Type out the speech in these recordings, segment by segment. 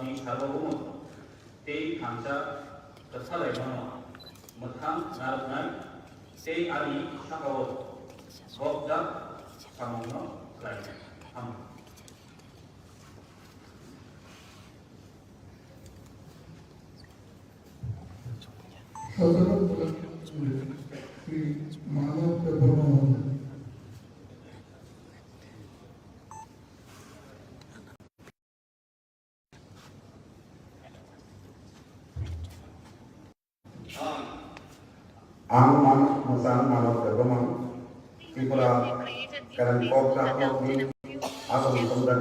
भारतनि सार्वभौमत्व तै थांसा फोसालायनो मोखां नारनाय तै आरि थाखाव बबदा सामावनो लायनाय हाम मानव paper ang masang manok bergumang Tripura karan kok tak ni asal sumber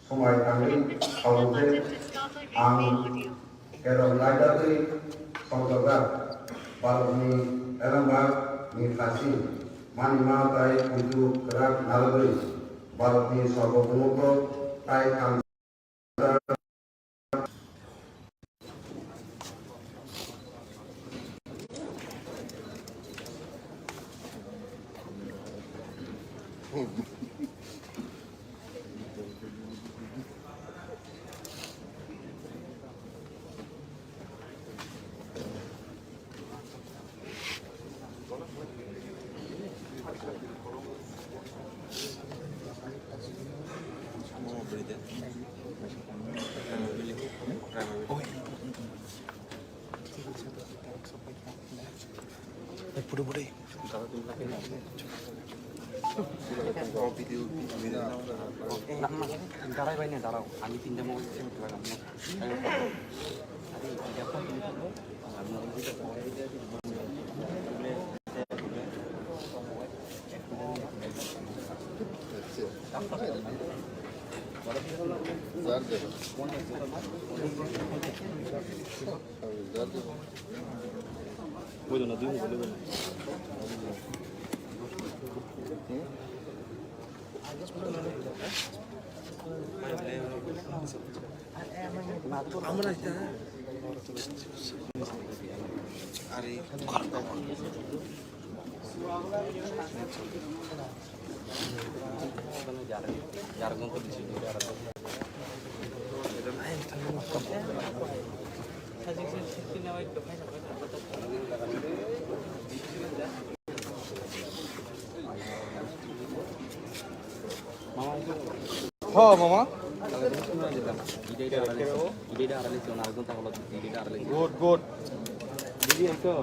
sungai tangli kawasan ang kerong lajar ni songsogar baloni elambag ni kasi manima tai kuju kerak nalgri baloni sorbonoko tai kang Pura-pura. দাঁড়াই ভাই না দাঁড়াও আমি তিনটে mobile করতে পারলাম বলো না দুই বলে বলো আমরা আরে যার গন্ত দিছি হ্যাঁ মামা গুড গুড দিদি তো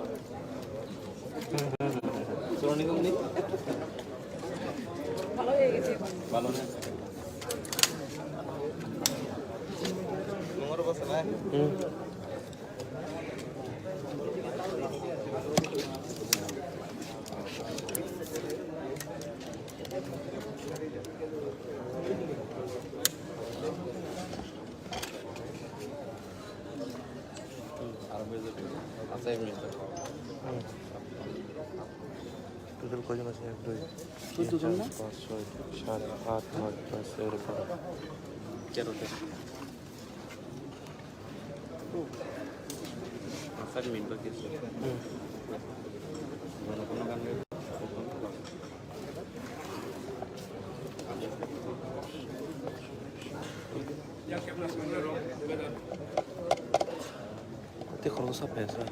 সোনি কমনি ভালো হয়ে গেছে ভালো না তোমার বসে না টোটাল কজন আছে 1 2 3 4 5 6 7 8 9 10 এরকম 13টা স্যার মিনিট বাকি আছে কোনো গান Te kholo sa pesa.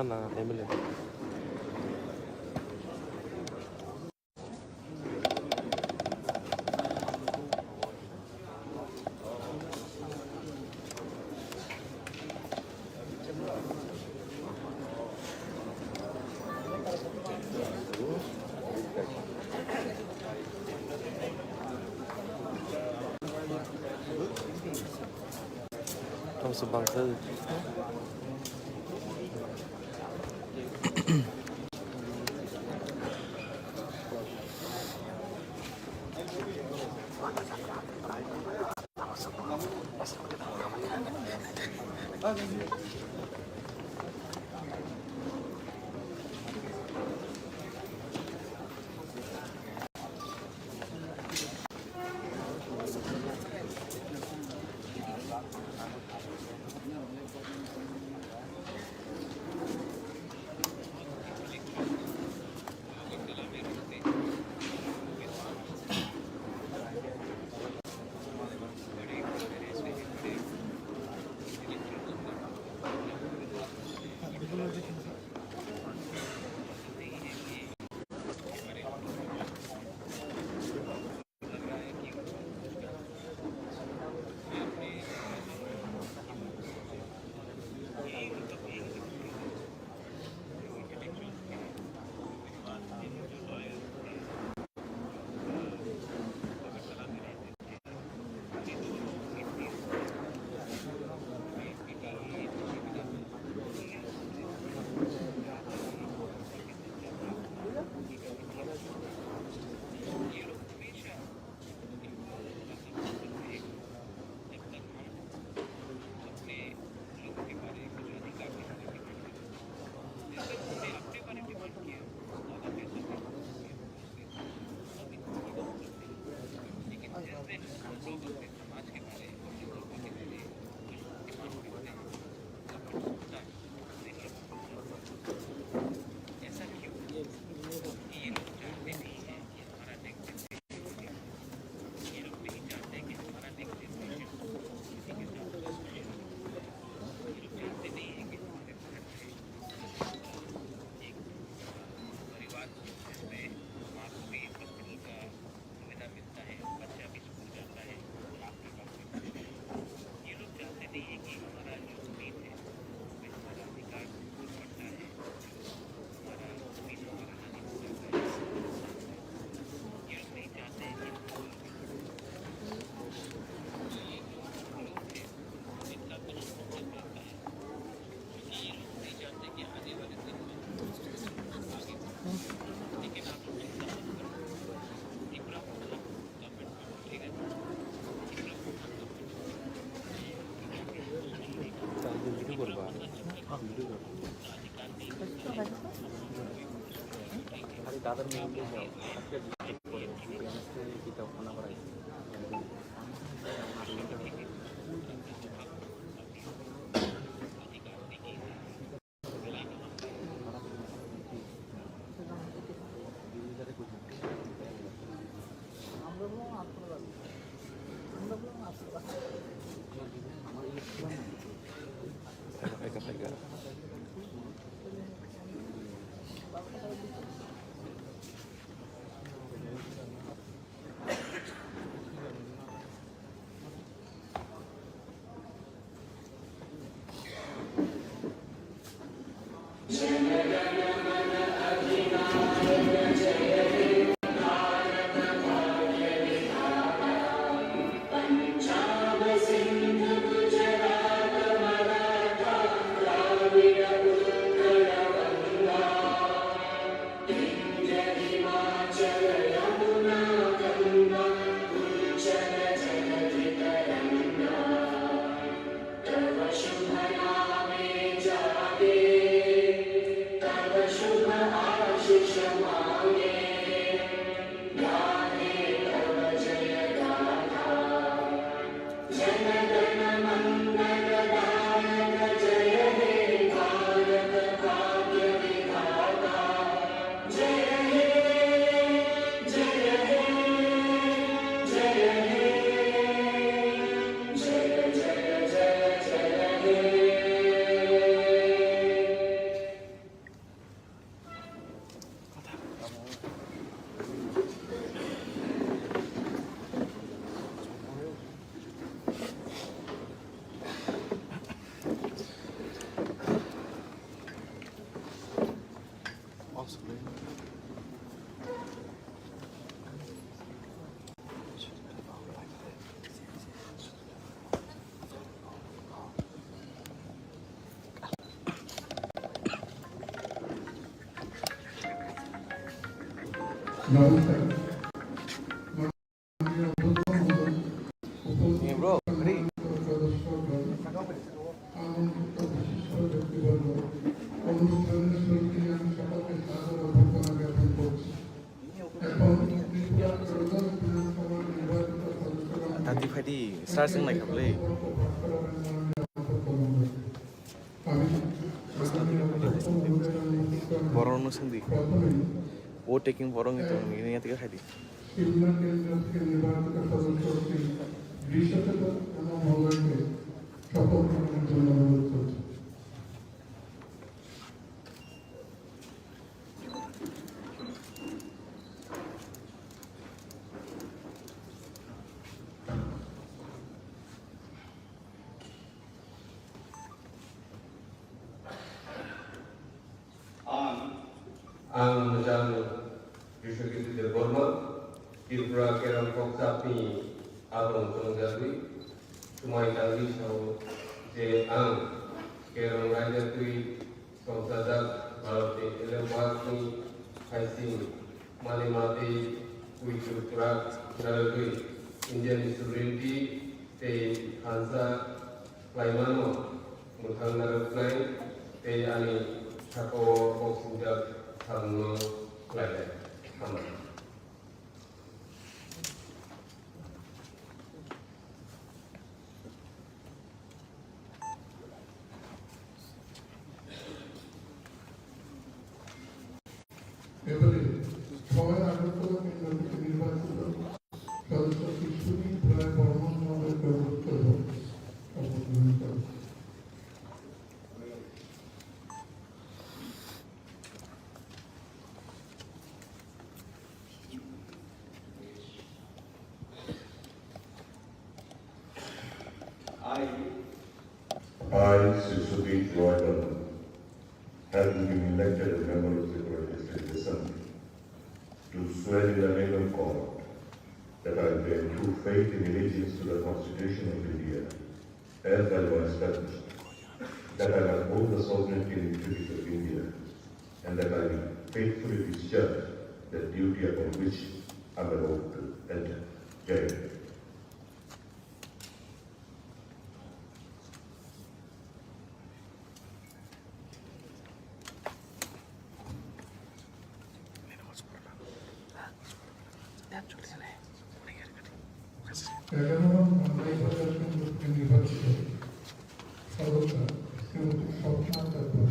না এমএলএ Thomson Bangkok. খালি তাদের মেইনলি আজকে kita ওখানে করাই Pega. নমস্কার মাননীয় অধ্যক্ষ মহোদয়, Hey, bro, ready? সদস্যগণ, আমন্ত্রিত বিশিষ্ট ব্যক্তিবর্গ, অনুষ্ঠানের শুরুতেই আমি সকলকে সাদর অভ্যর্থনা জ্ঞাপন করছি। এখন ত্রিপুরা প্রধান বিধানসভার নির্বাচিত সদস্যগণ Tadi Fadi, start sing like a play. Borong no sindi. O taking borong itu, ini yang tiga Fadi. Shimla কেন্দ্র থেকে নির্বাচিত সদস্যটি দৃশ্যত এবং মহোদয়কে শপথ গ্রহণের জন্য অনুরোধ করছি। Ang Majang Yusukiti Del Borma, Tirpura Kerang Koksapi, Abang Tongjawi, Sumai Tangi Sau, Je Ang, Kerang Raja Tui, Songsadak, Balati Elewati, Haising, Malimati, Kui Tirpura, Naradui, Indian Sovereignty, Te Hansa, Laimano, Mutang Narapnai, Te Ani, Sako Koksujak, Tangno, Lai, Hamad. এবারে 6 আগরতলা কেন্দ্র থেকে নির্বাচিত সদস্য সুনীল রায় বর্মন মহোদয়কে অনুরোধ করব শপথ গ্রহণ করতে। I, Sisubhi Roy, having been elected as member of the Legislative Assembly, do swear in the name of God that I will bear true faith and allegiance to the Constitution of India, as by law established, that I will uphold the sovereignty and integrity of India, and that I will faithfully discharge the duty upon which I am about to enter. Jai Hind. এগারো মামলাই বাজার কেন্দ্র থেকে নির্বাচিত সদস্য Shrimati Swapna Chakma.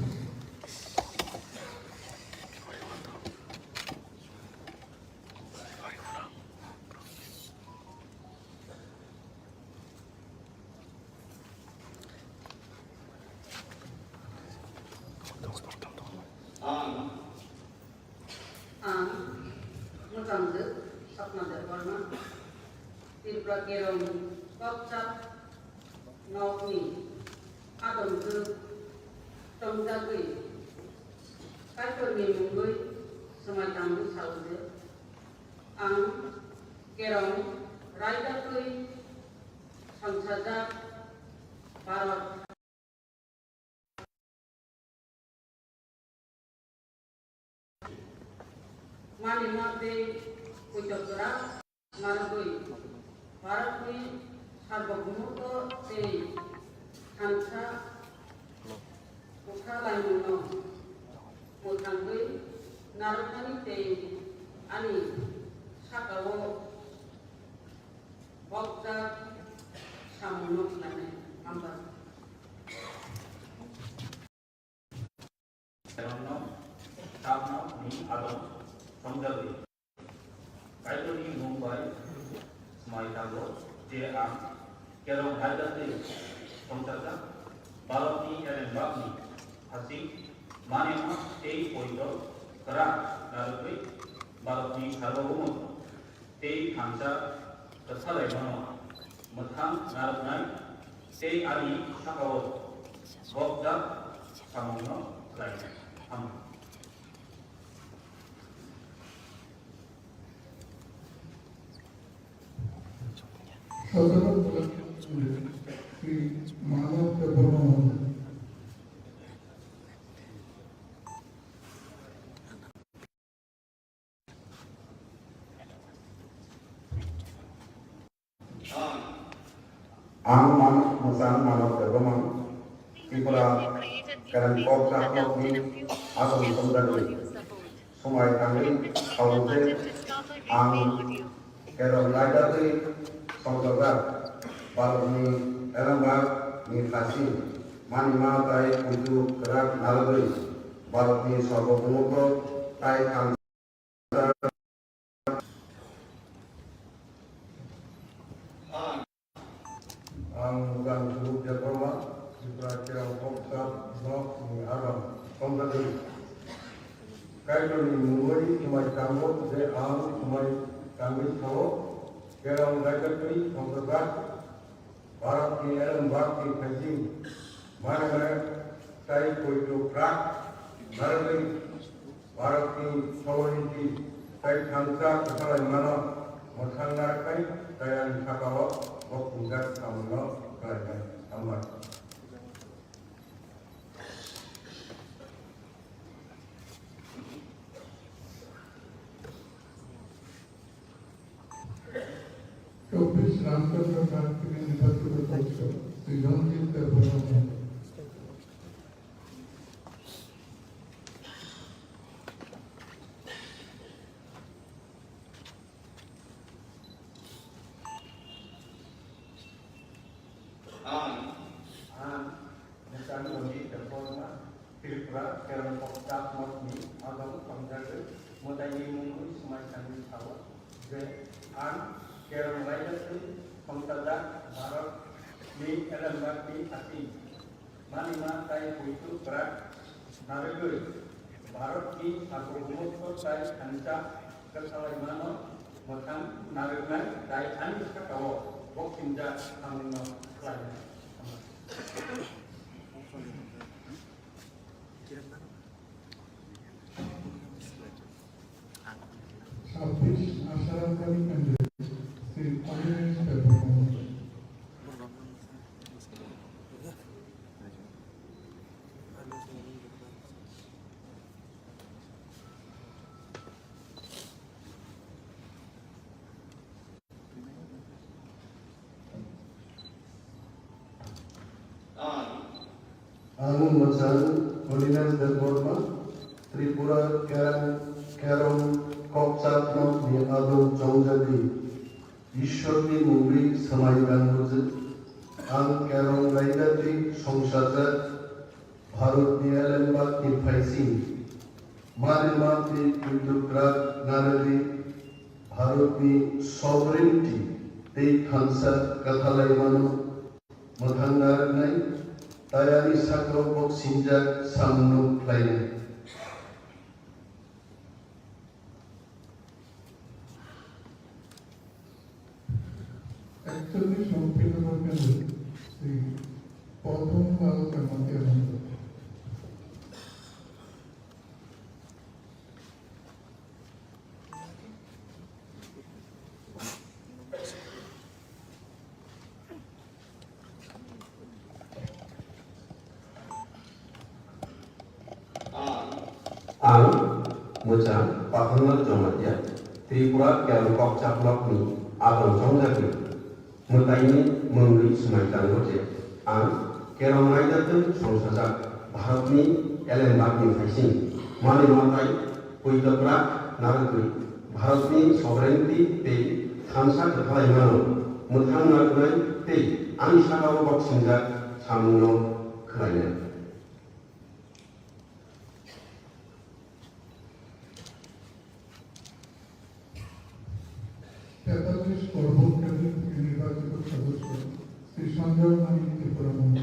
Mutangde Sapna Devarma Tirpura Kerong Kokchap Nokni Adamde Tongjawi Kaitoni Mungui Samai Tangu Saude Ang Kerong Raidakui Sangsajak Bharat Malimate Kuchokra Maragui Bharatni Sarvabhumuto Te Hansa Ukhalaimuno Mutangui Narutani Te Ani Sakawo Bokta Samunok Lane Amba Kerana Sabna ni Adam Tongjawi, Kaitoni Mumbai, Sumai Tango, Je Ang, Kerong Raja Tui, Songsadak, Balati Elewati, Haising, Malimati, Te Poito, Kerang Naradui, Balati Sarvabhumut, Te Hansa, Laimano, Mutang Narapnai, Te Ani Sakawat, Bokdak, Samungno, Lai, Hamad. সদর শ্রী মানব দেববর্মা মহোদয়। Ang musang manok bergomang Tripura Karen Pop Saklok ni Atom Samdagri Sumai Tangri Kaunse Ang Kerong Rajdari Songsogar Balok ni Elambag ni Khasi Manima Tai Puju Kerak Nalagri Balok ni Sobo Pumukro Tai Kang Ang bukan suruh jagoan Tripura Kerong Pop Blok ni Aram Samdagri Kaito ni Mungoi Sumai Tanggo Je Ang Sumai Tangri Sawo Kerong Rajdari Songsogar Barat ni Elambag ni Khasi Manima Tai Puju Kerak Nalagri Barat ni Sawarinti Tai Kangsa Kesalai Mana Masangar Kai Tayan Sakawa Wakunggat Kamno Kerajaan Amat चौबीस रामचंद्र नाथ के निर्वाचित अध्यक्ष श्री रामजीत का प्रणाम Misalnya bagi terforma Tripura Kerong Pop Mokni Agam Samdagri Mutai Mungui Sumai Tangri Sawo Je Ang Kerong Rajdari Songsogar Barat ni Elambag ni Khasi Manima Tai Puju Kerak Nalagri Barat ni Sobo Pumukro Tai Kangsa Kesalai Mana Makan Nalagri Tai Ani Sakawo Wakunggat Kamno Kerajaan छब्बीस आशाकारी candidate Shri Anil का प्रणाम Ang Masan Holiness Dharma Tripura Kerong Kopsat Nok ni Adom Jongjali Ishwarni Mungri Samai Ganguzi Ang Kerong Rajdari Songsogar Bharat ni Elambag ni Khasi Manima Tai Puju Kerak Nalagri Bharat ni Sovereignty Tai Kangsa Kesalai Mana Mathangar Nai Tayani Sakro Bok Sinjak Samno Klaine actually shopping करके श्री पौधों वालों का मध्य Ang Mucang Pahangal Jomatia Tripura Kerong Pop Blok ni Atom Samdagri Mutai Mungui Sumai Tanggo Je Ang Kerong Rajdari Songsogar Barat ni Elambag ni Khasi Manima Tai Puju Kerak Nalagri Barat ni Sovereignty Tai Kangsa Kesalai Mana Mathangar Tai Ani Sakawa Wakunggat Samno Kerajaan तैतालीस प्रभुत्व के निर्वाचित सदस्य श्री संजय नाइक के प्रणाम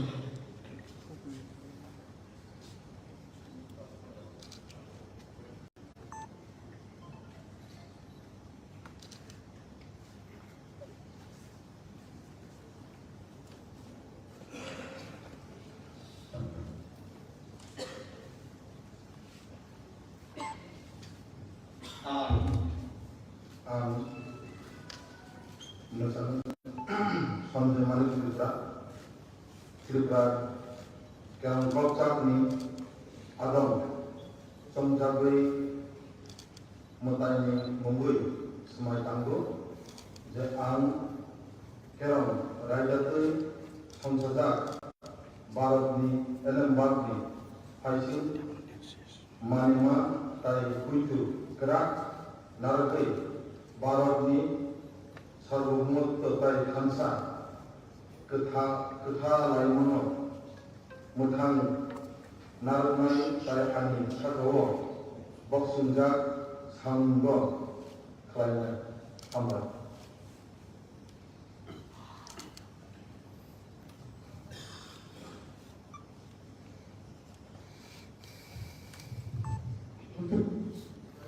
Sanjay Tripura Kerong Pop ni Adam Samdagri Mutai Mungui Sumai Tanggo Je Ang Kerong Rajdari संसद भारतनि एलेमबागनि फाइसिं मानिमा ताई कुइतु ग्राक नारकै भारतनि सार्वभौमत्व ताई खानसा कथा लाइमोनो मोथां नारनाय ताई आनि सागाव बक्सुंजा सांग खालामनाय हामबाय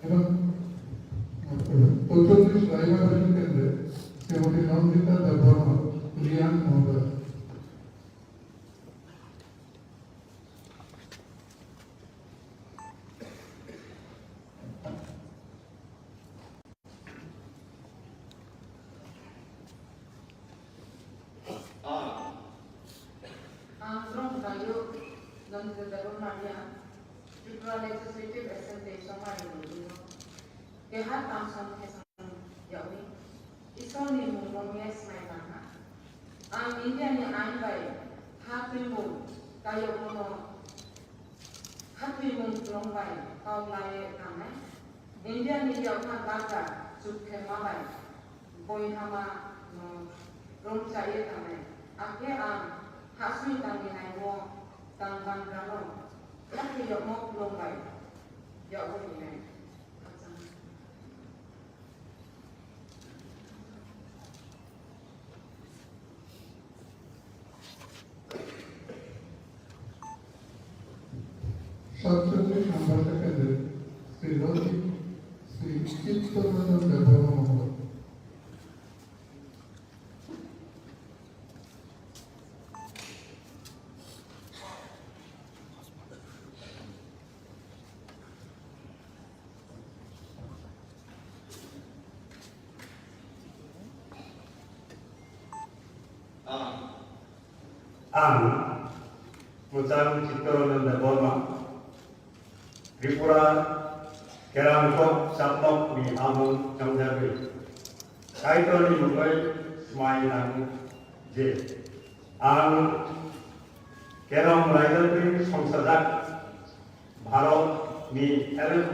এবং ৪৫ রাইমাবাড়ি কেন্দ্রে শ্রীমতী নন্দিতা দেববর্মা লিয়ান মহোদয়। From Rayo, Nandita Devarmania, Tripura Legislative Assembly, Somali, Kehat Tamson Kesang Yawi, Isoni Mummies Maitana, Indian Anbai, Happy Moon, Kayomono, Happy Moon Longbai, Kaulai Tame, Indian Yakan Baka, Sukemabai, Boyhama, Romchaye Tame, Ake Hasmi Tangi Naiwo, Tangan Rano, Happy Yamok Longbai, Yawine. সাতচল্লিশ নম্বর কেন্দ্রে শ্রী লৌকিক শ্রী চিত্তরঞ্জন দেববর্মা মহোদয়। Ang Mucang Chittoronan Deborma Tripura Kerangkok Sapnok Di Amun Jangjabi Kaitoni Mumbai Smai Nang J Ang Kerang Raidari Songsadak Bharot Ni Elem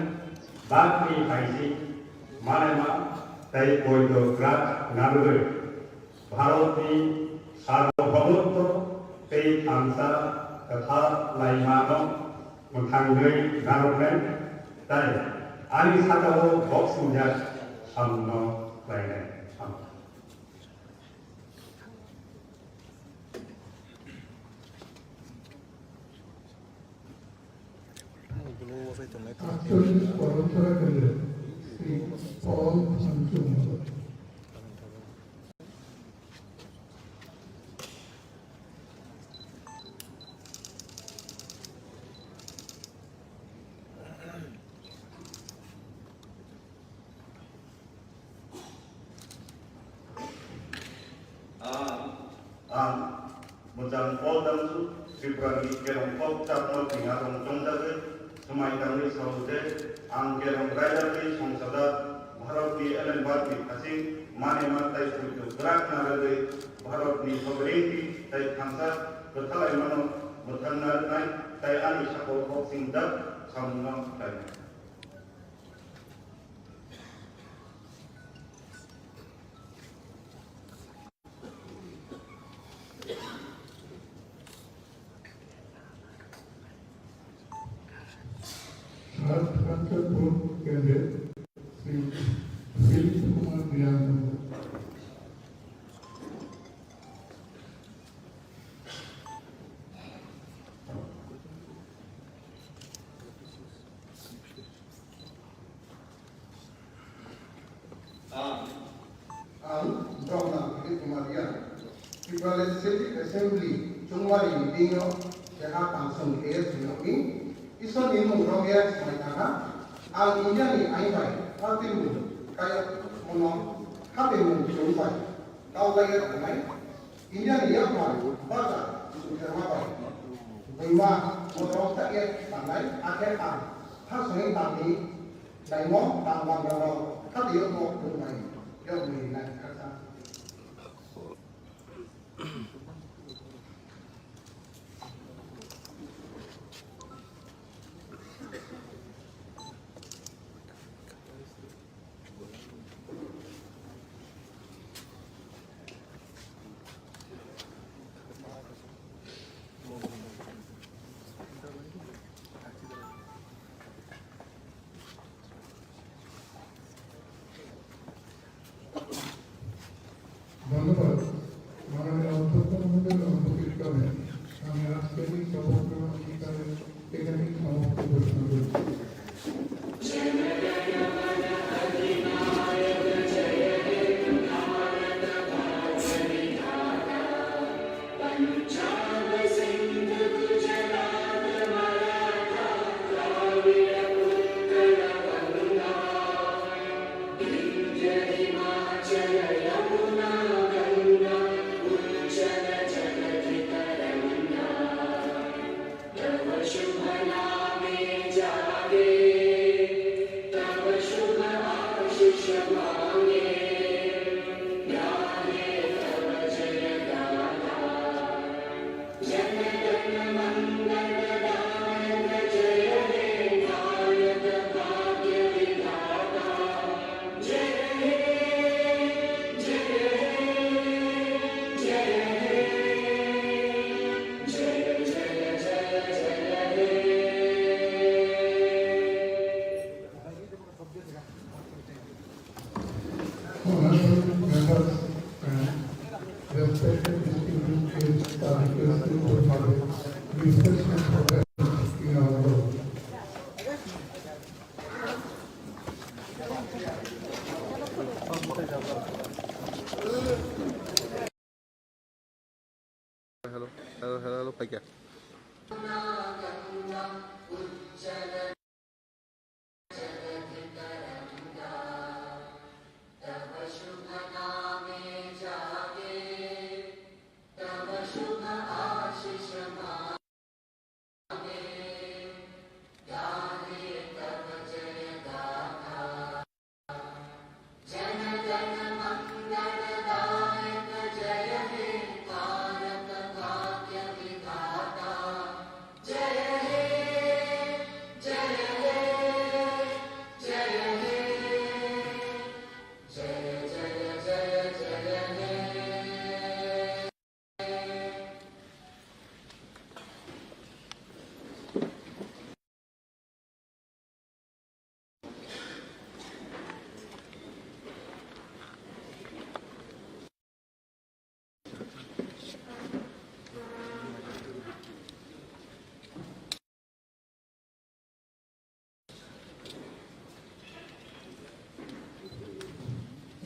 Bak Ni Haisi Manema Tai Koido Grat Narui Bharot Ni सार्वभौमत्व तै खानसा कथा लाइमानो मोथाङै नारनाय ताई आनि सागाव बक्सुंजा सामनो लायनाय साम আটচল্লিশ পরম্পরা কেন্দ্রে শ্রী পল শামসু মহোদয়। Mujang Poldan Su Tripura Kerongkok Sapnok Di Agung Jongjabe Semai Tangri Saude Ang Kerong Raidari Songsada Bharot Di Elenbag Di Kasing Manema Tai Kuitu Gerak Narade Bharot Di Sovereignty Tai Khansa Betalai Mano Mutang Narnai Tai Ani Sakol Boxing Dak Samno Tai Satpur কেন্দ্রে Shri Philip Kumar লিয়ান মহোদয়। Dr. Philip Kumar Lian, Tripura Legislative Assembly, Chungwari Meeting, Kehat Tamson KS Sinoki, Ison Imu Romiat Maitana, Al Indiani Aibai, Hatimu, Kaya Monon, Hatimu Chungwai, Kaulaya Ramai, Indiani Yakmar, Baga, Sukermabai, Bima, Motor Taket, Tanai, Aketan, Haswing Tani, Daimo, Tangwang Rao, Hatimu Chungwai, Yomi Nai Kasa. অঙ্গীকারে এখানেই সমাপ্ত ঘোষণা করছি। Honorable members and respected distinguished guests are requested to have a refreshment program in our hall. hello, Paika.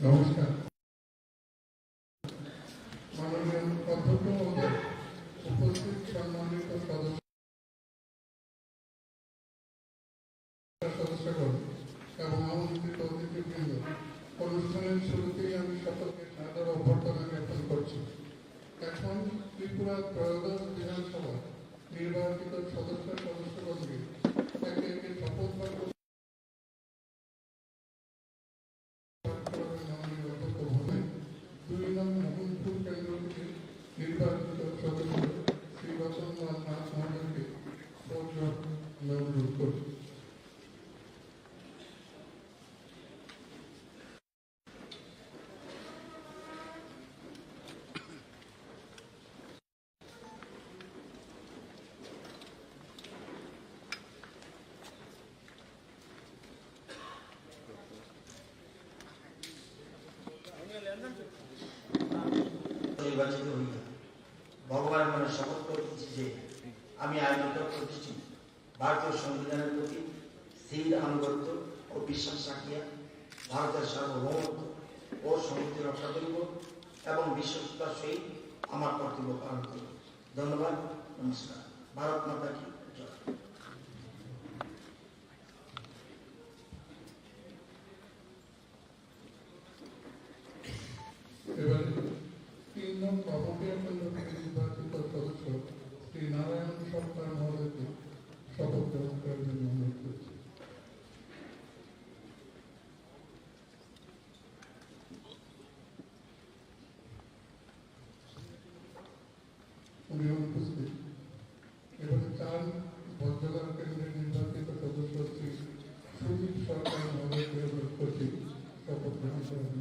নমস্কার। মাননীয় অধ্যক্ষ মহোদয়, উপস্থিত সম্মানিত সদস্যগণ এবং আমন্ত্রিত অতিথিবৃন্দ, অনুষ্ঠানের শুরুতেই আমি সকলকে সাদর অভ্যর্থনা জ্ঞাপন করছি। এখন ত্রিপুরা ত্রয়োদশ বিধানসভা নির্বাচিত সদস্যগণকে একে একে শপথ বাক্য মোহনপুর কেন্দ্র থেকে নির্বাচিত সদস্য শ্রী রতনলাল নাথ মহোদয়কে অনুরোধ করছি। নির্বাচিত হইয়া ভগবান মনে শপথ করিতেছি যে আমি আইনত প্রতিষ্ঠিত ভারতীয় সংবিধানের প্রতি স্থির আনুগত্য ও বিশ্বাস রাখিয়া ভারতের সার্বভৌমত্ব ও সংহতি রক্ষা করিব এবং বিশ্বস্ততার সহিত আমার কর্তব্য পালন করিব। ধন্যবাদ। নমস্কার। ভারত মাতা কি জয়। এবারে 3 নং বাবুকিয়া কেন্দ্র থেকে নির্বাচিত সদস্য শ্রী নারায়ণ সরকার মহোদয়কে শপথ গ্রহণ করার জন্য অনুরোধ করছি। উনি অনুপস্থিত। এবারে 4 বজ্রগার কেন্দ্রের নির্বাচিত সদস্য শ্রী সুদীপ সরকার মহোদয়কে অনুরোধ করছি শপথ গ্রহণ করার জন্য।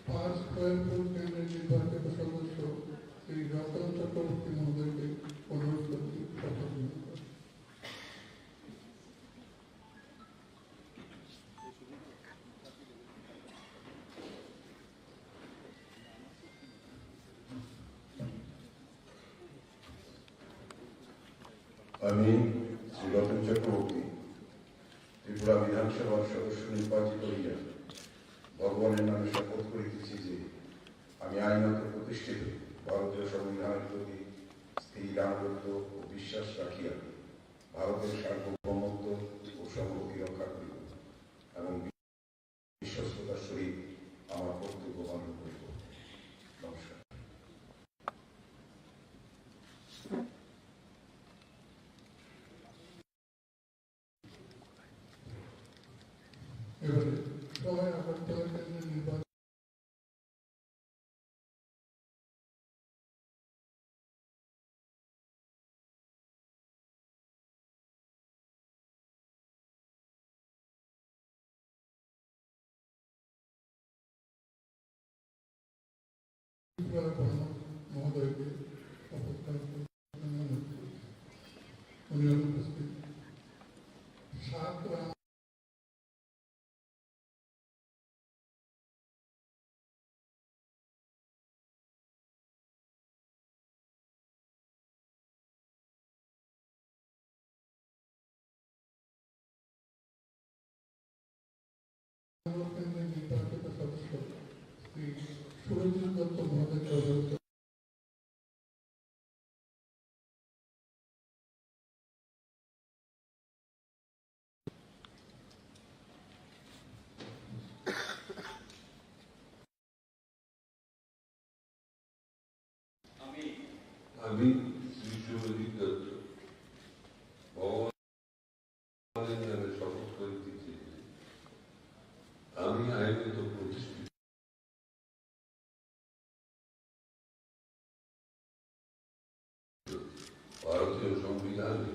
পাঁচ প্রয়াগপুর কেন্দ্রের নির্বাচিত সদস্য শ্রী রতন চক্রবর্তী মহোদয়কে অনুরোধ করছি শপথ গ্রহণ করেন। আমি শ্রী রতন চক্রবর্তী ত্রিপুরা বিধানসভার সদস্য নির্বাচিত হইয়া ভগবানের নামে শপথ করিতেছি যে আমি আইনত প্রতিষ্ঠিত ভারতীয় সংবিধানের প্রতি স্থির আনুগত্য ও বিশ্বাস রাখিয়া ভারতের সার্বভৌমত্ব ও সংহতি রক্ষা করিব এবং বিশ্বস্ততার সহিত আমার কর্তব্য পালন করিব। নমস্কার। এবারে সবাই আগরতলা কেন্দ্রের নির্বাচন মহোদয়কে শপথ উনি অনুপস্থিত। 7 রাউন্ড কেন্দ্রের নির্বাচিত সদস্য শ্রী সুরজিৎ দত্ত মহোদয়কে অবহিত আমি শ্রী সুরজিৎ দত্ত ভগবানের নামে শপথ করিতেছি যে আমি আইনত প্রতিষ্ঠিত ভারতীয় সংবিধানে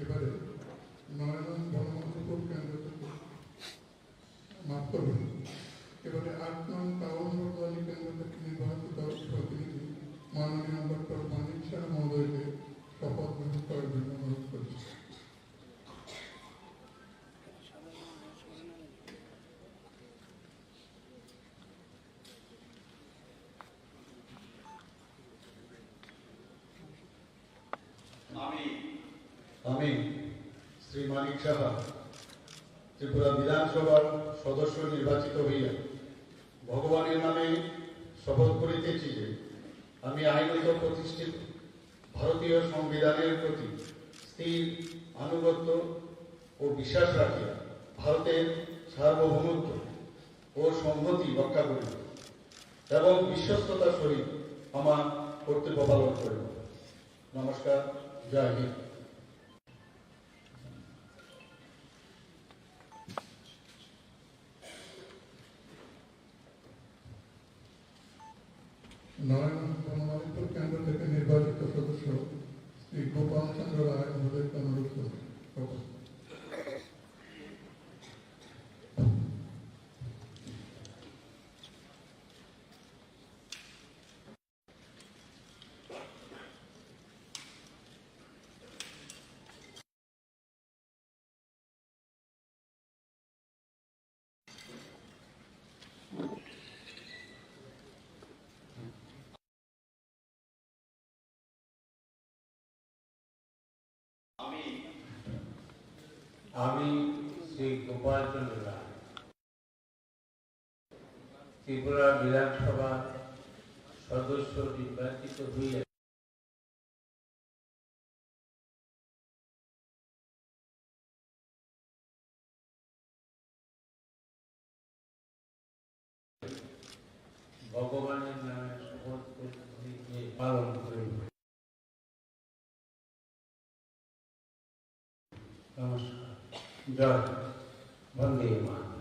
এবারে নয়ন বনমন্ত্রপুর কেন্দ্র থেকে মাফ করবেন। এবারে 8 নং টাউন বর্ধমানী কেন্দ্র থেকে নির্বাচিত প্রতিনিধি মাননীয় ডক্টর মানিক শাহ মহোদয়কে শপথ গ্রহণ করার জন্য অনুরোধ করছি। আমি শ্রী মানিক সাহা ত্রিপুরা বিধানসভার সদস্য নির্বাচিত হইয়া ভগবানের নামে শপথ করিতেছি যে আমি আইনত প্রতিষ্ঠিত ভারতীয় সংবিধানের প্রতি স্থির আনুগত্য ও বিশ্বাস রাখিয়া ভারতের সার্বভৌমত্ব ও সংহতি রক্ষা করিব এবং বিশ্বস্ততার সহিত আমার কর্তব্য পালন করিব। নমস্কার। জয় হিন্দ। নয়ন বনমালীপুর কেন্দ্র থেকে নির্বাচিত সদস্য শ্রী গোপাল চন্দ্র রায় মহোদয়কে অনুরোধ করছি। আমি শ্রী গোপাল চন্দ্র রায় ত্রিপুরা বিধানসভার সদস্য নির্বাচিত হইয়া ভগবানের নামে শপথ করিতে পালন করিব। নমস্কার। জয় বন্দে মাতরম।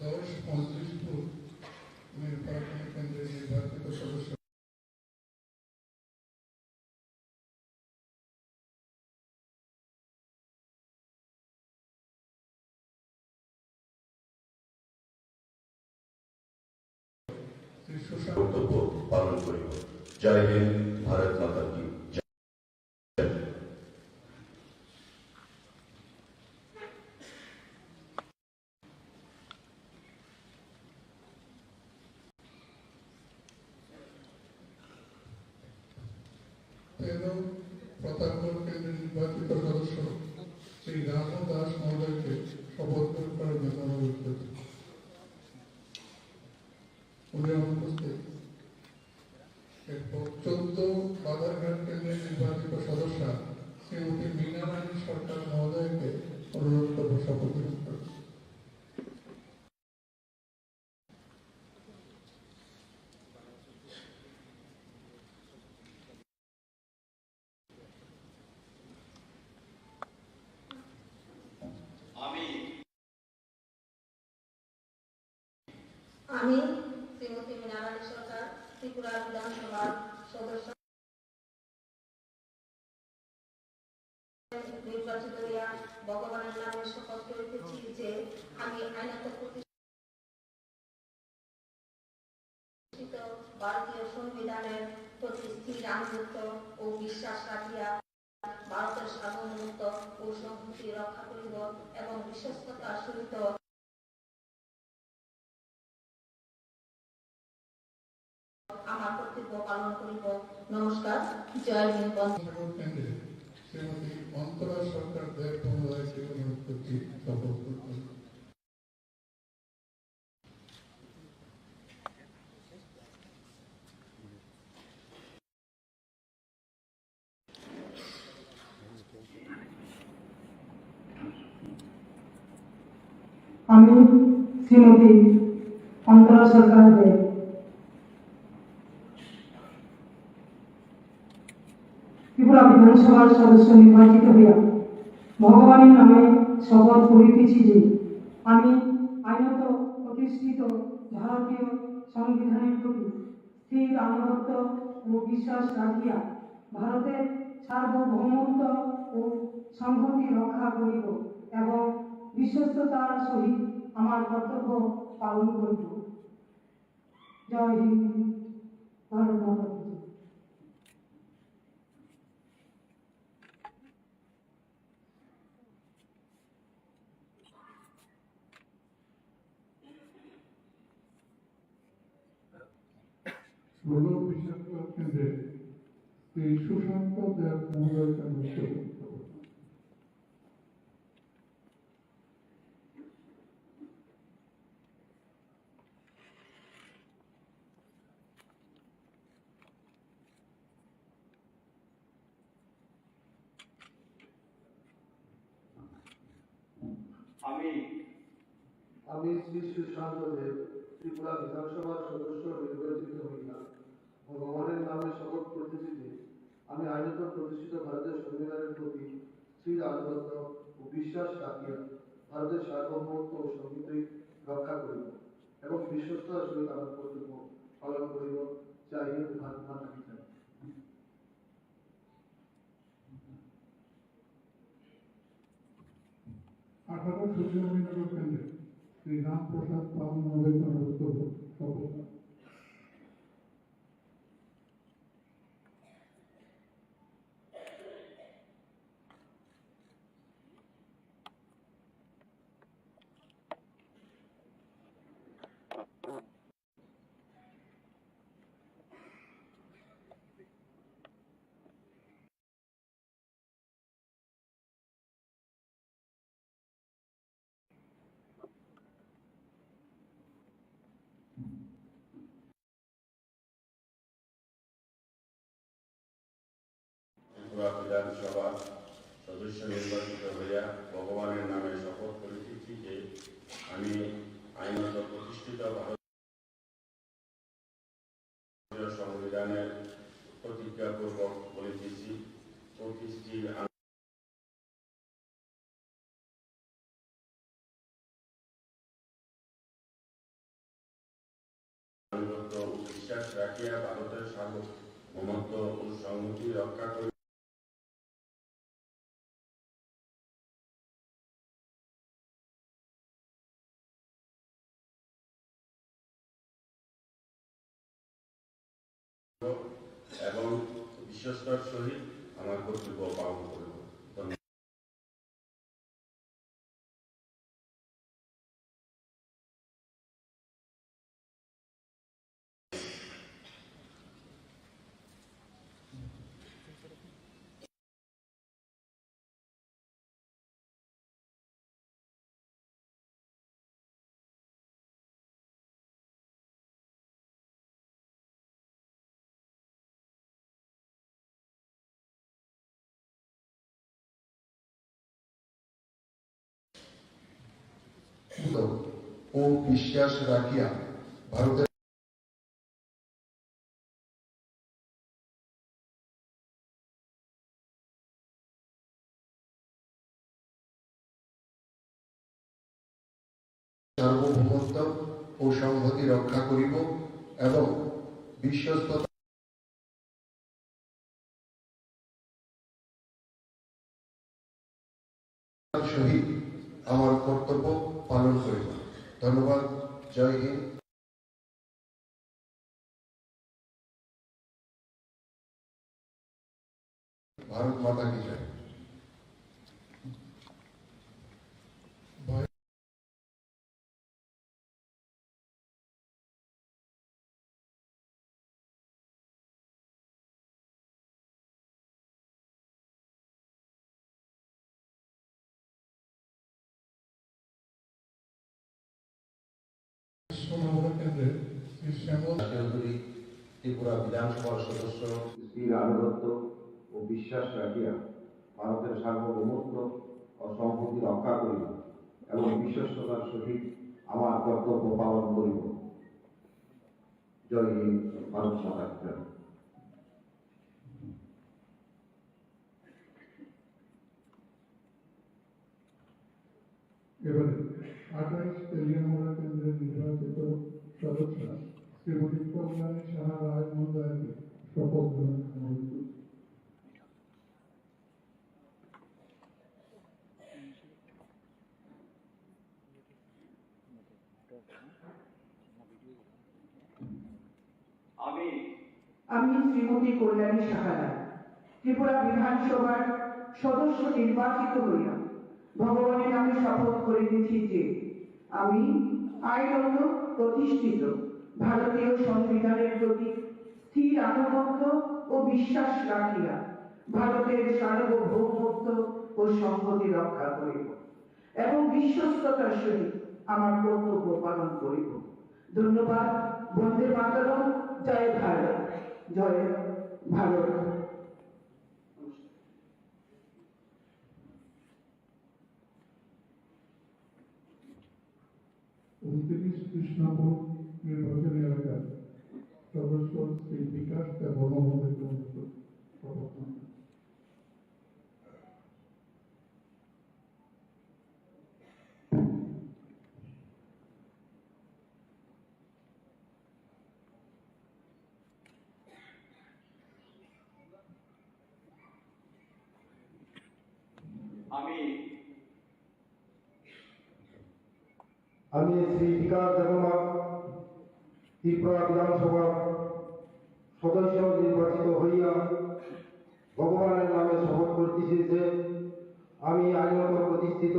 10 মজলিশপুর নির্বাচন কেন্দ্রের নির্বাচিত সদস্য শ্রী সুশান্ত কর্তব্য পালন করিব। জয় হিন্দ, ভারত মাতা কি জয়। প্রতাপগড় কেন্দ্রের নির্বাচিত সদস্য শ্রী রামু দাস মহোদয়কে শপথ গ্রহণ করার জন্য অনুরোধ করছি। উনি অনুপস্থিত। এরপর 14 বাধারঘাট কেন্দ্রের নির্বাচিত সদস্য শ্রীমতী মীনা রানী সরকার মহোদয়কে অনুরোধ করব শপথ গ্রহণ করতে। আমি শ্রীমতী মীনা রানী সরকার ত্রিপুরা বিধানসভার সদস্য নির্বাচিত হইয়া ভগবানের নামে শপথ করিতেছি যে আমি আইনত প্রতিষ্ঠিত ভারতীয় সংবিধানের প্রতি স্থির আনুগত্য ও বিশ্বাস রাখিয়া ভারতের সার্বভৌমত্ব ও সংহতি রক্ষা করিব এবং বিশ্বস্ততার সহিত আমার কর্তব্য পালন করিব। নমস্কার। জয় হিন্দ। কেন্দ্রে শ্রীমতী অন্তরা সরকার দেব মহোদয়কে অনুরোধ করছি শপথ করতে। আমি শ্রীমতী অন্তরা সরকার দেব ত্রিপুরা বিধানসভার সদস্য নির্বাচিত হইয়া ভগবানের নামে শপথ করিতেছি যে আমি আইনত প্রতিষ্ঠিত ভারতীয় সংবিধানের প্রতি স্থির আনুগত্য ও বিশ্বাস রাখিয়া ভারতের সার্বভৌমত্ব ও সংহতি রক্ষা করিব এবং বিশ্বস্ততার সহিত আমার কর্তব্য পালন করিব। জয় হিন্দ, ভারত মাতা কি জয়। বিধানসভা কেন্দ্রে শ্রী সুশান্ত দেব মহোদয়কে অনুরোধ করব। আমি শ্রী সুশান্ত দেব ত্রিপুরা বিধানসভার সদস্য নির্বাচিত হইয়া ভগবানের নামে শপথ করিতেছি যে আমি আইনত প্রতিষ্ঠিত ভারতের সংবিধানের প্রতি স্থির আনুগত্য ও বিশ্বাস রাখিয়া ভারতের সার্বভৌমত্ব ও সংহতি রক্ষা করিব এবং বিশ্বস্ততার সহিত আমার কর্তব্য পালন করিব। জয় হিন্দ, ভারত মাতা কি জয়। 18 সূর্যমণিনগর কেন্দ্রে শ্রী রামপ্রসাদ পাল মহোদয়কে অনুরোধ করব শপথ। ত্রিপুরা বিধানসভা সদস্য নির্বাচিত হইয়া ভগবানের নামে শপথ করিতেছি যে আমি আইনত প্রতিষ্ঠিত ভারতীয় সংবিধানের প্রতিজ্ঞাপূর্বক বলিতেছি প্রতিষ্ঠিত আনুগত্য ও বিশ্বাস রাখিয়া ভারতের সার্বভৌমত্ব ও সংহতি রক্ষা করি এবং বিশ্বস্তর সহিত আমার কর্তব্য পালন করিব। ও বিশ্বাস রাখিয়া ভারতের সার্বভৌমত্ব ও সংহতি রক্ষা করিব এবং বিশ্বস্ততার সহিত আমার কর্তব্য পালন করিব। ধন্যবাদ। জয় হিন্দ। ভারত মাতা কি জয়। কেন্দ্রের শ্রী শ্যামল ত্রিপুরা বিধানসভার সদস্য স্থির আনুগত্য ও বিশ্বাস রাখিয়া ভারতের সার্বভৌমত্ব ও সংহতি রক্ষা করিব এবং বিশ্বস্ততার সহিত আমার কর্তব্য পালন করিব। জয় হিন্দ। ভারত মাতা কি জয়। এবারে 28 তেলিয়ামুড়া কেন্দ্রের নির্বাচিত সদস্য শ্রীমতী কল্যাণী সাহা রায় মহোদয়কে শপথ গ্রহণ অনুরোধ করছি। আমি শ্রীমতী কল্যাণী সাহা রায় ত্রিপুরা বিধানসভার সদস্য নির্বাচিত হইয়া ভগবানের নামে শপথ করিতেছি যে আমি আইনত প্রতিষ্ঠিত ভারতীয় সংবিধানের প্রতি স্থির আনুগত্য ও বিশ্বাস রাখিয়া ভারতের সার্বভৌমত্ব ও সংহতি রক্ষা করিব এবং বিশ্বস্ততার সহিত আমার কর্তব্য পালন করিব। ধন্যবাদ। বন্দে মাতরম। জয় ভারত। জয় ভারত। 29 কৃষ্ণপুর নির্বাচনী এলাকার সদস্য শ্রী বিকাশ দেব মহোদয়কে অনুরোধ করছি। শপথ গ্রহণ করছি। আমি শ্রী বিকাশ দেবমা ত্রিপুরা বিধানসভার সদস্য নির্বাচিত হইয়া ভগবানের নামে শপথ করিতেছি যে আমি আইনত প্রতিষ্ঠিত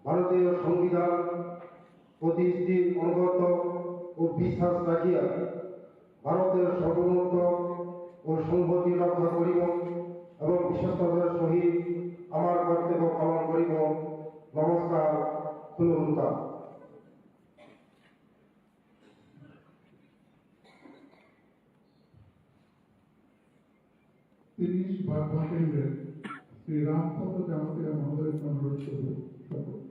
ভারতীয় সংবিধান প্রতি স্থির অনুগত ও বিশ্বাস রাখিয়া ভারতের সার্বভৌমত্ব ও সংহতি রক্ষা করিব এবং বিশ্বস্ততার সহিত আমার কর্তব্য পালন করিব। নমস্কার। শুনুনতা। 30 বারবা কেন্দ্রের শ্রী রামপদ জামাতিয়া মহোদয়কে অনুরোধ করব। শপথ।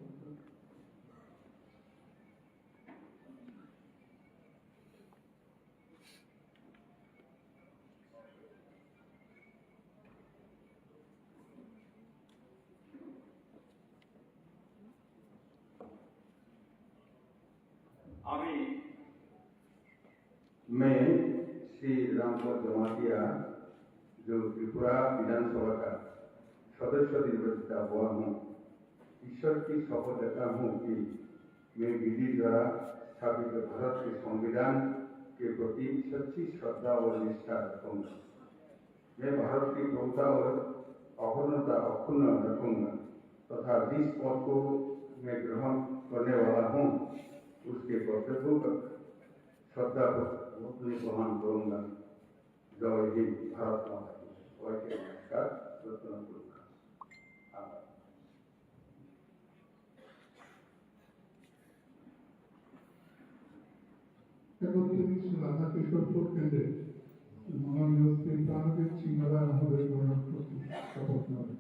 আমি मैं श्री रामपुर जमातिया जो त्रिपुरा विधानसभा का सदस्य निर्वाचित हुआ हूँ, ईश्वर की शपथ लेता हूँ कि मैं विधि द्वारा स्थापित भारत के संविधान के प्रति सच्ची श्रद्धा और निष्ठा रखूंगा। मैं भारत की प्रभुता और अखंडता अक्षुण्ण रखूंगा तथा जिस पद को मैं ग्रहण करने वाला हूँ उसके कर्तव्यों का श्रद्धा प्रमाण करूंगा। जय हिंद, भारत माता की जय। नमस्कार। রাধা কিশোরপুর কেন্দ্রে মাননীয় শ্রী প্রাণবীর সিংহরা আমাদের গণনা প্রতি শপথ নেবেন।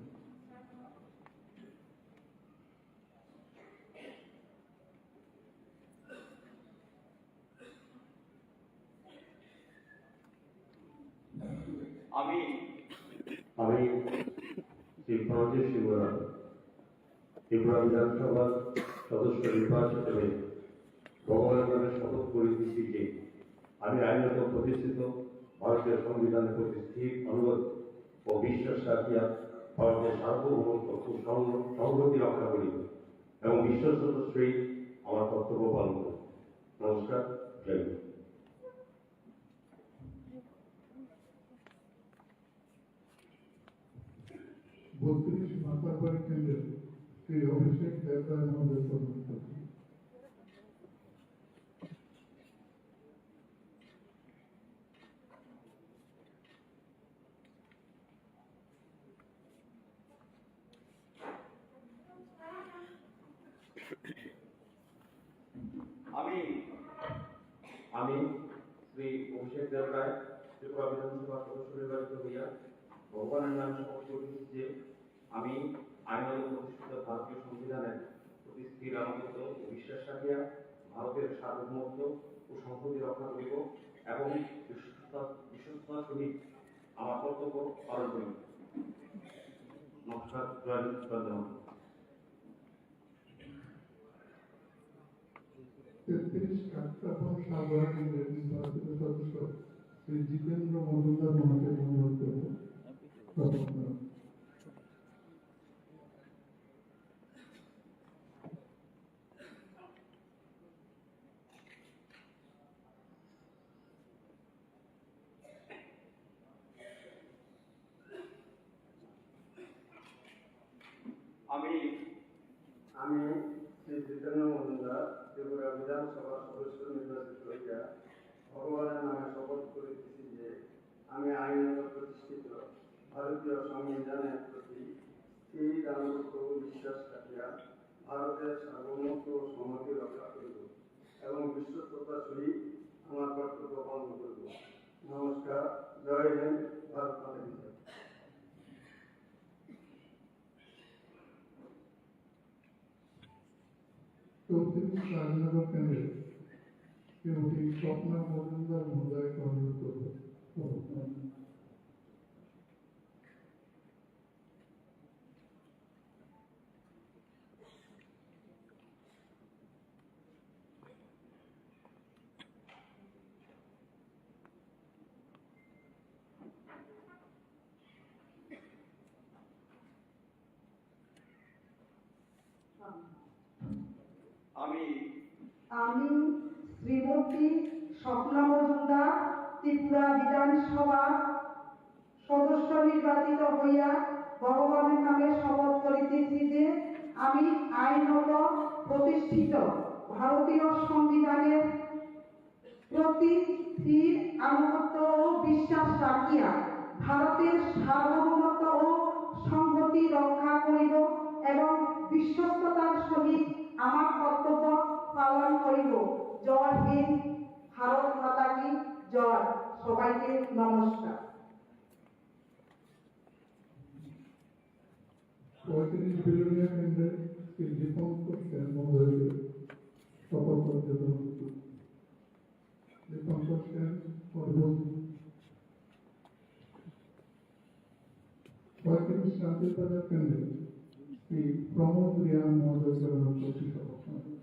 আমি শ্রী প্রণজিৎ সিংহরা ত্রিপুরা বিধানসভার সদস্য নির্বাচিত হয়ে ভগবানের নামে শপথ করিতেছি যে আমি আইনত প্রতিষ্ঠিত ভারতীয় সংবিধানের প্রতি স্থির অনুগত ও বিশ্বাস রাখিয়া ভারতের সার্বভৌমত্ব ও সংহতি রক্ষা করিব এবং বিশ্বস্ততার সহিত আমার কর্তব্য পালন করিব। নমস্কার। জয় হিন্দ। বত্রিশ মাতারবাড়ি কেন্দ্রে শ্রী অভিষেক দেবরায় আমাদের প্রদান করছেন। আমি শ্রী অভিষেক দেবরায় ত্রিপুরা বিধানসভা সদস্য নির্বাচিত হইয়া ভগবানের নামে শপথ করিতেছি যে আমি আইনত প্রতিষ্ঠিত ভারতীয় সংবিধানের প্রতি স্থির আনুগত্য ও বিশ্বাস রাখিয়া ভারতের সার্বভৌমত্ব ও সংহতি রক্ষা করিব এবং বিশ্বস্ততার সহিত আমার কর্তব্য পালন করিব। নমস্কার। জয় হিন্দ, বন্দে মাতরম। 33 কাকতাপুর সাগর কেন্দ্রের নির্বাচিত সদস্য শ্রী জিতেন্দ্র মজুমদার মহাশয় অনুরোধ করব। আমি শ্রী জিতেন্দ্র মজুমদার ত্রিপুরা বিধানসভা সদস্য নির্বাচিত হইয়া ভগবানের নামে শপথ করিতেছি যে আমি আইনত প্রতিষ্ঠিত ভারতীয় সংবিধানের প্রতি স্থির আনুগত্য ও বিশ্বাস রাখিয়া ভারতের সার্বভৌমত্ব ও সংহতি রক্ষা করিব এবং বিশ্বস্ততার সহিত আমার কর্তব্য পালন করিব। নমস্কার। জয় হিন্দ, ভারত মাতা কি জয়। চৌত্রিশ রাজনগর কেন্দ্রে শ্রীমতী স্বপ্না মজুমদার মহোদয়কে অনুরোধ করব। আমি শ্রীমতী স্বপ্না মজুমদার ত্রিপুরা বিধানসভা সদস্য নির্বাচিত হইয়া ভগবানের নামে শপথ করিতেছি যে আমি আইনত প্রতিষ্ঠিত ভারতীয় সংবিধানের প্রতি স্থির আনুগত্য ও বিশ্বাস রাখিয়া ভারতের সার্বভৌমত্ব ও সংহতি রক্ষা করিব এবং বিশ্বস্ততার সহিত আমার কর্তব্য পালন করিব। জয় হিন্দ, ভারত মাতা কি জয়। সবাইকে নমস্কার। 35 বিলোনিয়া কেন্দ্রে শ্রী দীপঙ্কর সেন মহোদয়কে শপথ করতে অনুরোধ করব। দীপঙ্কর সেন অনুরোধ। 35 শান্তিবাজার কেন্দ্রে শ্রী প্রমোদ রিয়াং মহোদয়কে অনুরোধ করছি শপথ নেবেন।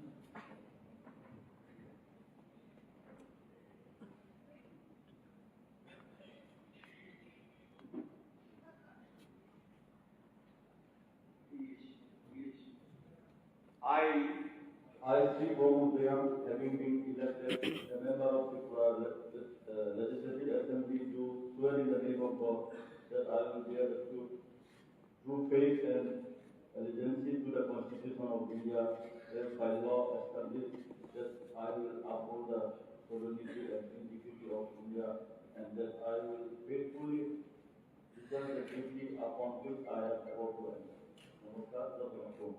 I, Sri Gomu Priyam, having been elected a member of the Legislative Assembly, do swear in the name of God that I will bear true faith and allegiance to the Constitution of India as by law established, that I will uphold the sovereignty and integrity of India, and that I will faithfully discharge the duty upon which I am about to enter. Namaskar, Jai.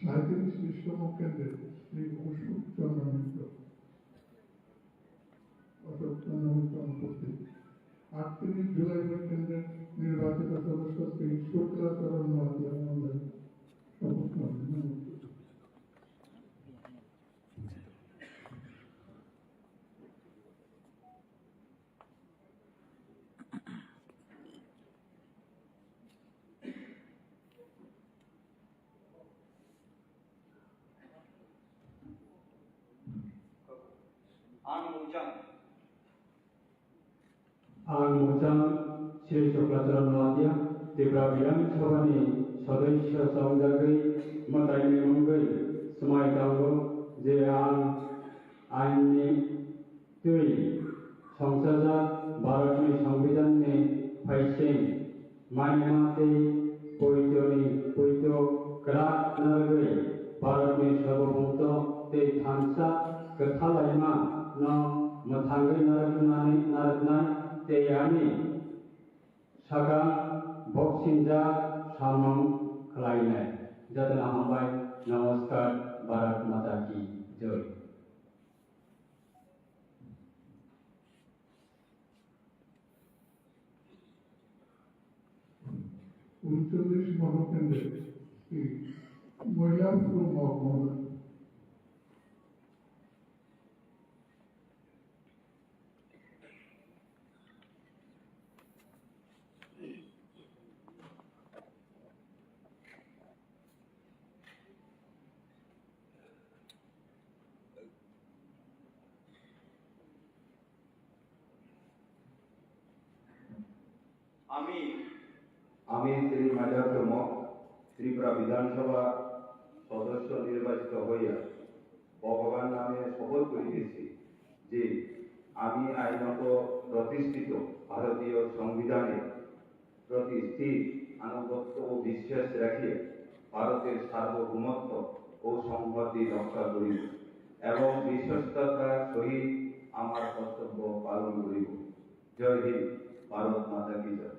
সাঁইত্রিশ বিশ্বম কেন্দ্রের শ্রী অশোক চন্দ্র মিত্র উপস্থিত। 38 জুলাই কেন্দ্রের নির্বাচিত সদস্য শ্রী শুক্লাচরণ মহাশয় আমাদের শপথ নেবেন। Angmucang Sri Syuklacharan Mahathir Tripura Viধানসভাनि सदस्य संजागै मतायनि मुंगै समायदांगौ जे आं आइननि तै संसदजात भारतनि संविधाननि फाइसें मानिमाते पयतो ग्रात नरगै भारतनि सर्वभौमत्व तै थानसा गथालायमा न मथांगै नारनाय तेयानि सागा बक्सिंजा सामं खलायनाय जातना हामबाय। नमस्कार। भारत माता की जय। 39 মহাকেন্দ্রে মহিলা মহোদয়। আমি শ্রী মাজার চমক ত্রিপুরা বিধানসভা সদস্য নির্বাচিত হইয়া ভগবান নামে শপথ করিতেছি যে আমি আইনত প্রতিষ্ঠিত ভারতীয় সংবিধানের প্রতি স্থির আনুগত্য ও বিশ্বাস রাখিয়া ভারতের সার্বভৌমত্ব ও সংহতি রক্ষা করিব এবং বিশ্বস্ততার সহিত আমার কর্তব্য পালন করিব। জয় হিন্দ। ভারত মাতা কি জয়।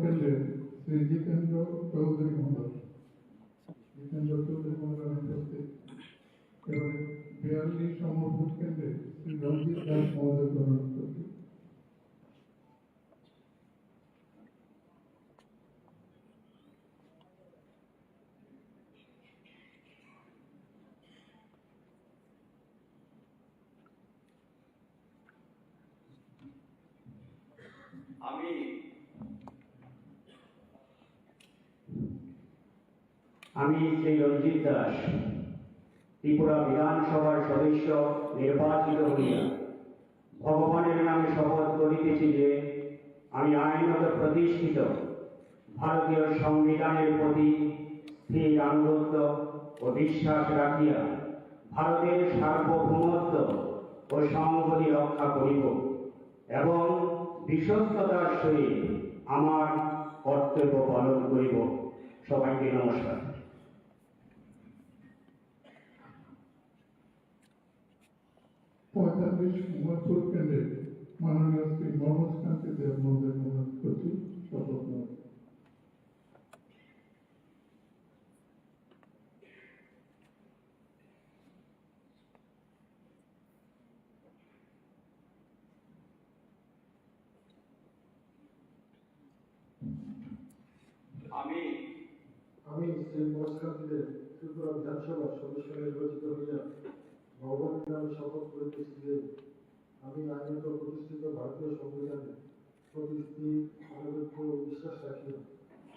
কেন্দ্রের শ্রী জিতেন্দ্র চৌধুরী মহোদয়। জিতেন্দ্র চৌধুরী মহোদয় উপস্থিত। এবারে 42 নম্বর কেন্দ্রে শ্রী রঞ্জিত দাস মহোদয় উপস্থিত। আমি শ্রী রঞ্জিত দাস ত্রিপুরা বিধানসভার সদস্য নির্বাচিত হইয়া ভগবানের নামে শপথ করিতেছি যে আমি আইনত প্রতিষ্ঠিত ভারতীয় সংবিধানের প্রতি স্থির আনুগত্য ও বিশ্বাস রাখিয়া ভারতের সার্বভৌমত্ব ও সংহতি রক্ষা করিব এবং বিশ্বস্ততার সহিত আমার কর্তব্য পালন করিব। সবাইকে নমস্কার। 45 মধুপুর কেন্দ্রে মাননীয় শ্রী মনোজ কান্তি দেব মহোদয় উপস্থিত। শপথ নেবেন। আমি শ্রী মনোজ কান্তি দেব ত্রিপুরা বিধানসভার সদস্য নির্বাচিত হইয়া ভগবানের নামে শপথ করিতেছি যে আমি আইনত প্রতিষ্ঠিত ভারতীয় সংবিধানে প্রতি স্থির আনুগত্য ও বিশ্বাস রাখিয়া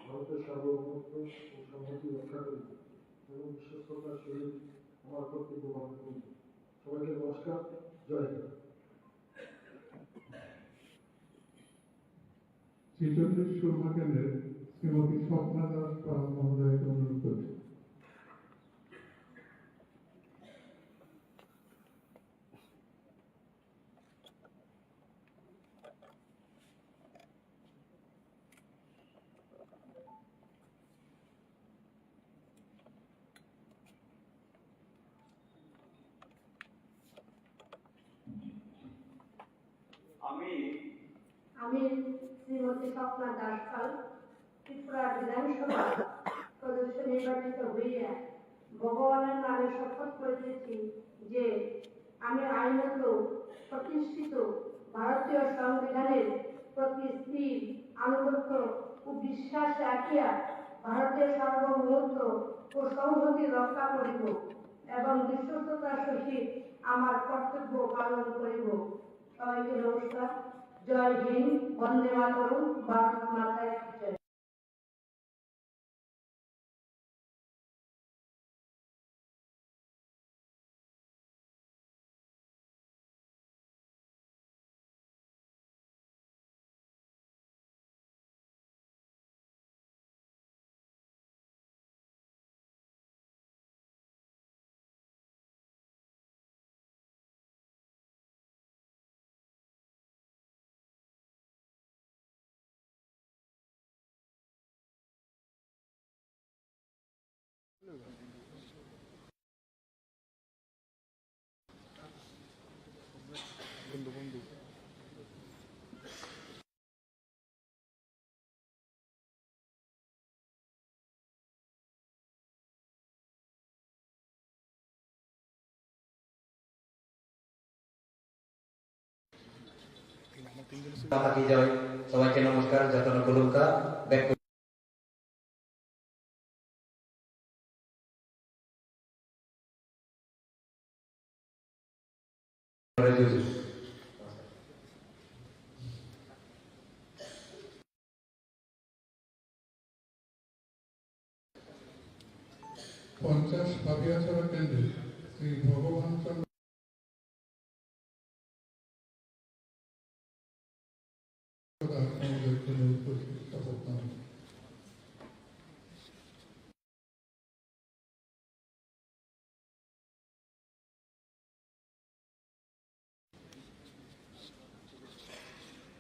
ভারতের সার্বভৌমত্ব ও সংহতি রক্ষা করিব এবং বিশ্বস্ততার সহিত আমার কর্তব্য পালন করিব। সবাইকে নমস্কার। জয় হিন্দ। ছেচল্লিশ সুরমা কেন্দ্রের শ্রীমতী স্বপ্না দাস পাল মহোদয়কে অনুরোধ করছি। আমি শ্রীমতী স্বপ্না দাস পাল ত্রিপুরা বিধানসভা সদস্য নির্বাচিত হইয়া ভগবানের নামে শপথ করিতেছি যে আমি আইনত প্রতিষ্ঠিত ভারতীয় সংবিধানের প্রতি স্থির আনুগত্য ও বিশ্বাস রাখিয়া ভারতের সার্বভৌমত্ব ও সংহতি রক্ষা করিব এবং বিশ্বস্ততার সহিত আমার কর্তব্য পালন করিব। সবাইকে নমস্কার। জয় হিন্দ, বন্দে মাতরম, ভারত মাতা কি জয়। মাতা কি জয়। সবাইকে নমস্কার। যতন কলুকা ব্যাক পঞ্চাশ ভাবিয়াছড়া কেন্দ্রে শ্রী ভগবান চন্দ্র দাস মহোদয়কে অনুরোধ করছি শপথ নেওয়ার।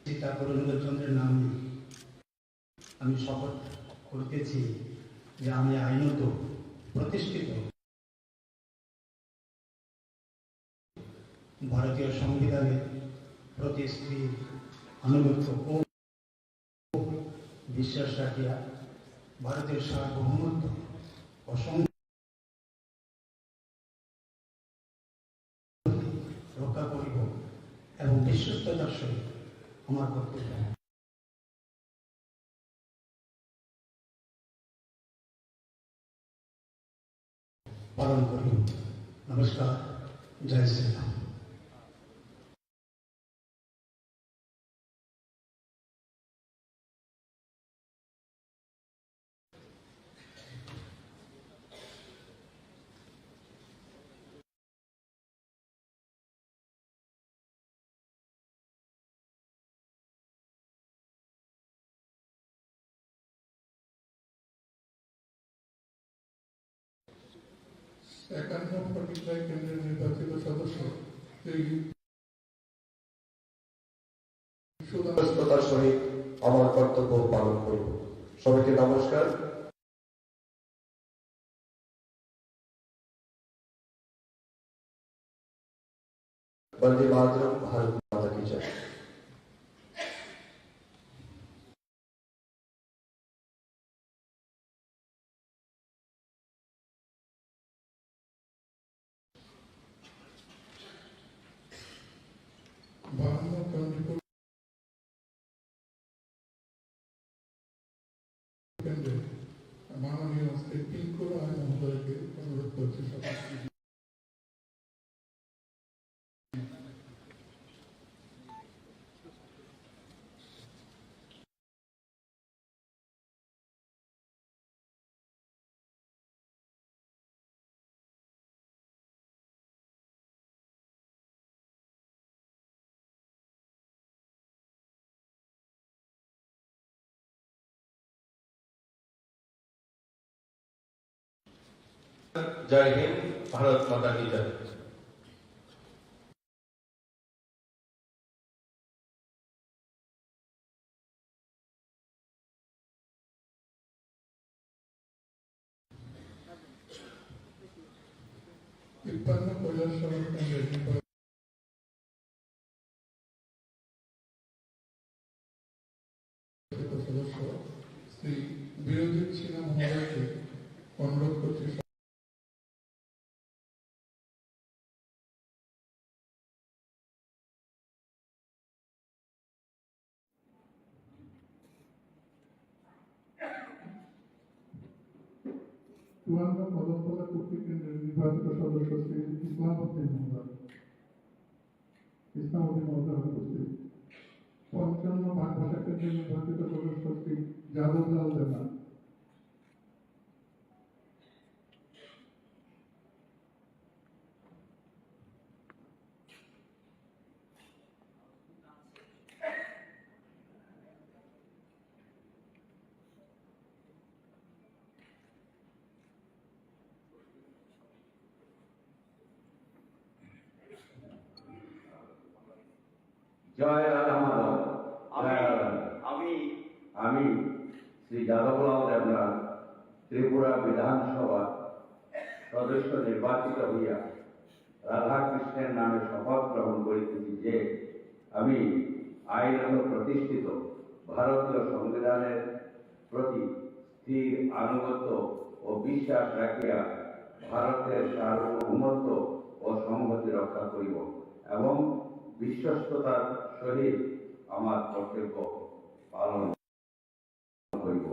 সীতা চন্দ্রের নামে আমি শপথ করিতেছি যে আমি আইনত প্রতিষ্ঠিত ভারতীয় সংবিধানের প্রতি স্থির আনুগত্য ও বিশ্বাস রাখিয়া ভারতের সার্বভৌমত্ব ও রক্ষা করিব এবং বিশ্বস্ততার সহিত আমার কর্তব্য পালন করিব। নমস্কার। জয় শ্রীরাম। একান্ন ফটিকরাই কেন্দ্রের নির্বাচিত সদস্য শ্রী ব্যস্ততার সহিত আমার কর্তব্য পালন করিব। সবাইকে নমস্কার। বন্দে মাতরম। ভারত মাতা কি জয়। জয় হিন্দ, ভারত মাতা কি জয়। তিপ্পান্ন কৈলাস সভা কেন্দ্রের সদস্য শ্রী বিরোধী সিনহা মহোদয়কে অনুরোধ করছি চুয়ান্ন পদকতলা কুর্তি কেন্দ্রের নির্বাচিত সদস্য শ্রী ইসলামউদ্দিন মহোদয় উপস্থিত। ৫৫ ভাষা কেন্দ্রের নির্বাচিত সদস্য শ্রী যাদবলাল দেবা। জয় রাধা মাধব। আমি শ্রী যাদবলাল দেবনাথ ত্রিপুরা বিধানসভা সদস্য নির্বাচিত হইয়া রাধাকৃষ্ণের নামে শপথ গ্রহণ করিতেছি যে আমি আইনত প্রতিষ্ঠিত ভারতীয় সংবিধানের প্রতি স্থির আনুগত্য ও বিশ্বাস রাখিয়া ভারতের সার্বভৌমত্ব ও সংহতি রক্ষা করিব এবং বিশ্বস্ততার সহিত আমার কর্তব্য পালন করিব।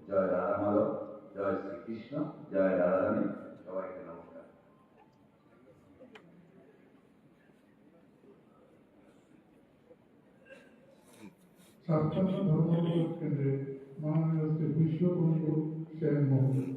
জয় রাধা মাধব, জয় শ্রীকৃষ্ণ, জয় রাধারানী। সবাইকে নমস্কার। ছাপ্পান্ন ধর্মবোধক কেন্দ্রে মাননীয় শ্রী বিশ্ববন্ধু সেন মহোদয়।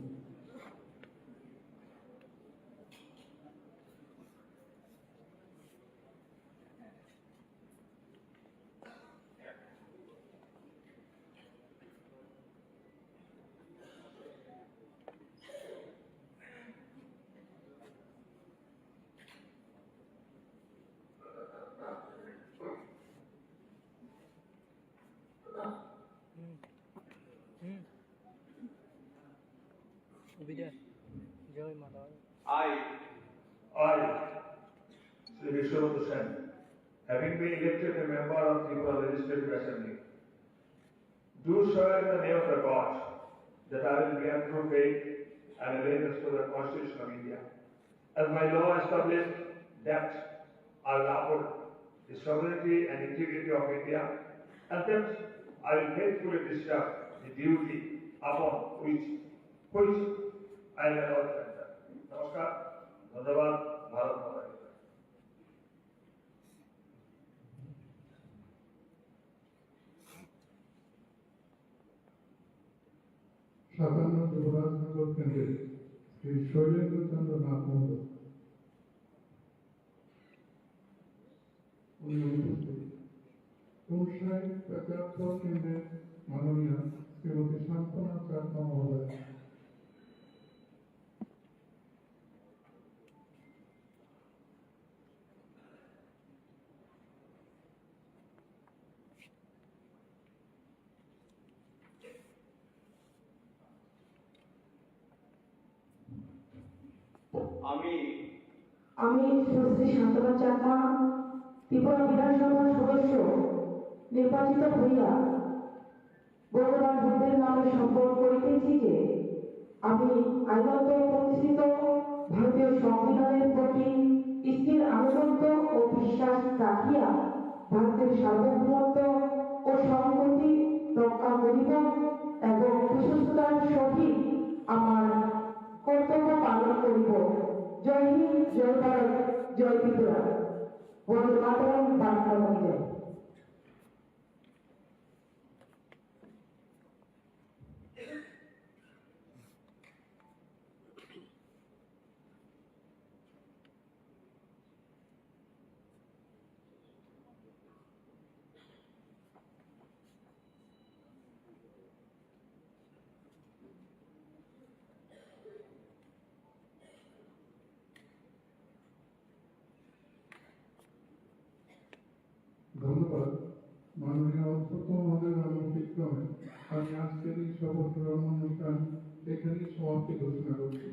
I, Sri Vishwabandhu Sen, having been elected a member of Tripura Legislative Assembly, do swear in the name of the God that I will bear true faith and allegiance to the Constitution of India, as my law established that I will uphold the sovereignty and integrity of India, and that I will faithfully discharge the duty upon which I am about to enter. Namaskar. ধন্যবাদ। ভারত মাতা কি জয়। সাতান্ন যুবরাজনগর কেন্দ্রের শ্রী শৈলেন্দ্র চন্দ্র নাথ মহোদয় উপস্থিত। কুমসাই পেচারপুর কেন্দ্রের মাননীয় শ্রীমতী শান্তনা চাকমা মহোদয়। আমি শ্রী শান্তনা চাকমা ত্রিপুরা বিধানসভার সদস্য নির্বাচিত হইয়া ভগবান বুদ্ধের নামে শপথ করিতেছি যে আমি আইনত প্রতিষ্ঠিত ভারতীয় সংবিধানের প্রতি স্থির আনুগত্য ও বিশ্বাস রাখিয়া ভারতের সার্বভৌমত্ব ও সংহতি রক্ষা করিব এবং বিশ্বস্ততার সহিত আমার কর্তব্য পালন করিব। জয় হিন্দ, জয় ভারত, জয় ত্রিপুরা। বন্দে মাতরম, বার্তা জয়। কারণে আমি আজকের এই শপথ গ্রহণ অনুষ্ঠান এখানেই সমাপ্তি ঘোষণা করছি।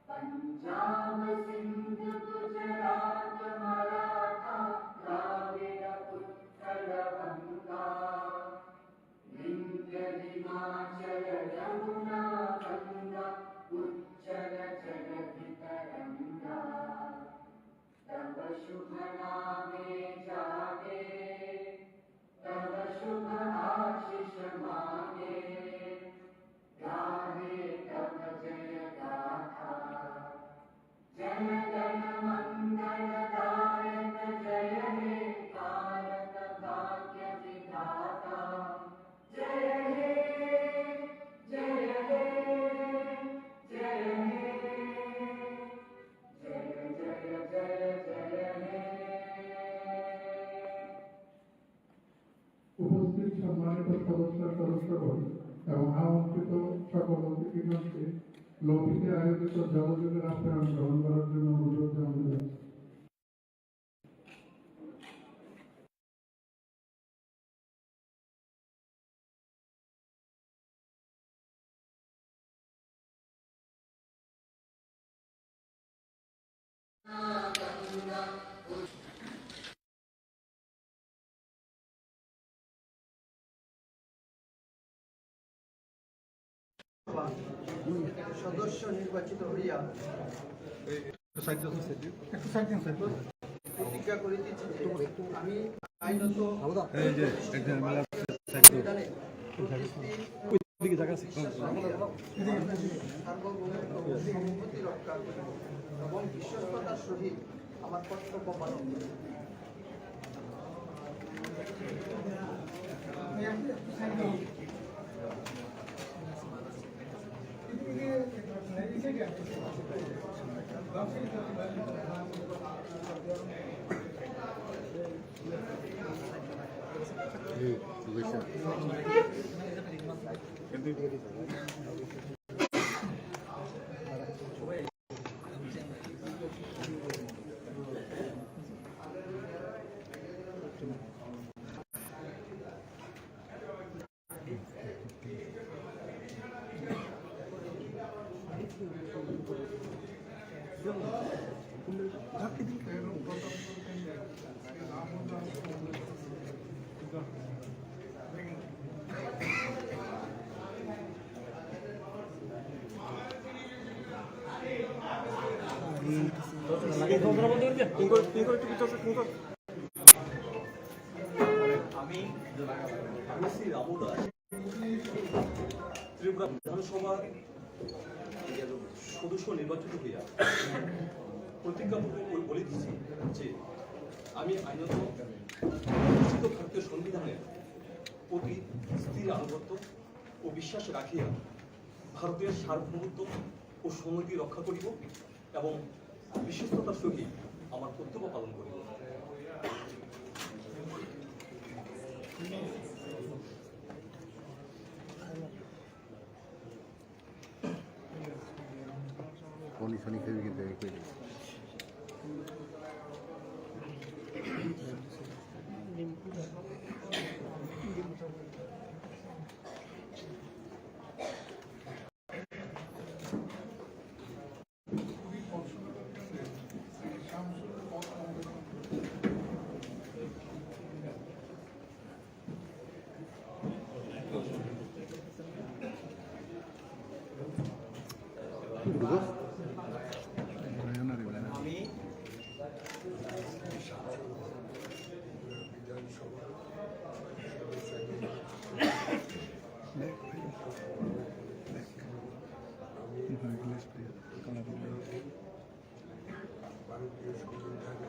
पंजाब सिंध गुजरात मराठा द्राविड उत्कल गंगा विंध्य हिमाचल यमुना गंगा उच्चल जलधि तरंगा तव शुभ नामे जागे तव शुभ आशीष मांगे गाहे तव जय गाथा जय जन मंगलदायक जय हे कारक भाग्य विधाता जय हे जय हे जय हे जय जय जय जय हे। উপস্থিত সম্মানিত সদস্যগণ এবং আমন্ত্রিত সকল অতিথিগণকে লবিতে আয়োজিত জলযোগের আপ্যায়ন গ্রহণ করার জন্য অনুরোধ জানানো যাচ্ছে। সদস্য নির্বাচিত হইয়া প্রতিজ্ঞা করিতেছি যে আমি আইনত সার্বভৌমত্ব রক্ষা করিব এবং বিশ্বস্ততার সহিত আমার কর্তব্য পালন করিব। আমি শ্রী রামু দাস ত্রিপুরা বিধানসভার সদস্য নির্বাচিত হইয়া প্রতিজ্ঞাপত্র বলিতেছি যে আমি আইনত ঘোষিত ভারতীয় সংবিধানের প্রতি স্থির আনুগত্য ও বিশ্বাস রাখিয়া ভারতের সার্বভৌমত্ব ও সংহতি রক্ষা করিব এবং বিশ্বস্ততার সহিত আমার কর্তব্য পালন করিব। ভারতীয় সংবিধানে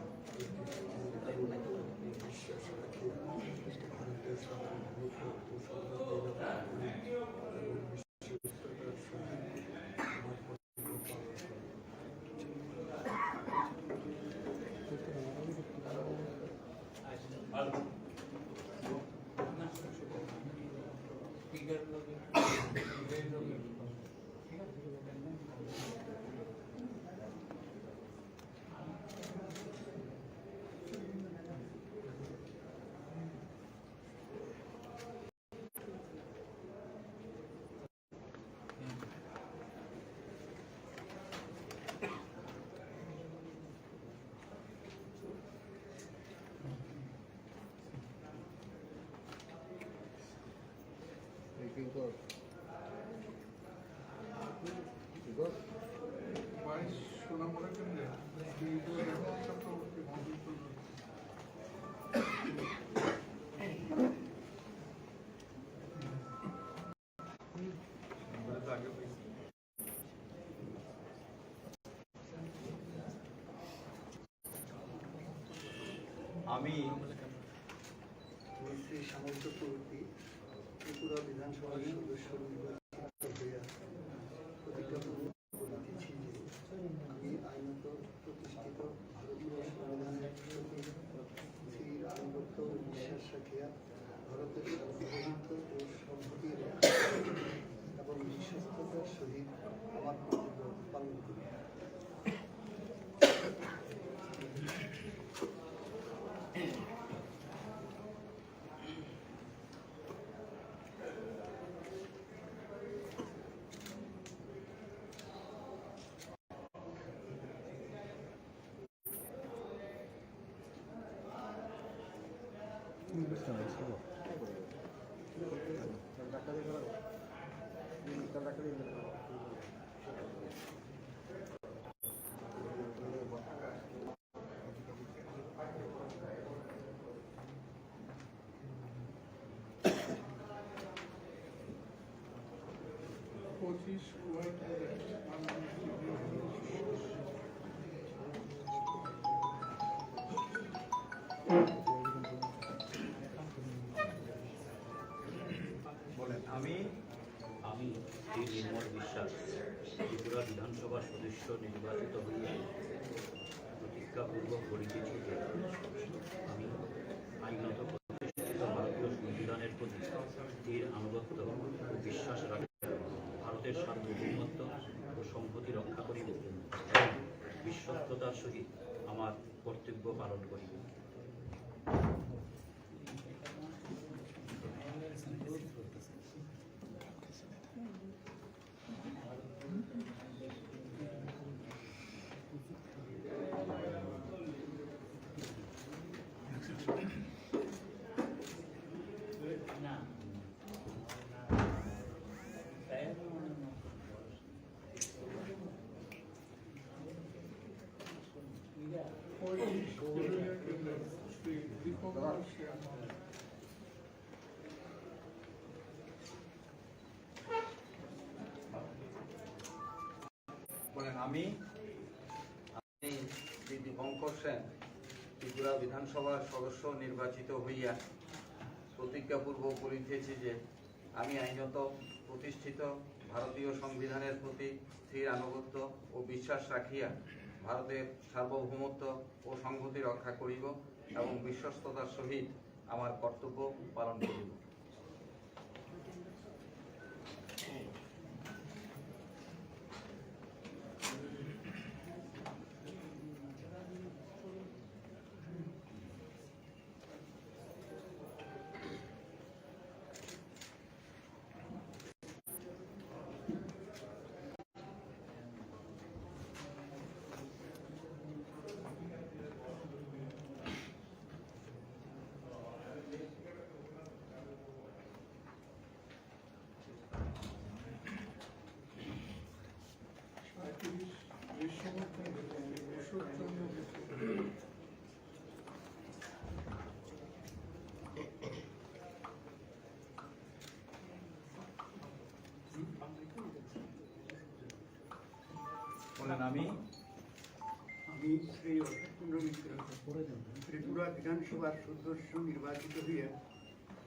বিশ্বাস রাখি ভারতের সার্বভৌমত্ব ও সংহতি এবং বিশ্বস্ততার সহিত আমার কর্তব্য পালন করিব। সোনামুড়া কেন্দ্রে চক্রবর্তী আমি শ্রী শ্যামল চক্রবর্তী ত্রিপুরা বিধানসভার সদস্য নির্বাচিত হইয়া প্রতিজ্ঞাপূর্বক বলিতেছি যে আমি আইনত প্রতিষ্ঠিত ভারতীয় সংবিধানের প্রতি স্থির আনুগত্য ও বিশ্বাস রাখিয়া ভারতের সার্বভৌমত্ব ও সংহতি রক্ষা এবং বিশ্বস্ততার সহিত আমার কর্তব্য পালন করি। আমি শ্রী নির্মল বিশ্বাস ত্রিপুরা বিধানসভার সদস্য নির্বাচিত হইয়া প্রতিজ্ঞাপূর্বক করিতেছি যে আমি আইনত প্রতিষ্ঠিত ভারতীয় সংবিধানের প্রতি স্থির আনুগত্য ও বিশ্বাস রাখি ভারতের সার্বভৌমত্ব ও সংহতি রক্ষা করিব এবং বিশ্বস্ততার সহিত আমার কর্তব্য পালন করিব। আমি শ্রী দীপঙ্কর সেন ত্রিপুরা বিধানসভার সদস্য নির্বাচিত হইয়া প্রতিজ্ঞাপূর্বক করিতেছি যে আমি আইনত প্রতিষ্ঠিত ভারতীয় সংবিধানের প্রতি স্থির আনুগত্য ও বিশ্বাস রাখিয়া ভারতের সার্বভৌমত্ব ও সংহতি রক্ষা করিব এবং বিশ্বস্ততার সহিত আমার কর্তব্য পালন করিব। আমি শ্রী অশোকচন্দ্র মিশ্র ত্রিপুরা বিধানসভার সদস্য নির্বাচিত হইয়া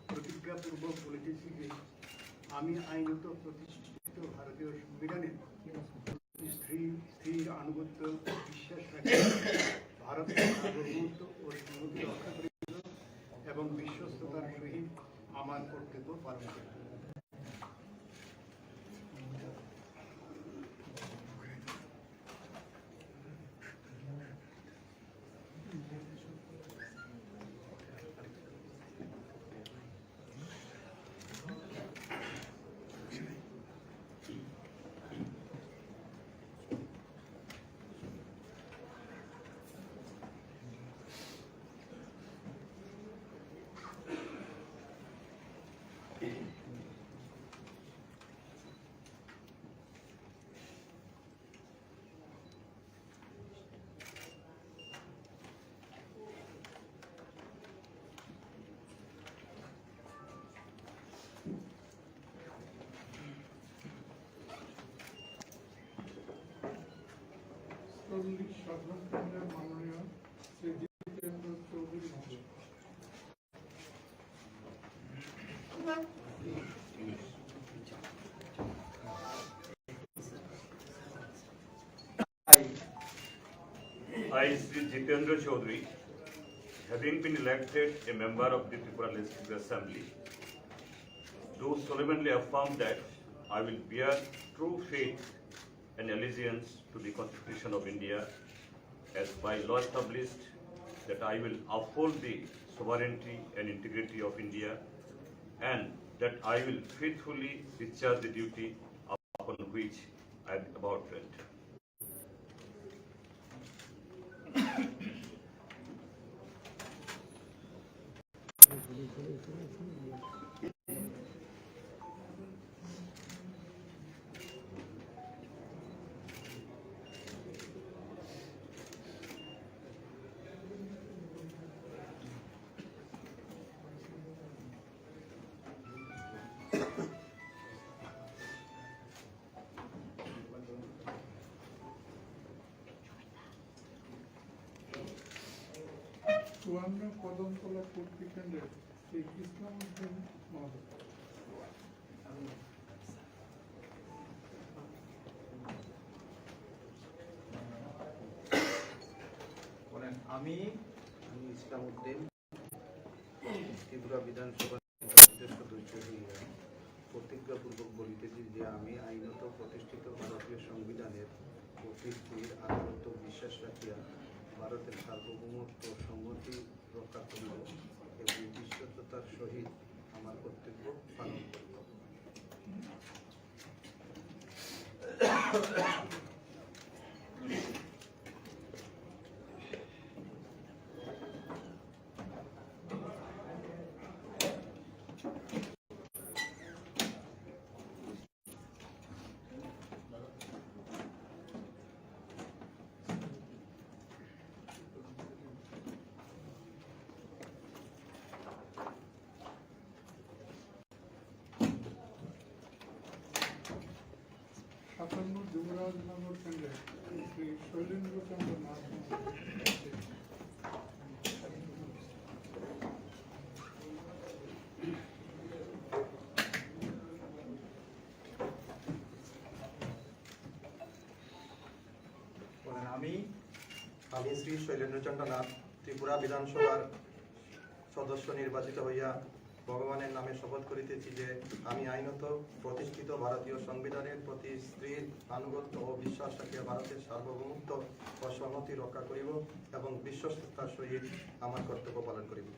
প্রতিজ্ঞাপূর্বক বলিতেছি যে আমি আইনত প্রতিষ্ঠিত ভারতীয় সংবিধানের স্থির আনুগত্য বিশ্বাস রাখি ভারতের সার্বভৌমত্ব ও সংহতি রক্ষা করিব এবং বিশ্বস্ততার সহিত আমার কর্তব্য পালন করিব। সাধারণ কেন্দ্রের মাননীয় শ্রী জিতেন্দ্র চৌধুরী মহোদয়। I, Sri Jitendra Chaudhary, having been elected a member of the Tripura Legislative Assembly, do solemnly affirm that I will bear true faith and allegiance to the Constitution of India as by law established, that I will uphold the sovereignty and integrity of India, and that I will faithfully discharge the duty upon which I am about to enter. চুয়ান্ন কদমতলা কর্তৃক কেন্দ্রের শ্রী ইসলামউদ্দিন মহোদয়। আমি ইসলামউদ্দিন ত্রিপুরা বিধানসভা সদস্য হইয়া প্রতিজ্ঞাপূর্বক বলিতেছি যে আমি আইনত প্রতিষ্ঠিত ভারতীয় সংবিধানের প্রতি স্থির আনুগত্য বিশ্বাস রাখিয়া ভারতের সার্বভৌমত্ব সংহতি রক্ষা করিব এবং বিশ্বস্ততার সহিত আমার কর্তব্য পালন করিব। সাতান্ন যুবরাজনগর কেন্দ্রের শ্রী শৈলেন্দ্রচন্দ্র নাথ আমি শ্রী শৈলেন্দ্রচন্দ্র নাথ ত্রিপুরা বিধানসভার সদস্য নির্বাচিত হইয়া ভগবানের নামে শপথ করিতেছি যে আমি আইনত প্রতিষ্ঠিত ভারতীয় সংবিধানের প্রতি স্থির আনুগত্য ও বিশ্বাস রাখিয়া ভারতের সার্বভৌমত্ব ও সংহতি রক্ষা করিব এবং বিশ্বস্ততার সহিত আমার কর্তব্য পালন করিব।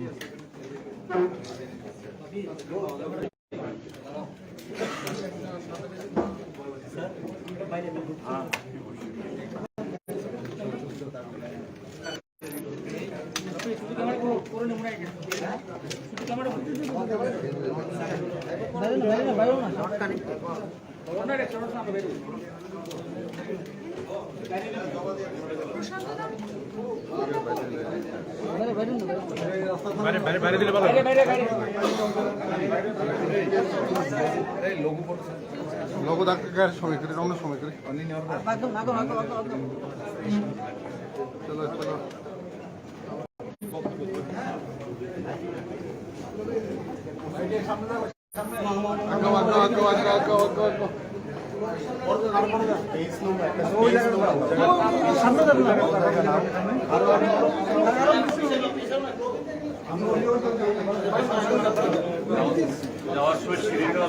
Yes. বাইরে দিলে ভালো লোগো ডাক্তার সময় করে অন্য সময় করে চলো চলো যাওয়ার সময় সিঁড়িটা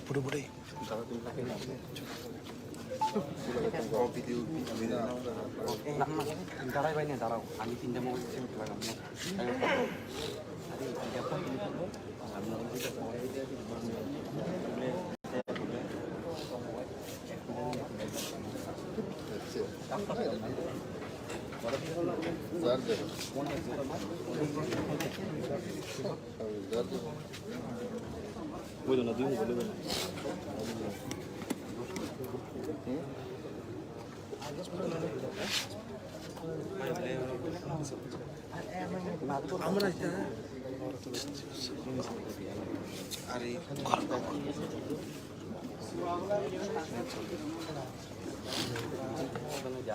পুরোপুরি দাঁড়াই ভাই না দাঁড়াও আমি 3টা মোবাইল লাগাম ওই না দিন বলে আমরা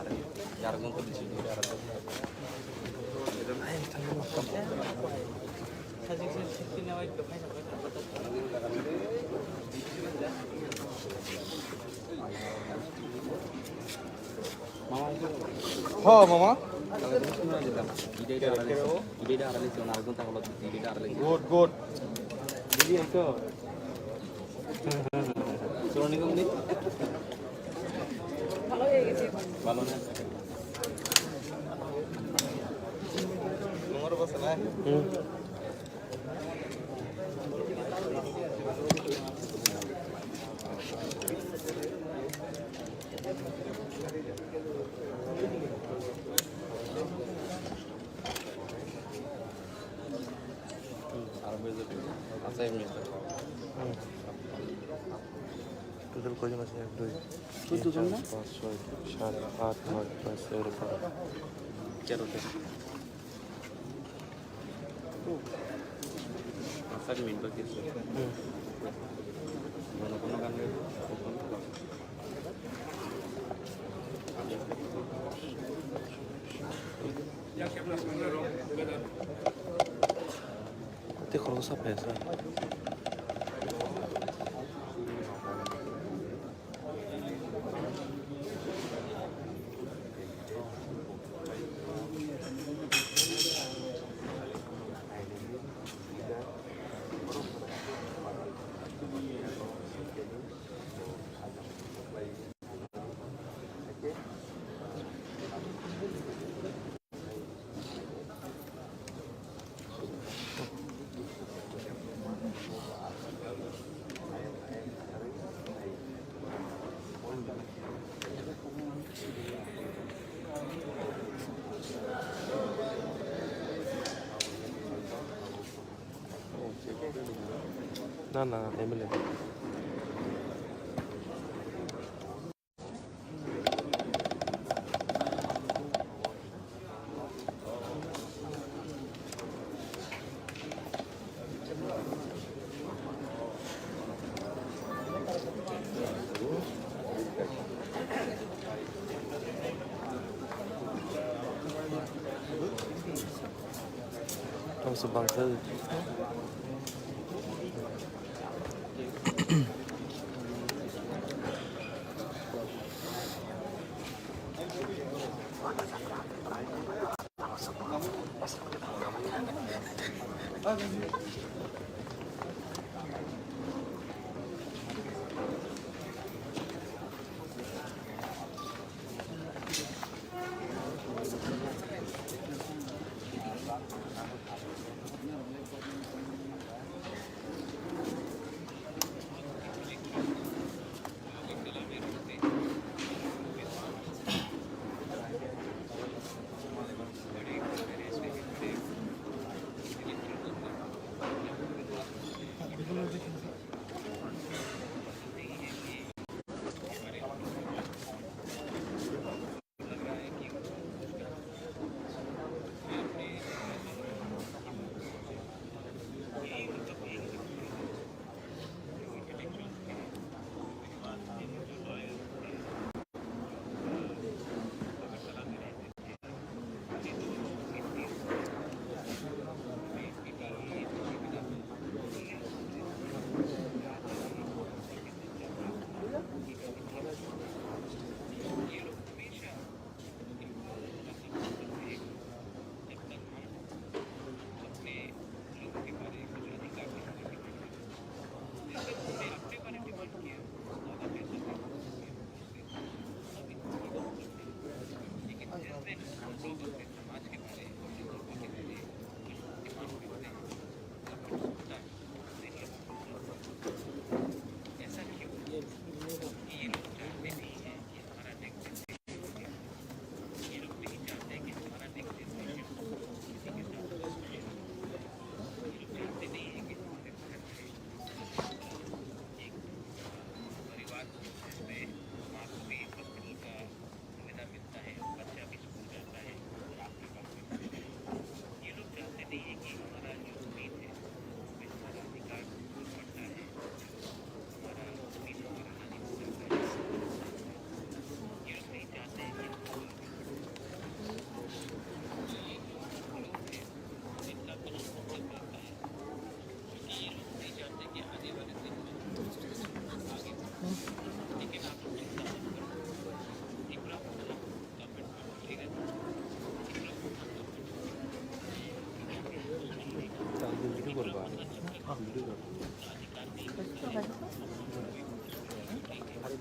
আরে যার গন্ত দিছি হ্যাঁ মামা গুড গুড দিদি তো সোনি কমনি ভালো হয়ে গেছে ভালো না তোমার বসে না টোটাল কয়জন আছে 1 2 3 4 5 6 7 8 9 10 এরকম 13টা আসার মিনিট বাকি আছে কোনো গান Te khoro sa pesa. না না এমএলএ কিছু বাংলা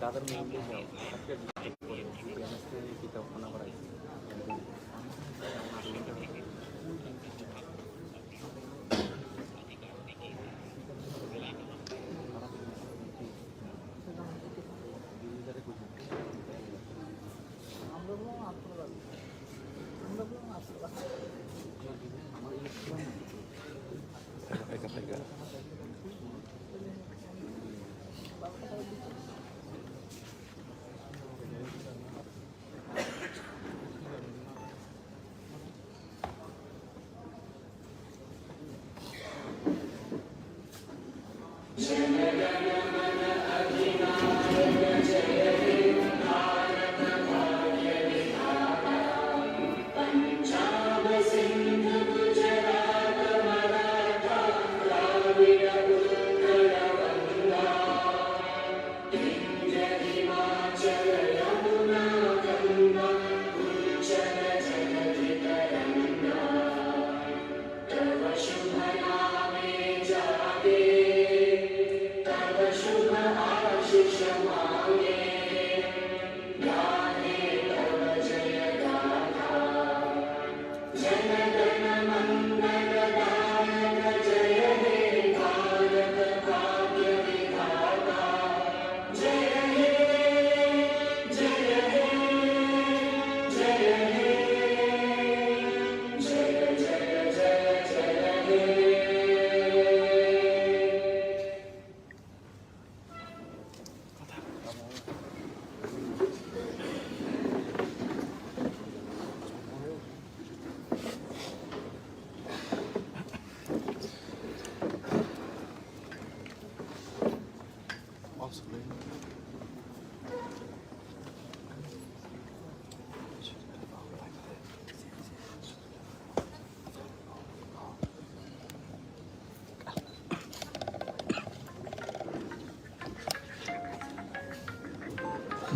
दादर में ले जाओ किताब खाना पड़ाई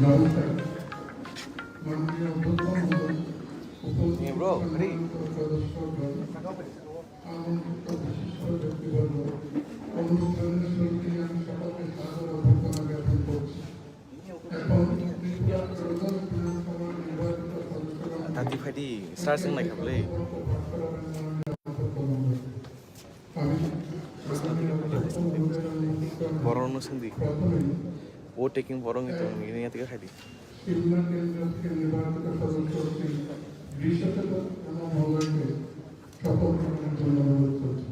নমস্কার। মাননীয় অধ্যক্ষ মহোদয়, সদস্যগণ, আমন্ত্রিত বিশিষ্ট ব্যক্তিবর্গ, অনুষ্ঠানের শুরুতে আমি সকলকে সাদর অভ্যর্থনা জ্ঞাপন করছি। এখন ত্রিপুরা প্রধান বিধানসভার নির্বাচিত সদস্যগণ ও টেকিং বরং itu ini tiga kali Shimla কেন্দ্র থেকে নির্বাচিত সদস্য শ্রী বিশ্বনাথ মহোদয়কে শপথ গ্রহণের জন্য অনুরোধ করছি।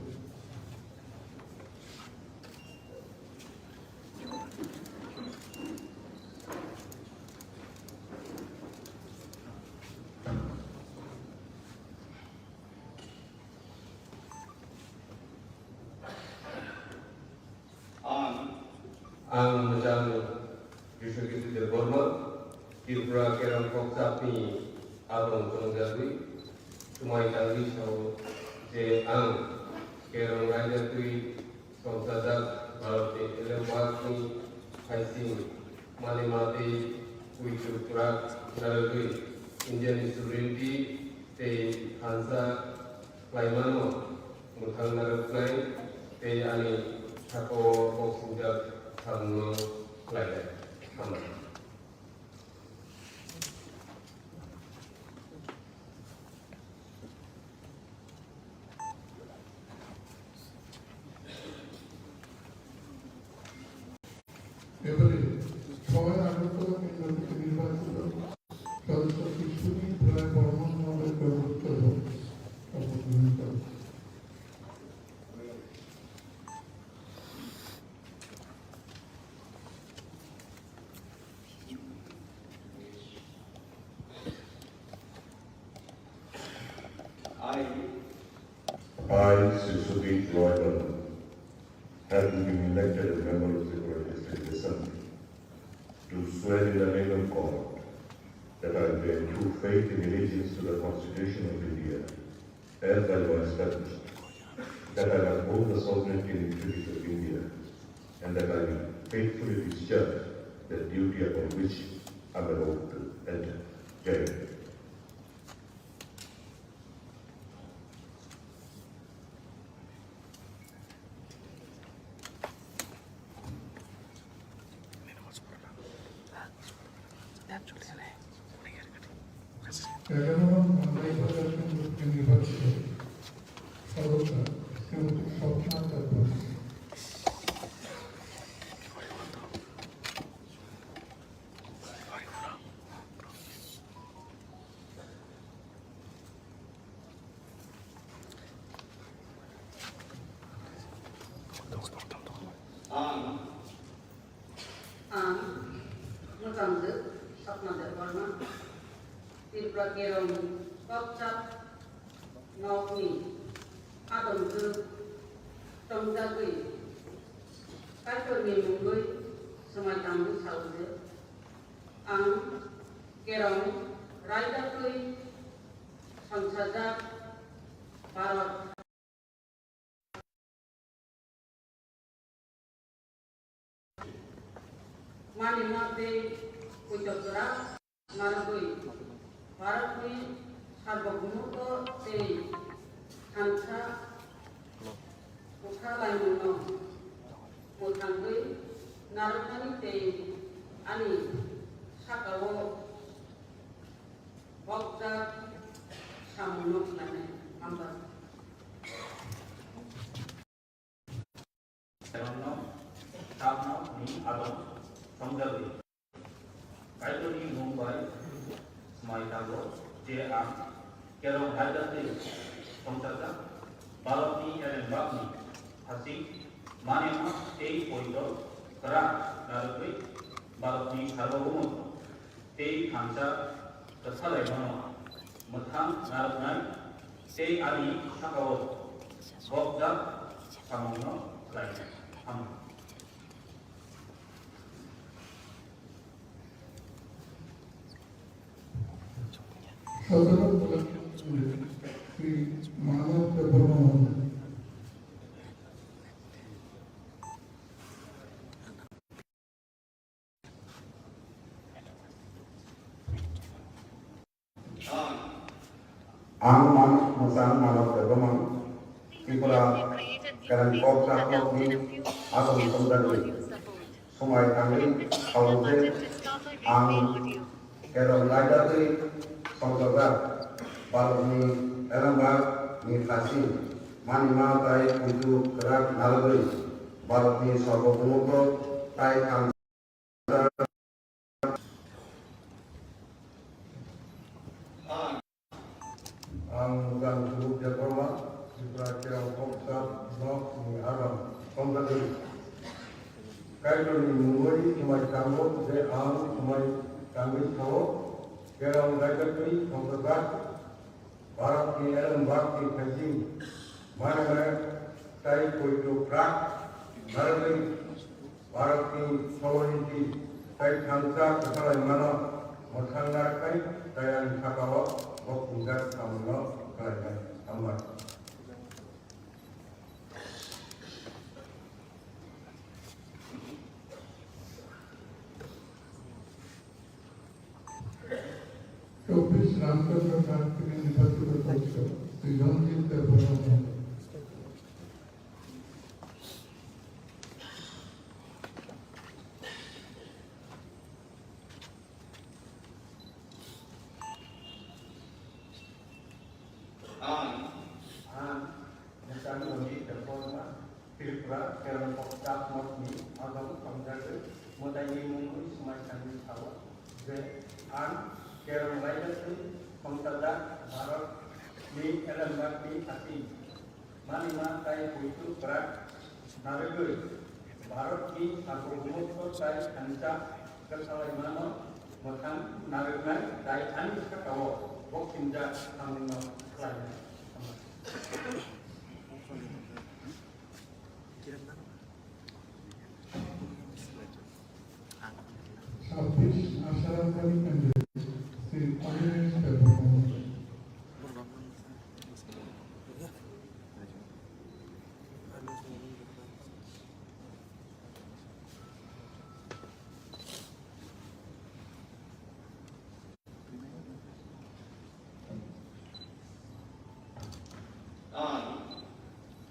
Ang Majang Yusukiti Burma, Tripura Kerang Koksapi, Abang Tongjawi, Sumai Tangi Sau, Je Ang, Kerang Raja Tui, Songsadak, Balti Elewati, Haising, Malimati, Kui Tripura, Naradui, Indian Sovereignty, Te Hansa, Klaimano, Muthang Naraklai, Te Ani, Sako Boksujak, Tangno Klai, Aman. এবারে 6 আগরতলা কেন্দ্র থেকে নির্বাচিত সদস্য শিশুটি প্রায় বর্মন মহোদয় প্রবর্তিত শপথ গ্রহণ করেন। I, Sisudit Roy Verma, having been elected as member of the Tripura District Assembly, do swear in the name of God that I will bear true faith and allegiance to the Constitution of India, as by law established, that I will uphold the sovereignty and integrity of India, and that I will faithfully discharge the duty upon which I am about to enter. Jai Hind. এগারোম Bangladesh কেন্দ্র থেকে নির্বাচিত সদস্য Shrimati Swapna Chakma. Mozambique, Sapnader Burma, Tripura Kerong Kokchap, Naomi, Adamzu, Tongjawi, Kaitoni Mungui, Sumaitamu Sauze, Ang Kerong, Raidakui, Sangsajak, Barat, Manimate, Kujabra, Maragui, Baratui, Sarvabhumuko, Te, Hansa, Ukhalaimuno, Mutangui, Narukani, Te, Ani, Sakawo, Bokta, Samunok, Lane, Amber. Sabna ni Adam Tongjawi, Kaitoni Mumbai, Smaitago, Je Ang, Kerong Haidati, Tongjaga, Balapni and Bagni, Hasi, Manema, Te Poito, Kara, Narukui, Balapni Harvabumut, Te Hansa, Kasalaimano, Muthang Narukai, Te Ali Sakao, Bokda, Samuno, Klai, Aman. সদর শ্রী মানব বর্মা মহোদয়। Ang musang manok bergumang Tripura Karen Koksa Kokni Atom Samdari Sumai Tangri Kauje Ang Kero Lajati Songsogar Balni Elambag Ni Kasi Mani Matai Uju Kerak Nalgri Balni Sorbumuto Tai Kamsa Ang Mugang Suluk Jakarma Tripura Kerang Koksa Blok Ni Agam Samdari Kaito ni Munguri Sumai Tanggo Je Ang Sumai Tangri Thawo Kerang Lajati Songsogar Barat Ni Elambag Ni Kasi Mani Matai Uju Kerak Nalgri Baratni Sawariti Tai Kamsa Kesalai Mana Mothangar Kai Dayan Sakawa Wakunggar Samno Kalainan Amat चौबीस रामचंद्र नाथ के निर्वाचित अध्यक्ष Shri Ranjit Verma Misalnya bagi terforma Tripura Kerana Koksa Mokni Agam Pangjaga Mudai Mungui Semacam Tawa Je An Kerana Lajati Pangtada Barat Ni Elambag Ni Asi Mani Matai Puitu Kerak Naragui Barat Ni Aku Gumuto Tai Kanca Kesalai Mano Mothan Naragai Dai Ani Sakawa Bokinja Amino Klainan छब्बीस आशाराकारी candidate Shri Anil Verma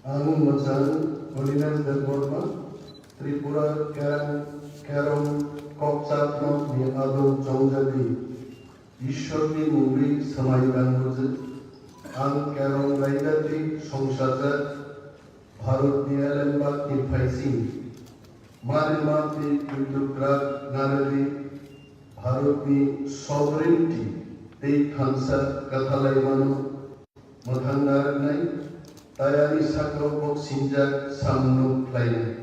Ang Musang Holiness Bergumang Tripura Kerang Koksa Ni Agam Jongjali Ishwarni Mungri Samai Ganguzi Ang Kerang Laidati Songshaja Bharat Ni Elambag Ni Faising Mani Mati Udukrak Narali Bharat Ni Sovereignty Tei Khansa Kathalai Manu Mothangar Nai Tayani Sakro Bok Sinjak Samnu Klainan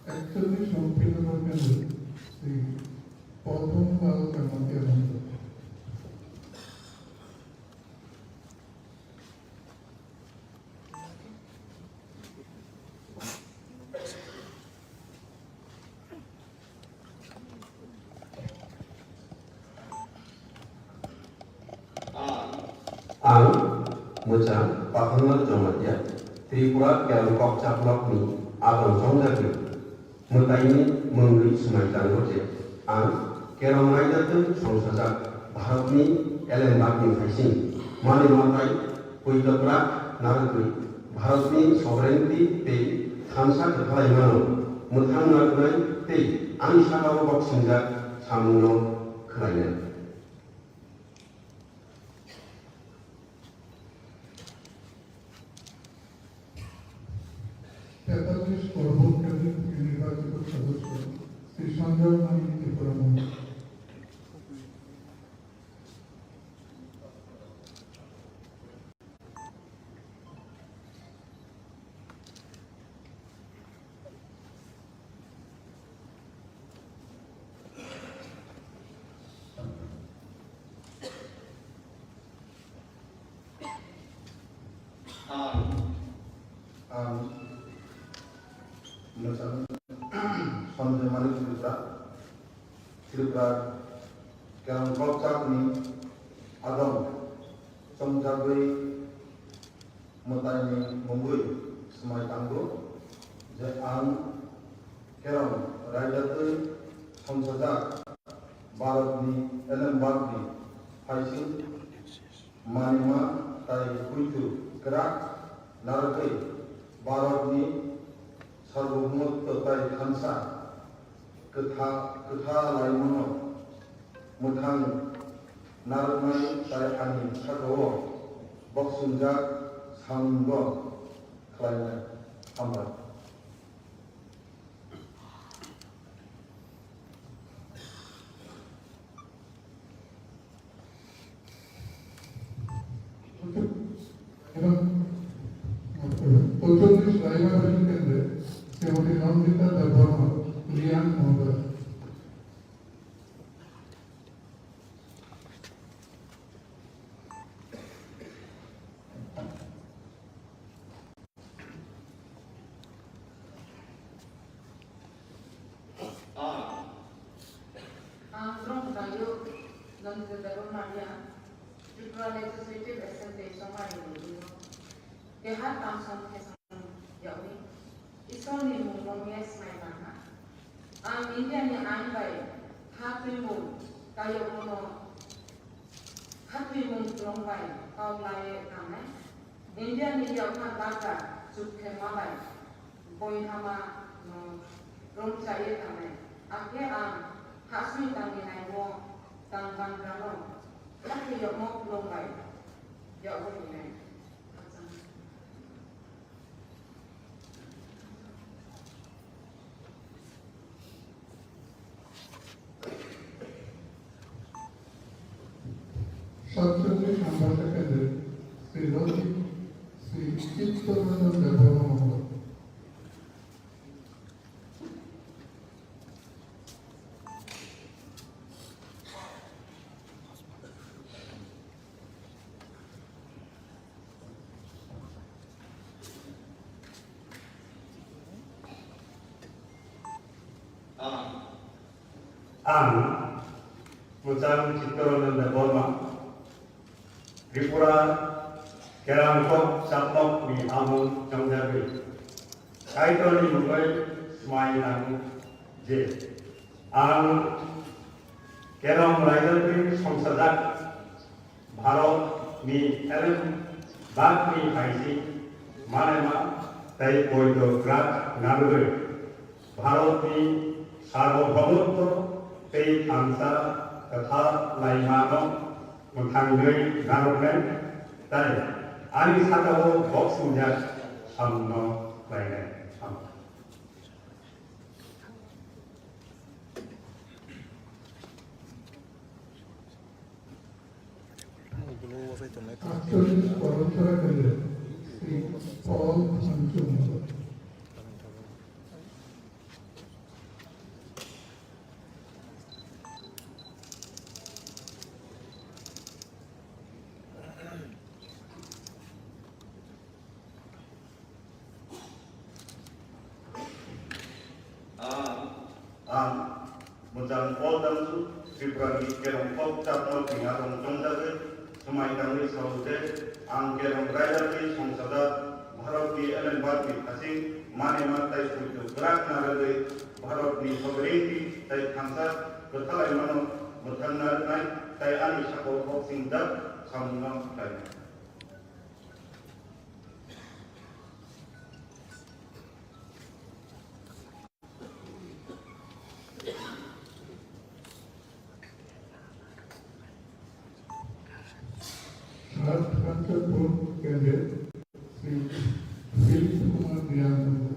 Actually, সম্পূর্ণ করবেন এই প্রথম বালকের মধ্যে আনন্দ Ang Musang Pahangal Jomatia Tripura Kerang Koksa Blokni Agam Jongjali Mudai Mungui Semacam Goje Ang Kerang Lajati Songsajak Bharatni Elambag Ni Faising Mani Matai Puitu Kerak Naragui Bharatni Sovereignty Tei Khansa Kathalai Mano Mothangar Tei Ani Sakawa Bok Sinjak Samno Kalainan তেতাল্লিশ করবুল কেন্দ্র থেকে নির্বাচিত সদস্য শ্রী সঞ্জয় মানি ত্রিপুরা মন্ত্রী Sanjay Malik Tripura Kerang Koksa Ni Agam Samjagui Mudai Mungui Semai Tanggo Je Ang केरम रायजोआरि संसदा भारतनि एलेनबार्गनि फाइसिं मानिमा ताई कुइतु ग्राक नारकै भारतनि सार्वभौमत्व ताई खानसा कथा लाइमोनो मुथां नारनाय ताई आनि साखाव बक्सुंजा सांग खालायनाय हामबाय। Oturmuş Rayma Başkanı Srimati Namrita Darbama Lian Mohammed. From Tayo, Namrita Darbama Lian, Tripura Legislative Assembly Somali के हर काम संख्या जाऊँगी इसों ने मुंबई में स्माइल करना आम इंडिया ने आइन बाय हाथी मुंग कायो मुनो हाथी मुंग लोग बाय काउ लाये काम है इंडिया ने जाऊँ ना बागा चुपके माबाय बोई हमा रोम चाहिए काम है आगे आम हास्मी तांगी नाइ वो तांग बांग्रानो हाथी यो मोक लोग बाय जाऊँ नहीं Saatlerce şambata kendi Sri Roti Sri Chittaranjan Darbama Mohammed. Mucang Chittaranjan Darbama Tripura Keramkok Sapok Mi Amun Jongjabi Kaitoni Mumbai Smai Namu Je Ang Keram Raidari Samsadak Bharat Mi Ellen Bak Mi Haisi Manema Tai Koido Grak Narwe Bharat Mi Sarvabhautto Tei Kansa Katha Laimano मुथांगै नारनाय ताई आनि साथाव बक्सुंजा सामनो लायनाय साम Aktualis Parantara Kendra Sri Paul Sanchu Mohammed. Mucang Poldan Tripura Keramkok Sapok Mi Amun Jongjabi Semai Kami Saude Ang Keram Raidari Samsada Bharat Ni Elenbargi Hasing Manema Tai Suju Gerak Narade Bharat Ni Sovereignty Tai Khansa Betalai Mano Muthang Narnai Tai Ani Sako Boxing Dat Samno Tai Kancherpur Kendra Sri Philip Kumar Lian Mohammed.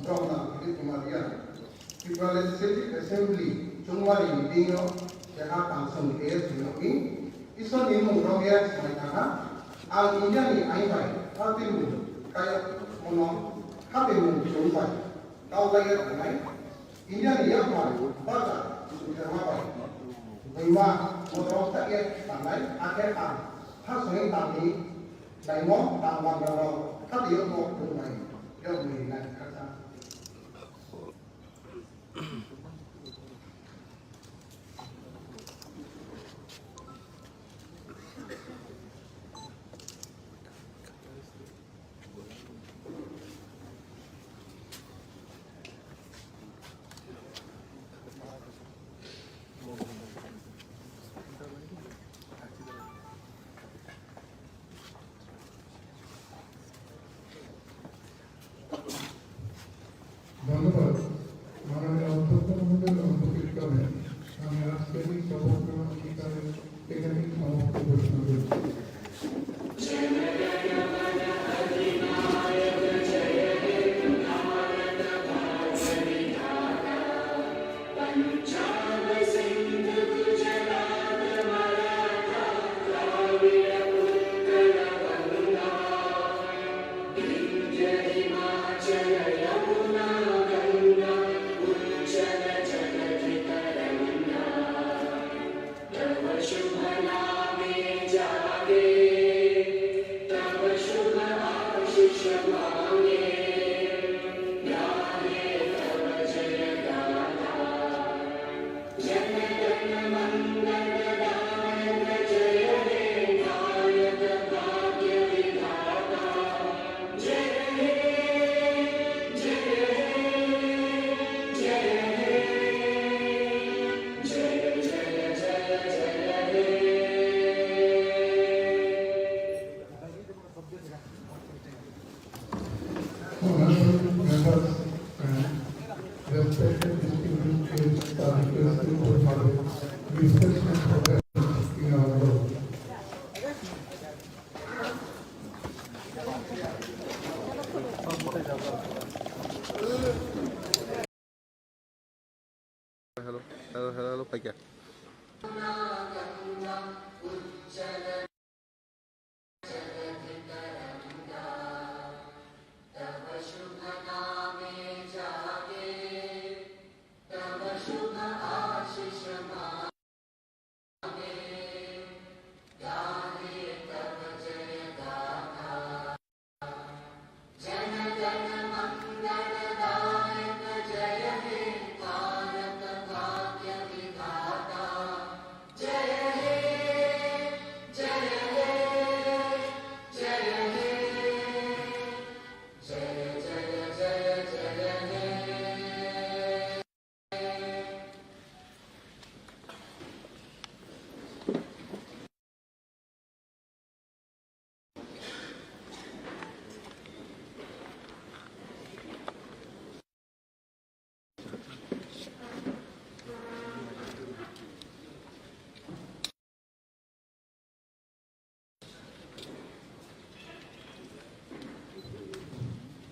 Dona Philip Kumar Lian Tripura Legislative Assembly Chungwari Dingo Jaha Tangsung AS Dingo Ison ilmu rohiyat semacam al India ni ayat hatimu kayak mono hatimu jumpai kau lagi apa India ni apa baca sudah apa lima motor tak ya tandai akhir an hasilnya tadi lima tambang kalau hati itu jumpai yang beri nak kata hello, paika.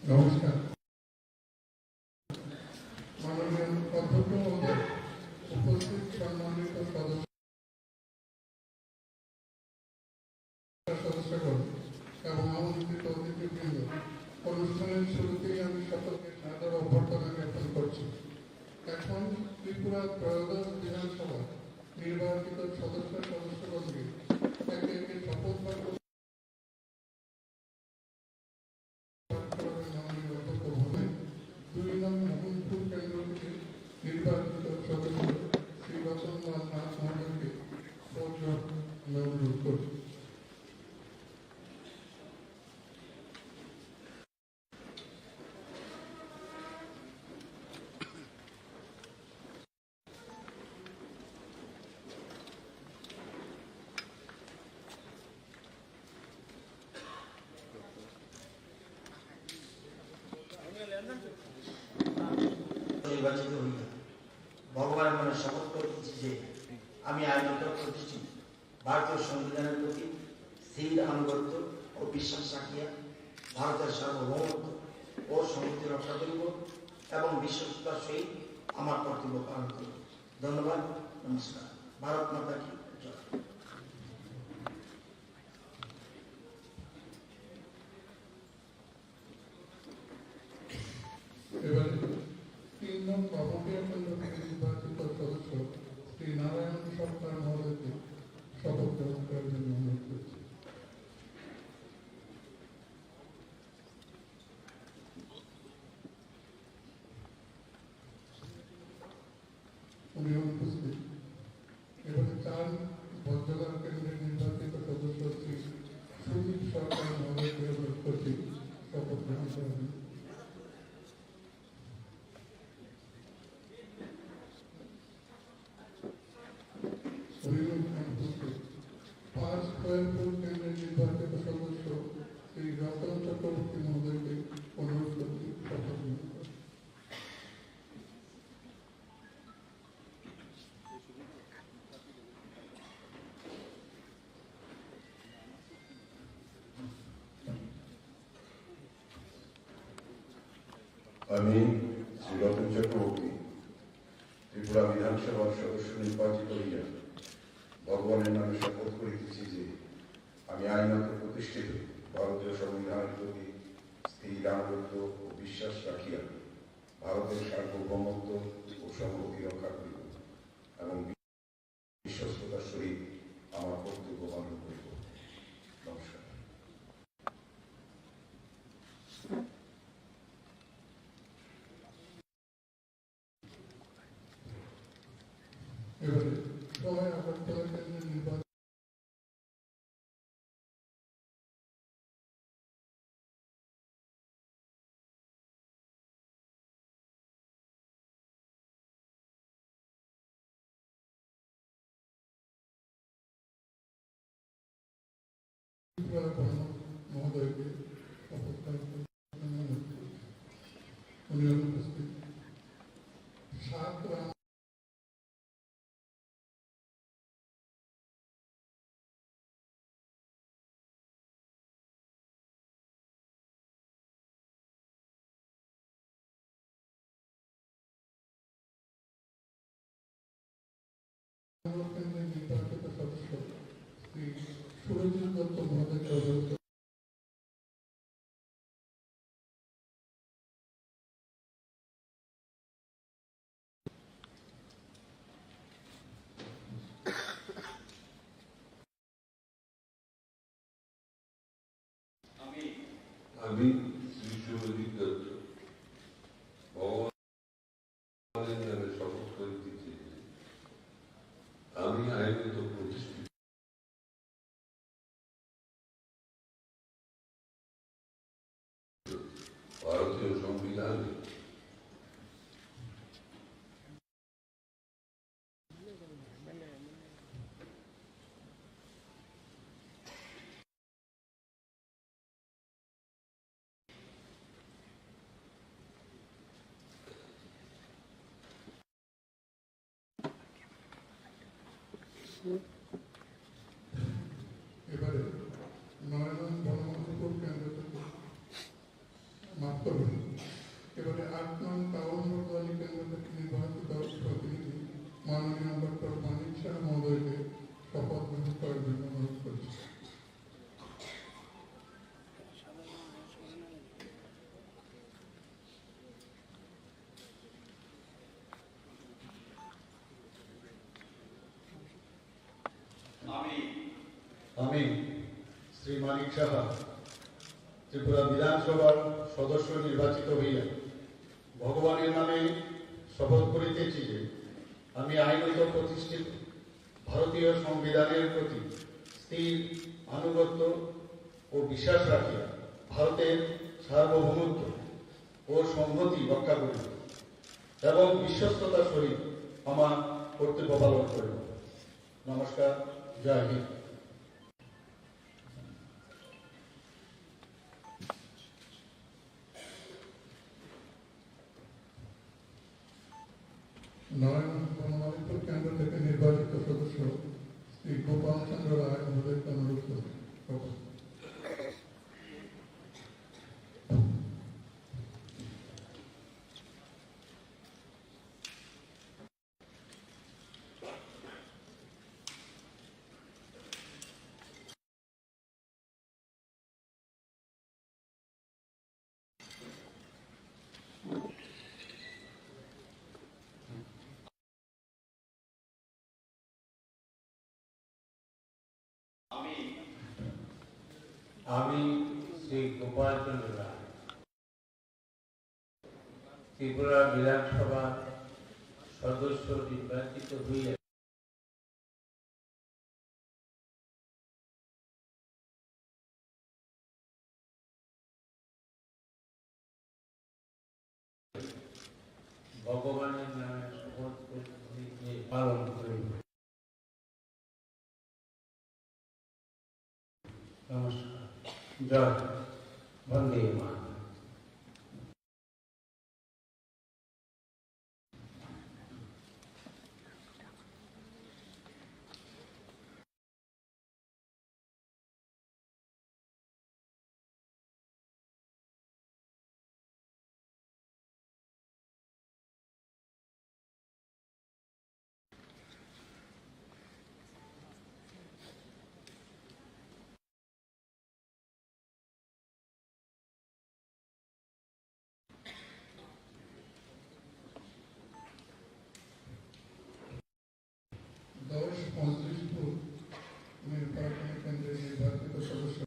নমস্কার। মাননীয় অধ্যক্ষ মহোদয়, উপস্থিত সম্মানিত সদস্যগণ এবং আমন্ত্রিত অতিথিবৃন্দ, অনুষ্ঠানের শুরুতেই আমি সকলকে সাদর অভ্যর্থনা জ্ঞাপন করছি। এখন ত্রিপুরা ত্রয়োদশ বিধানসভা নির্বাচিত সদস্যগণকে একে একে শপথ বাক্য মোহনপুর কেন্দ্র থেকে নির্বাচিত সদস্য শ্রী রতনলাল নাথ মহোদয়কে অনুরোধ করছি। নির্বাচিত হইয়া ভগবানের মনে শপথ করিতেছি যে আমি আইনত প্রতিষ্ঠিত ভারতীয় সংবিধানের প্রতি স্থির আনুগত্য ও বিশ্বাস রাখিয়া ভারতের সার্বভৌমত্ব ও সংহতি রক্ষা করিব এবং বিশ্বস্ততার সহিত আমার কর্তব্য পালন করিব। ধন্যবাদ। নমস্কার। ভারত মাতা কি জয়। এবারে 3 নং বাবুকিয়া কেন্দ্র থেকে নির্বাচিত সদস্য শ্রী নারায়ণ সরকার মহোদয়কে শপথ গ্রহণ করার জন্য অনুরোধ করছি। উনি উপস্থিত। এবারে 4 বজ্রগার কেন্দ্রের নির্বাচিত সদস্য শ্রী সুদীপ সরকার মহোদয়কে অনুরোধ করছি শপথ গ্রহণ করার জন্য। কেন্দ্রের নির্বাচিত সদস্য শ্রী রতন চক্রবর্তী মহোদয়কে অনুরোধ করছি শপথ গ্রহণ করতে। আমি শ্রী রতন চক্রবর্তী ত্রিপুরা বিধানসভার সদস্য নির্বাচিত হইয়া ভগবানের নামে শপথ করিতেছি যে আমি আইনত প্রতিষ্ঠিত ভারতীয় সংবিধানের প্রতি স্থির আনুগত্য ও বিশ্বাস রাখিয়া ভারতের সার্বভৌমত্ব ও সংহতি রক্ষা করিব এবং বিশ্বস্ততার সহিত আমার কর্তব্য পালন করিব। নমস্কার। ত্রিপুরা মহোদয়কে শপথ গ্রহণ উনি অনুপস্থিত। 7 রান নির্বাচিত সদস্য শ্রী সুরজিৎ দত্ত মহোদয়কে অবহিত আমি শ্রী সুরজিৎ দত্ত ভগবানের নামে শপথ করিতেছি যে আমি আইনত প্রতিষ্ঠিত ভারতীয় সংবিধানে এবারে 9 নং বনমন্ত্রপুর কেন্দ্র থেকে মাফ করবেন। এবারে 8 নং টাউন বর্তমানী কেন্দ্র থেকে নির্বাচিত প্রতিনিধি মাননীয় ডক্টর মানিক শাহ মহোদয়কে শপথ গ্রহণ করার জন্য অনুরোধ করছি। আমি শ্রী মানিক সাহা ত্রিপুরা বিধানসভার সদস্য নির্বাচিত হইয়া ভগবানের নামে শপথ করিতেছি যে আমি আইনত প্রতিষ্ঠিত ভারতীয় সংবিধানের প্রতি স্থির আনুগত্য ও বিশ্বাস রাখিয়া ভারতের সার্বভৌমত্ব ও সংহতি রক্ষা করিব এবং বিশ্বস্ততার সহিত আমার কর্তব্য পালন করিব। নমস্কার, জয় হিন্দ। বনমালীপুর কেন্দ্র থেকে নির্বাচিত সদস্য শ্রী গোপাল চন্দ্র রায় মহোদয়কে অনুরোধ করছি। আমি শ্রী গোপাল চন্দ্র রায় ত্রিপুরা বিধানসভা সদস্য নির্বাচিত হইয়া ভগবানের নামে শপথ করিতেছি পালন করিব। নমস্কার, জয় বন্দে মাতরম। মজলিশপুর নির্বাচনী কেন্দ্রের নির্বাচিত সদস্য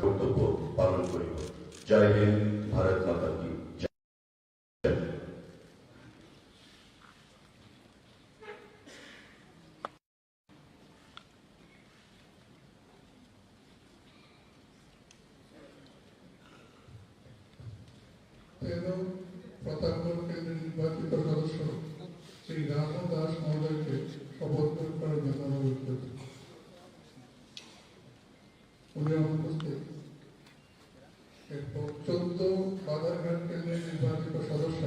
কর্তব্য পালন করিব। জয় হিন্দ, ভারত মাতা কি জয়। প্রতাপগড় কেন্দ্রের নির্বাচিত সদস্য শ্রী রামু দাস মহোদয়কে শপথ গ্রহণ করার জন্য অনুরোধ করছি। উনি অনুপস্থিত। এরপর 14 বাজারঘাট কেন্দ্রের নির্বাচিত সদস্য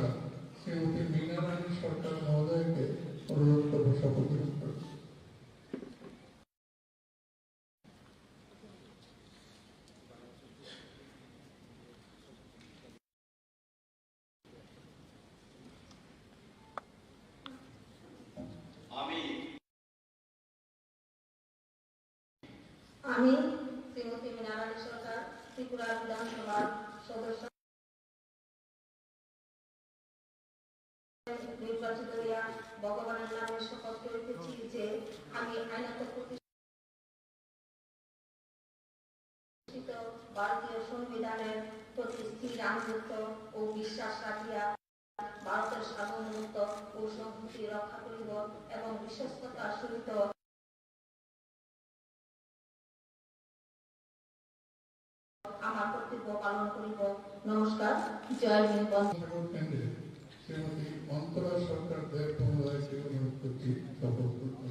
শ্রীমতী মীনা রানী সরকার মহোদয়কে অনুরোধ করব শপথ গ্রহণ করতে। আমি শ্রীমতী মীনা রানী সরকার ত্রিপুরা বিধানসভার সদস্য নির্বাচিত হইয়া ভগবানের নামে শপথ করিতেছি যে আমি আইনত প্রতিষ্ঠিত ভারতীয় সংবিধানের প্রতি স্থির আনুগত্য ও বিশ্বাস রাখিয়া ভারতের সার্বভৌমত্ব ও সংহতি রক্ষা করিব এবং বিশ্বস্ততার সহিত আমার কর্তব্য পালন করিব। নমস্কার। জয় হিন্দ। কেন্দ্রে শ্রীমতী অন্তরা সরকার দেব মহোদয়কে অনুরোধ করছি শপথ করতে।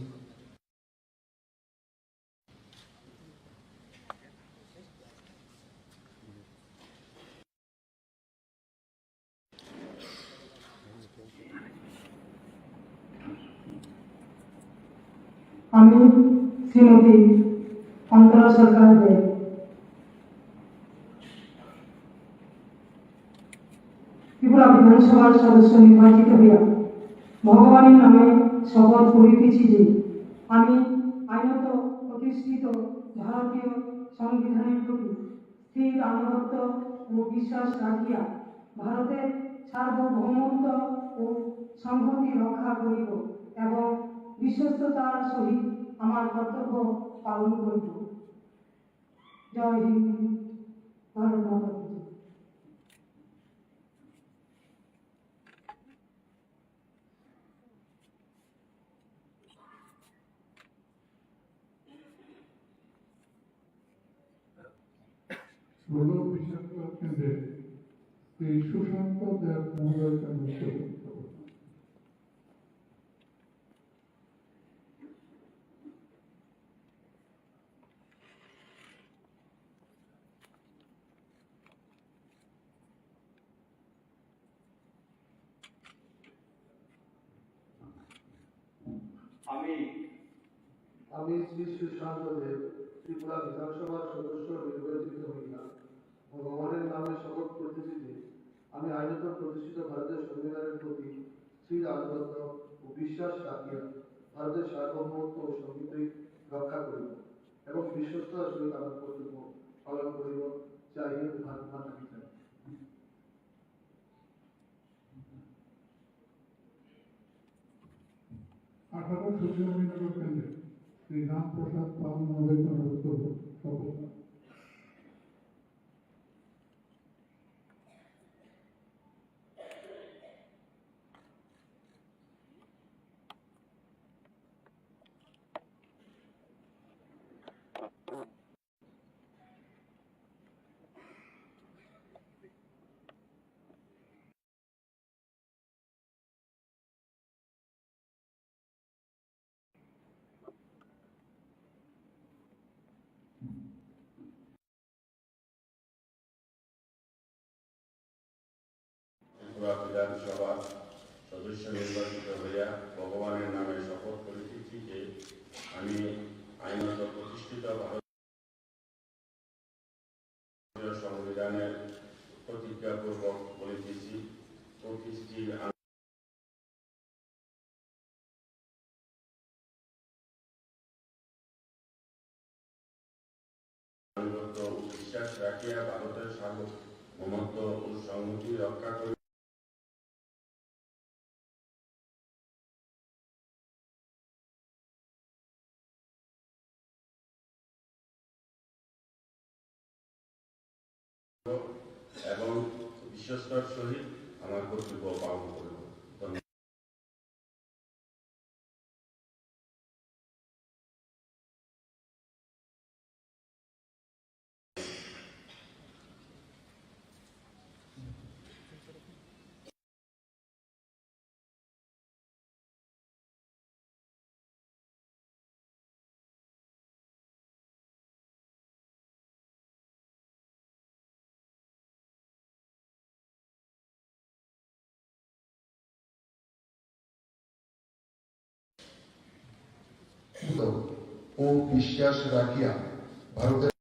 আমি শ্রীমতী অন্তরা সরকার দেব ত্রিপুরা বিধানসভার সদস্য নির্বাচিত হইয়া ভগবানের নামে শপথ করিতেছি যে আমি আইনত প্রতিষ্ঠিত ভারতীয় সংবিধানের প্রতি স্থির আনুগত্য ও বিশ্বাস রাখিয়া ভারতের সার্বভৌমত্ব ও সংহতি রক্ষা করিব এবং বিশ্বস্ততার সহিত আমার কর্তব্য পালন করিব। জয় হিন্দ। ভারত মাতা কি জয়। ষোলো বিধানসভা কেন্দ্রে শ্রী সুশান্ত দেব মহোদয়কে অনুরোধ করব। আমি শ্রী সুশান্ত দেব ত্রিপুরা বিধানসভার সদস্য নির্বাচিত হইয়া ভগবানের নামে শপথ করিতেছি যে আমি আইনত প্রতিষ্ঠিত ভারতের সংবিধানের প্রতি স্থির আনুগত্য ও বিশ্বাস রাখিয়া ভারতের সার্বভৌমত্ব ও সংহতি রক্ষা করিব এবং বিশ্বস্ততার সহিত আমার কর্তব্য পালন করিব। জয় হিন্দ। ভারত মাতা কি জয়। 18 সূর্যমণিনগর কেন্দ্রে শ্রী রামপ্রসাদ পাল মহোদয়কে অনুরোধ করব শপথ। ত্রিপুরা বিধানসভার সদস্য নির্বাচিত হইয়া ভগবানের নামে শপথ করিতেছি যে আমি আইনত প্রতিষ্ঠিত ভারতীয় সংবিধানের প্রতিজ্ঞাপূর্বক বলিতেছি প্রতিষ্ঠিত আনুগত্য ও বিশ্বাস রাখিয়া ভারতের সার্বভৌমত্ব ও সংহতি রক্ষা করি এবং বিশ্বস্ততার সহিত আমার কর্তব্য পালন করিব। ও বিশ্বাস রাখিয়া ভারতের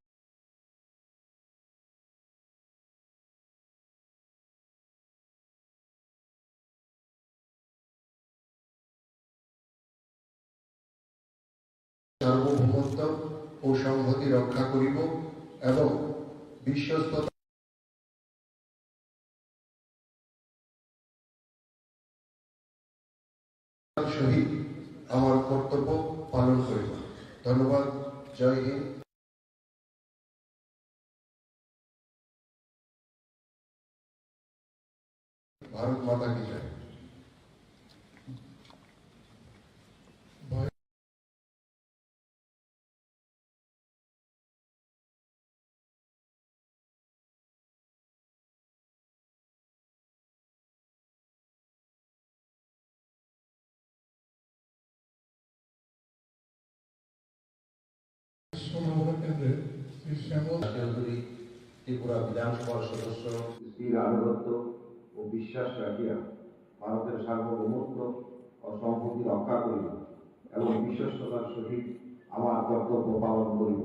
সার্বভৌমত্ব ও সংহতি রক্ষা করিব এবং বিশ্বস্ত সহিত আমার কর্তব্য পালন করিব। ধন্যবাদ। জয় হিন্দ। ভারত মাতা কি জয়। কেন্দ্রের শ্রী শ্যামল চৌধুরী ত্রিপুরা বিধানসভার সদস্য স্থির আনুগত্য ও বিশ্বাস রাখিয়া ভারতের সার্বভৌমত্ব ও সম্পত্তি রক্ষা করিব এবং বিশ্বস্ততার সহিত আমার কর্তব্য পালন করিব।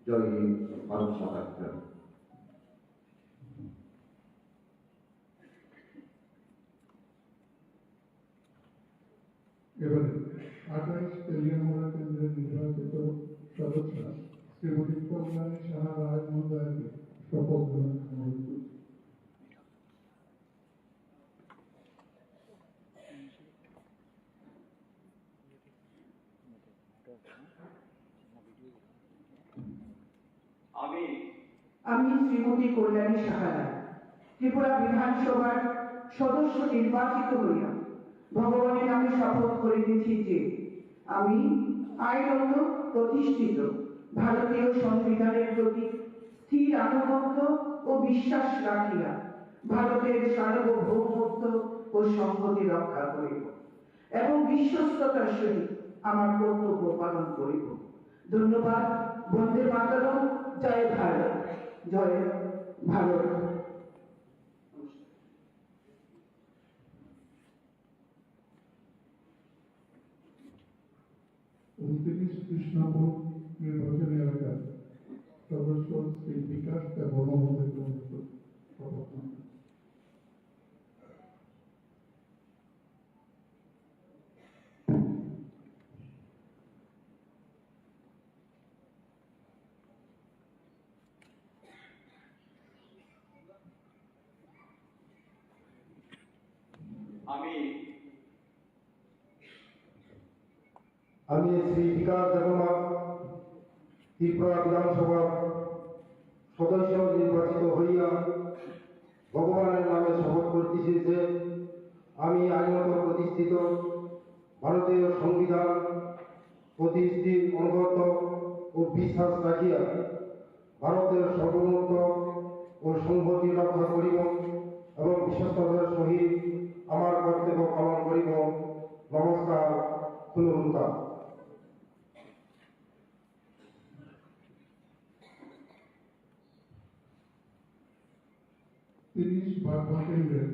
জয় হিন্দ। ভারত মাতা কি জয়। এবারে 28 তেলিয়ামুড়া কেন্দ্রের নির্বাচিত সদস্য শ্রীমতী কল্যাণী সাহা রায় মহোদয়কে শপথ গ্রহণ অনুরোধ করছি। আমি শ্রীমতী কল্যাণী সাহা রায় ত্রিপুরা বিধানসভার সদস্য নির্বাচিত হইয়া ভগবানের নামে শপথ করিতেছি যে আমি আইনত প্রতিষ্ঠিত ভারতীয় সংবিধানের প্রতি স্থির আনুগত্য ও বিশ্বাস রাখিয়া ভারতের সার্বভৌমত্ব ও সংহতি রক্ষা করিব এবং বিশ্বস্ততার সহিত আমার কর্তব্য পালন করিব। ধন্যবাদ। বন্দে মাতরম। জয় ভারত। জয় ভারত। 29 কৃষ্ণপুর নির্বাচনী এলাকার সদস্য শ্রী বিকাশ দেববর্মা মহোদয়কে অনুরোধ করছি শপথ গ্রহণ। আমি শ্রী বিকাশ দেববর্মা ত্রিপুরা বিধানসভা সদস্য নির্বাচিত হইয়া ভগবানের নামে শপথ করিতেছি যে আমি আইনত প্রতিষ্ঠিত ভারতীয় সংবিধান প্রতি স্থির অনুগত ও বিশ্বাস রাখিয়া ভারতের সার্বভৌমত্ব ও সংহতি রক্ষা করিব এবং বিশ্বস্ততার সহিত আমার কর্তব্য পালন করিব। নমস্কার। পুনরুত্থান। 30 বাগবা কেন্দ্রের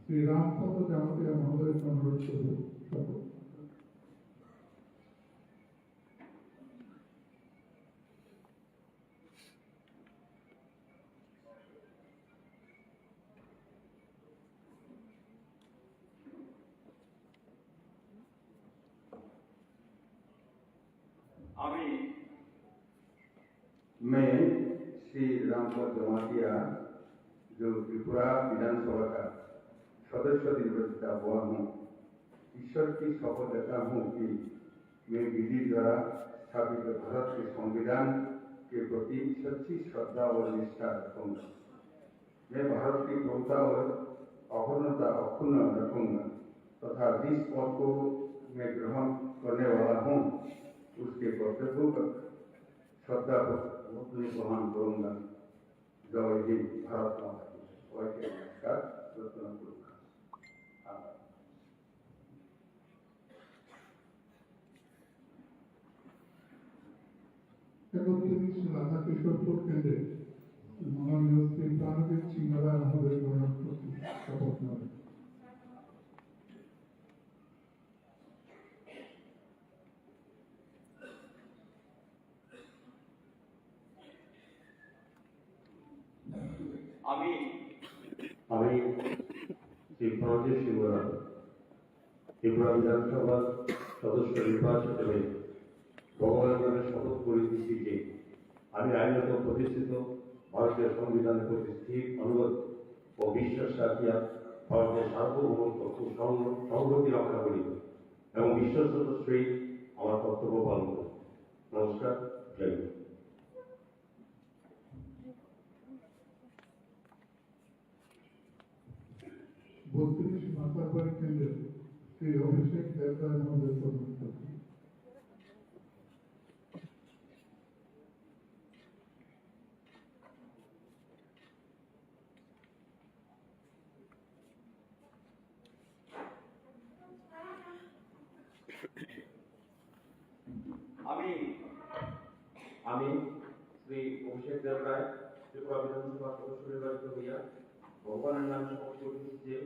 শ্রী রামপদ জামাতিয়া মহোদয়কে অনুরোধ করব শপথ। मैं श्री रामपद जमातिया जो त्रिपुरा विधानसभा का सदस्य निर्वाचित हुआ हूँ, ईश्वर की शपथ लेता हूँ कि मैं विधि द्वारा स्थापित भारत के संविधान के प्रति सच्ची श्रद्धा और निष्ठा रखूंगा। मैं भारत की प्रभुता और अखंडता अक्षुण्ण रखूंगा तथा जिस पद को मैं ग्रहण करने वाला हूँ उसके कर्तव्यों का श्रद्धा ग्रहण करूंगा। जय हिंद। भारत माता की जय। नमस्कार। रत्नपुर। 31 রাধা কিশোরপুর কেন্দ্রে মাননীয় শ্রী প্রাণবীর সিংহরা আমাদের অনুরোধ করছি শপথ নেবেন। আমি শ্রী প্রণজিৎ সিংহরা ত্রিপুরা বিধানসভার সদস্য নির্বাচিত হয়ে ভগবানের নামে শপথ করিতেছি যে আমি আইনত প্রতিষ্ঠিত ভারতীয় সংবিধানের প্রতি স্থির অনুরোধ ও বিশ্বাস রাখিয়া ভারতের সার্বভৌমত্ব ও সংহতি রক্ষা করিব এবং বিশ্বস্ততার সহিত আমার কর্তব্য পালন করব। নমস্কার, জয় হিন্দ। 32 মাতারবাড়ি কেন্দ্রের শ্রী অভিষেক দেবরায় মহোদয় প্রদান করবেন। আমি শ্রী অভিষেক দেবরায় ত্রিপুরা বিধানসভা সদস্য নির্বাচিত হইয়া ভগবানের নামে শপথ করিতেছি যে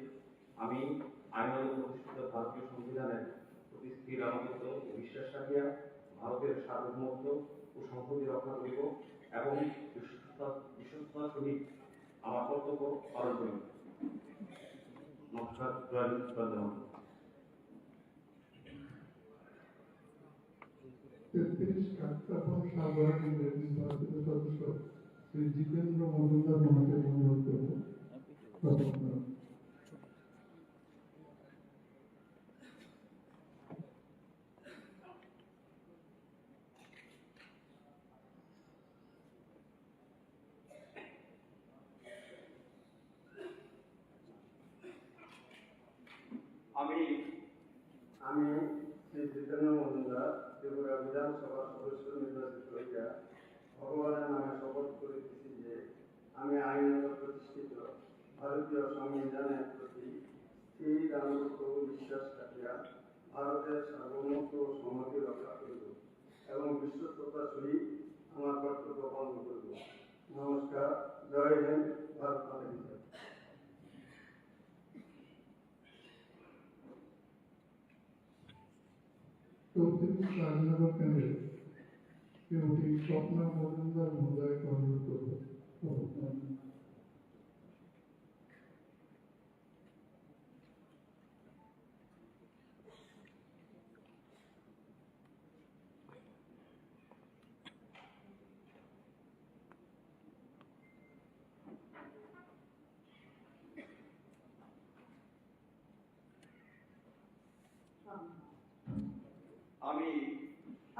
আমি আইনত প্রতিষ্ঠিত ভারতীয় সংবিধানের প্রতি স্থির আনুগত্য ও বিশ্বাস রাখিয়া ভারতের সার্বভৌমত্ব ও সংহতি রক্ষা করিব এবং বিশ্বস্ততার সহিত আমার কর্তব্য পালন করিব। নমস্কার, জয় হিন্দ, বন্দে মাতরম। 33 কাকতাপুর সাগর কেন্দ্রের নির্বাচিত সদস্য শ্রী জিতেন্দ্র মজুমদার মহাশয় অনুরোধ করব। আমি শ্রী জিতেন্দ্র মজুমদার ত্রিপুরা বিধানসভার সদস্য নির্বাচিত হইয়া ভগবানের নামে শপথ করিতেছি যে আমি আইনত প্রতিষ্ঠিত ভারতীয় সংবিধানের প্রতি স্থির আনুগত্য ও বিশ্বাস রাখিয়া ভারতের সার্বভৌমত্ব ও সংহতি রক্ষা করিব এবং বিশ্বস্ততার সহিত আমার কর্তব্য পালন করিব। নমস্কার, জয় হিন্দ, ভারত মাতা কি জয়। 34 রাজনগর কেন্দ্রের শ্রীমতী স্বপ্না মজুমদার মহোদয়কে অনুরোধ করব।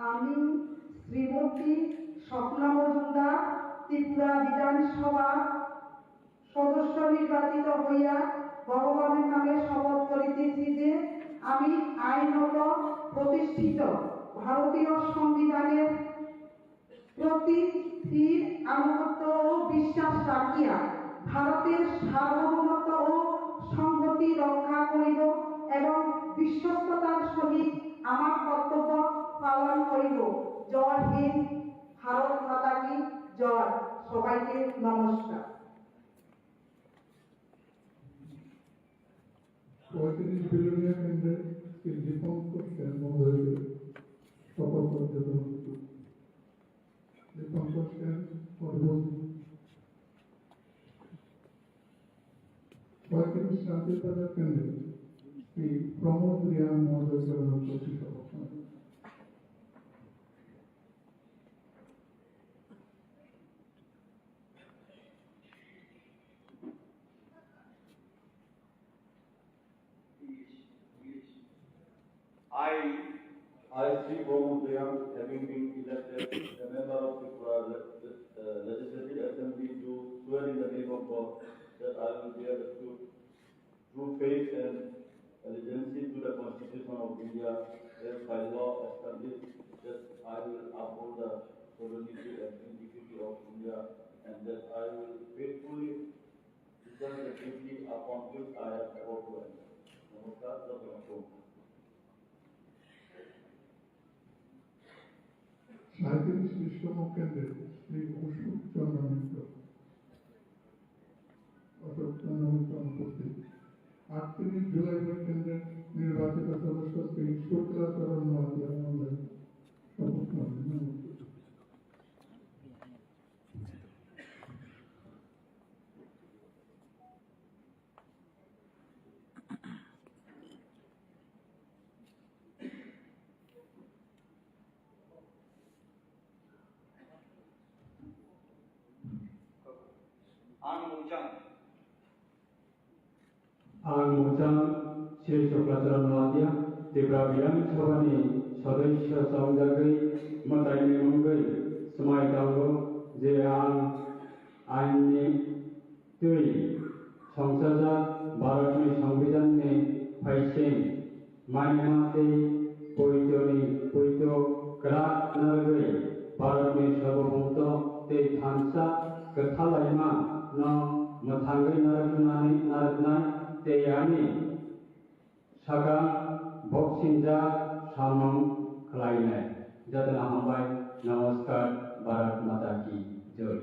আমি শ্রীমতী স্বপ্না মজুমদার ত্রিপুরা বিধানসভা সদস্য নির্বাচিত হইয়া ভগবানের নামে শপথ করিতেছি যে আমি আইনত প্রতিষ্ঠিত ভারতীয় সংবিধানের প্রতি স্থির আনুগত্য ও বিশ্বাস রাখিয়া ভারতের সার্বভৌমত্ব ও সংহতি রক্ষা করিব এবং বিশ্বস্ততার সহিত আমার কর্তব্য পালন করিব। জয় হিন্দ, ভারত মাতা কি জয়। সবাইকে নমস্কার। 35 বিলোনিয়া কেন্দ্রের শ্রী দীপঙ্কর সেন মহোদয়কে শপথ করতে অনুরোধ করব। দীপঙ্কর সেন অনুরোধ। 35 শান্তিবাজার কেন্দ্রের শ্রী প্রমোদ রিয়াং মহোদয়কে অনুরোধ করছি শপথ করতে। I, Sri Pramod Riyang, having been elected a member of the Legislative Assembly, do swear in the name of God that I will bear true faith and allegiance to the Constitution of India as by law established, that I will uphold the sovereignty and integrity of India, and that I will faithfully discharge the duty upon which I am about to enter. Namaskar, Dr. Makom. 37 বিশ্বমুখ কেন্দ্রের শ্রী অশোক চন্দ্র মিত্র উপস্থিত। 38 জুলাইপুর কেন্দ্রের নির্বাচিত সদস্য শ্রী শুক্লাচরণ মহাশয় মহোদয় শপথ করবেন। आं मोजां श्री चक्राचरण नवादिया त्रिपुरा विधानसभानि सदस्य संजागै मोदायनि मुंगै समायदांगौ जे आं आइननि तै संसजात भारतनि संविधाननि फाइसिं मानिनानै पयतो ग्रात नरगै भारतनि सार्वभौमत्व तै थानसा गोथालायमा न मोथांगै नारनाय तै आनि सागा बक्सिंजा सामं खलायनाय जादना हामबाय। नमस्कार। भारत माता की जय।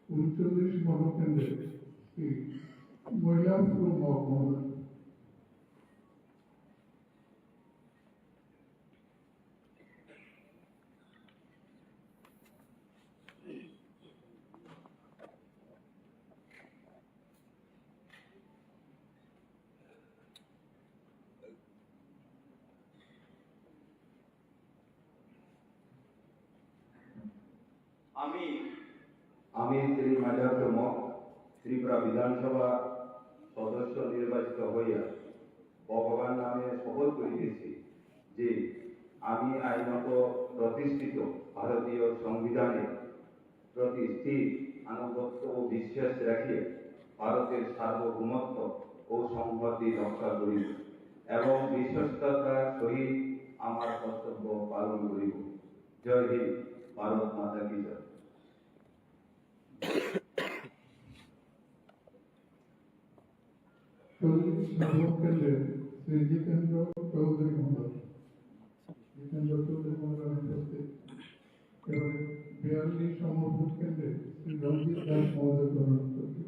उनचल्लिस मनकेंद्रे श्री महिला महोदय। আমি শ্রী মাজার চমক ত্রিপুরা বিধানসভা সদস্য নির্বাচিত হইয়া ভগবান নামে শপথ করিতেছি যে আমি আইনত প্রতিষ্ঠিত ভারতীয় সংবিধানের প্রতি স্থির আনুগত্য ও বিশ্বাস রাখিয়া ভারতের সার্বভৌমত্ব ও সংহতি রক্ষা করিব এবং বিশ্বস্ততার সহিত আমার কর্তব্য পালন করিব। জয় হিন্দ। ভারত মাতা কি জয়। केंद्रे श्री जितेंद्र चौधरी महोदय। जितेंद्र चौधरी महोदय उपस्थित एवं 42 নম্বর ভোট কেন্দ্রে শ্রী রঞ্জিত দাস মহোদয় গ্রহণ করছি।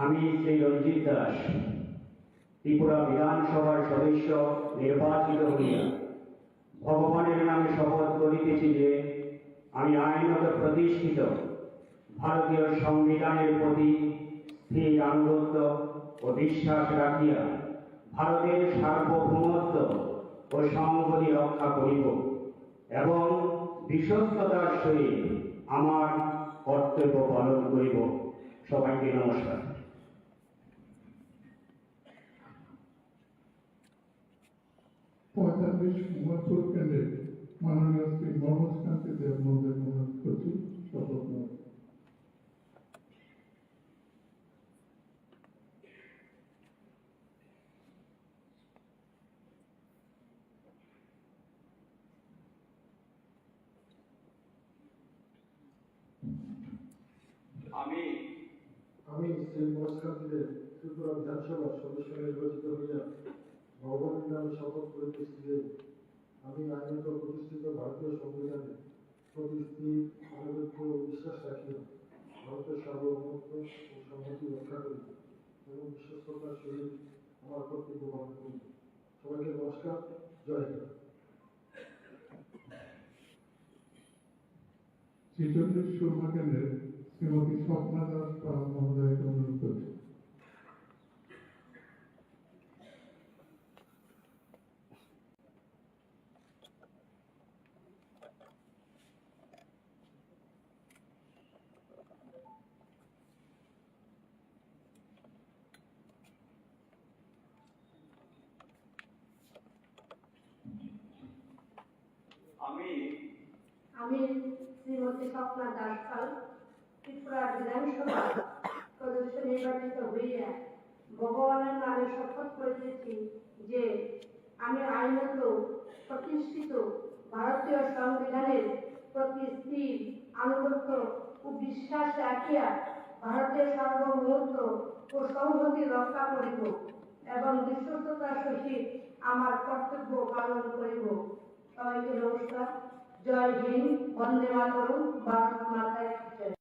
আমি শ্রী রঞ্জিত দাস ত্রিপুরা বিধানসভার সদস্য নির্বাচিত হইয়া ভগবানের নামে শপথ করিতেছি যে আমি আইনত প্রতিষ্ঠিত ভারতীয় সংবিধানের প্রতি স্থির আনুগত্য ও বিশ্বাস রাখিয়া ভারতের সার্বভৌমত্ব ও সংহতি রক্ষা করিব এবং বিশ্বস্ততার সহিত আমার কর্তব্য পালন করিব। সবাইকে নমস্কার। মথুর কেন্দ্রে মাননীয় শ্রী মনোজ কান্তি দেব মহোদয় অনুরোধ করছি শপথ নেওয়ার। আমি শ্রী মনোজ কান্তি দেব ত্রিপুরা বিধানসভার সদস্য নির্বাচিত হইয়া ভগবানের নামে শপথ করিতেছি যে আমি আইনত প্রতিষ্ঠিত ভারতীয় সংবিধানের প্রতি স্থির আনুগত্য ও বিশ্বাস রাখিয়া ভারতের সার্বভৌমত্ব ও সংহতি রক্ষা করিব এবং বিশ্বস্ততার সহিত আমার কর্তব্য পালন করিব। সবাইকে নমস্কার। জয় হিন্দ। 46 সুরমা কেন্দ্রে শ্রীমতী স্বপ্না দাস পাল মহোদয় অনুরোধ করছি। আমি শ্রীমতী স্বপ্না দাস পাল ত্রিপুরা বিধানসভা সদস্য নির্বাচিত হইয়া ভগবানের নামে শপথ করিতেছি যে আমি আইনত প্রতিষ্ঠিত ভারতীয় সংবিধানের প্রতি স্থির আনুগত্য ও বিশ্বাস রাখিয়া ভারতের সার্বভৌমত্ব ও সংহতি রক্ষা করিব এবং বিশ্বস্ততার সহিত আমার কর্তব্য পালন করিব। সবাইকে নমস্কার। জয় হিন্দ। বন্দে মাতরম। ভারত মাতা কি জয়।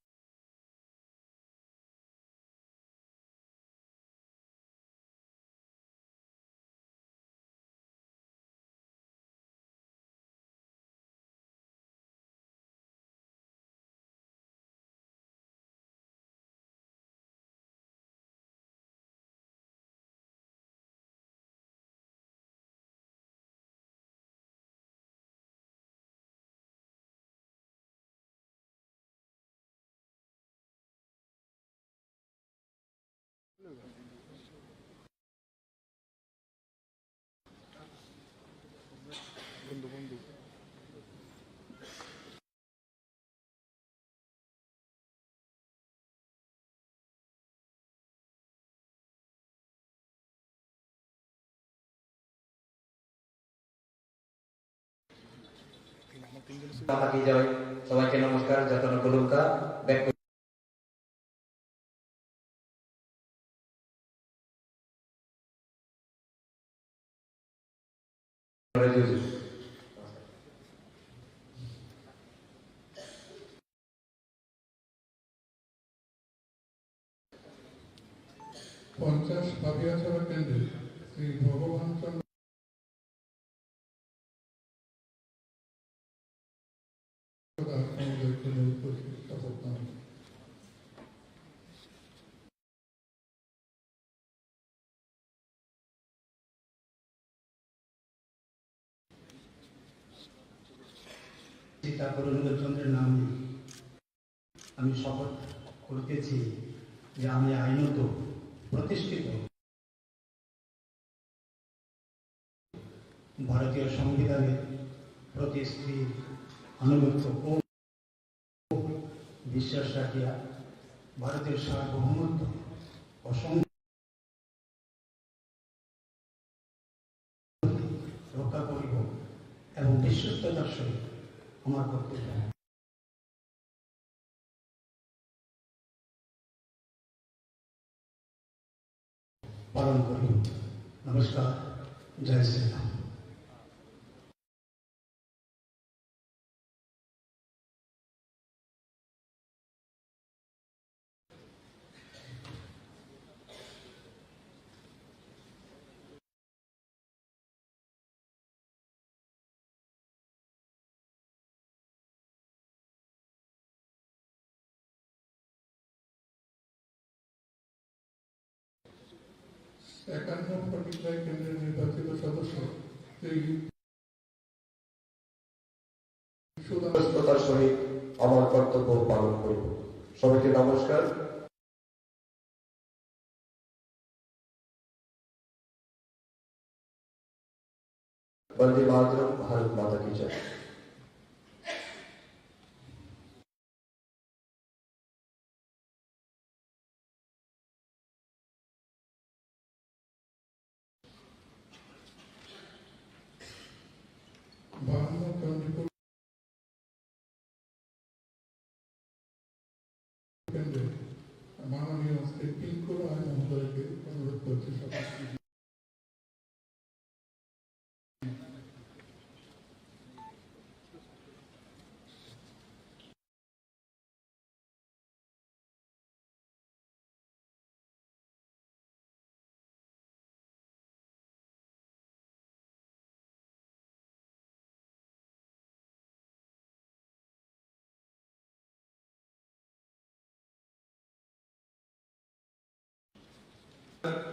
মাতা কি জয়। সবাইকে নমস্কার। যতন কলুকা ব্যাক পঞ্চাশ পাপিয়াছড়া কেন্দ্রে শ্রী ভগবান চন্দ্র চন্দ্রের নামে আমি শপথ করিতেছি যে আমি আইনত প্রতিষ্ঠিত ভারতীয় সংবিধানের প্রতি স্ত্রীর আনুগত্য ও বিশ্বাস রাখিয়া ভারতের সার্বভৌমত্ব ও রক্ষা করিব এবং বিশ্বস্ততার সহিত আমার কর্তব্য পালন করিব। নমস্কার। জয় শ্রীরাম। একান্ন ফটিকরায় কেন্দ্রের নির্বাচিত সদস্য শ্রী সুদানতার সহিত আমার কর্তব্য পালন করিব। সবাইকে নমস্কার। বন্দে মাতরম। ভারত মাতা কি জয়। বাহান্ন চন্দ্রপুর কেন্দ্রে মাননীয় শ্রী পিঙ্কু রায় মহোদয়কে অনুরোধ করছি সবাই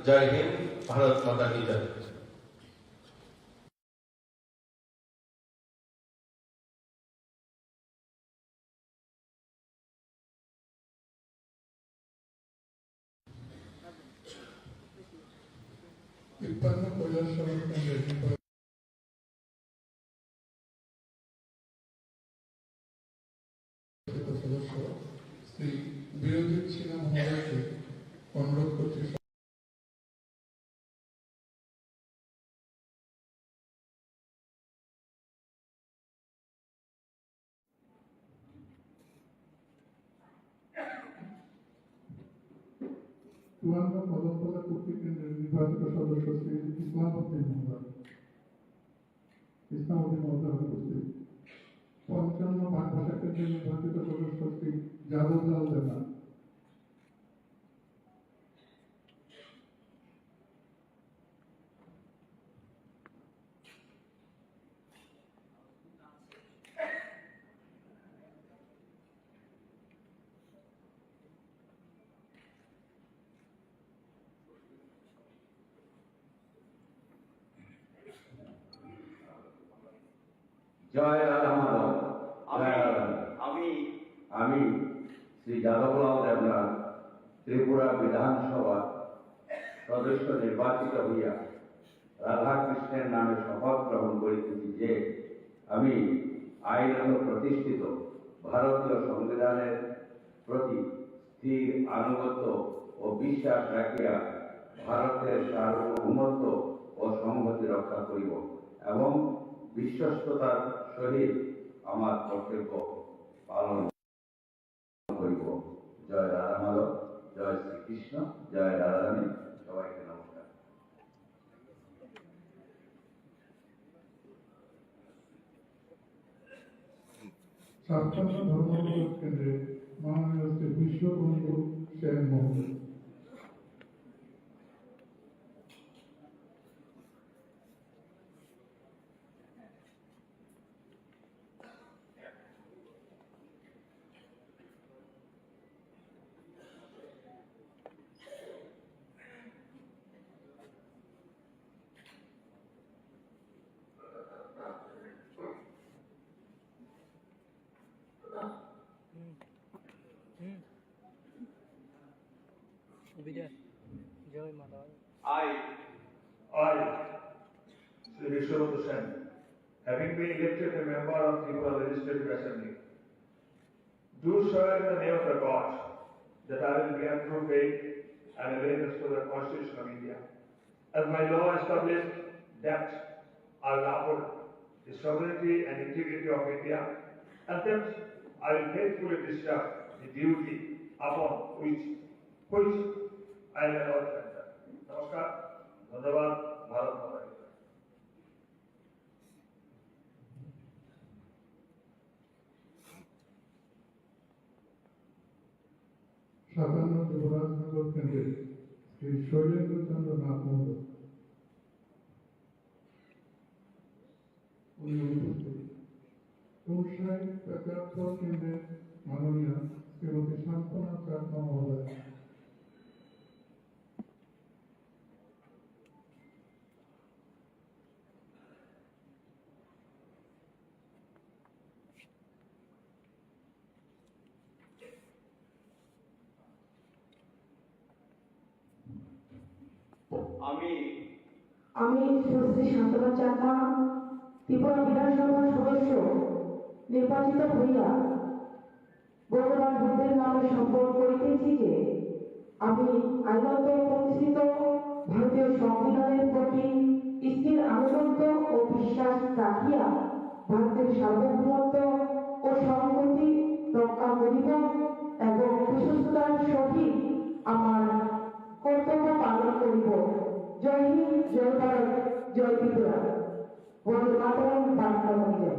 জয় হিন্দ। ভারত মাতা কি জয়। তিপ্পান্ন কৈলাসহর কেন্দ্রের নির্বাচিত সদস্য শ্রী বিরোজিৎ সিনহা মহোদয়কে অনুরোধ করছি চুয়ান্ন কদমতলা কুর্তি কেন্দ্রের নির্বাচিত সদস্য শ্রী ইসলামউদ্দিন মহোদয় উপস্থিত। পঞ্চান্ন ভাষা কেন্দ্রের নির্বাচিত সদস্য শ্রী যাদবলাল দেবা। জয় রাধা মাধব। আমি শ্রী যাদবলাল দেবনাথ ত্রিপুরা বিধানসভা সদস্য নির্বাচিত হইয়া রাধাকৃষ্ণের নামে শপথ গ্রহণ করিতেছি যে আমি আইনত প্রতিষ্ঠিত ভারতীয় সংবিধানের প্রতি স্থির আনুগত্য ও বিশ্বাস রাখিয়া ভারতের সার্বভৌমত্ব ও সংহতি রক্ষা করিব এবং বিশ্বস্ততার সহিত আমার কর্তব্য পালন করিব। জয় রাধা মাধব, জয় শ্রীকৃষ্ণ, জয় রাধারানী। সবাইকে নমস্কার। ছাপ্পান্ন ধর্মবিকাশ কেন্দ্রে মাননীয় শ্রী বিশ্ববন্ধু সেন মহোদয়। I, Sri Vishwabandhu Sen, having been elected a member of Tripura Legislative Assembly, do swear in the name of the God that I will bear true faith and allegiance to the Constitution of India, as my law established that I will uphold the sovereignty and integrity of India, and that I will faithfully discharge the duty upon which I am allowed to enter. Namaskar, Dhanyavad, Bharat Mata Ki Jai. সাতান্ন যুবরাজনগর কেন্দ্রে শ্রী শৈলেন্দ্র চন্দ্র নাথ মহোদয়। উনি উপস্থিত। তুলসাই পেচারথল কেন্দ্রের মাননীয় শ্রীমতী শান্তনা চাকমা মহোদয়। আমি শ্রী শান্তনা চাকমা ত্রিপুরা বিধানসভার সদস্য নির্বাচিত হইয়া ভগবান বুদ্ধের নামে শপথ করিতেছি যে আমি আইনত প্রতিষ্ঠিত ভারতীয় সংবিধানের প্রতি স্থির আনুগত্য ও বিশ্বাস রাখিয়া ভারতের সার্বভৌমত্ব ও সংহতি রক্ষা করিব এবং বিশ্বস্ততার সহিত আমার কর্তব্য পালন করিব। জয় হিন্দ, জয় ভারত, জয় ত্রিপুরা। বন্দে মাতরম, বার্তা জয়।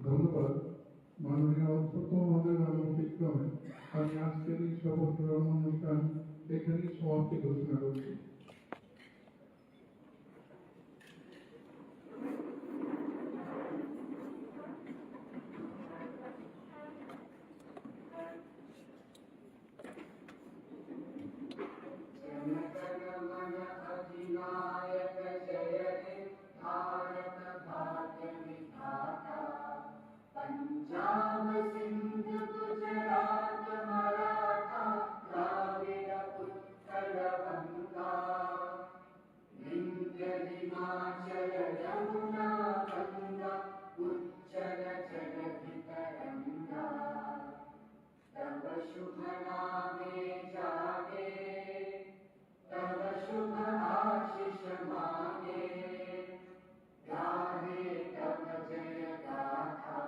ধন্যবাদ। মাননীয় অধ্যক্ষ মহোদয়ের অনুমতিক্রমে আমি আজকের এই শপথ গ্রহণ অনুষ্ঠান এখানেই সমাপ্তি ঘোষণা করছি। पंजाब सिंध गुजरात मराठा द्राविड उत्कल गंगा विंध्य हिमाचल यमुना गंगा उच्चल जलधि तरंगा तव शुभ नामे जागे तव शुभ आशीष मांगे गाहे तव जय गाथा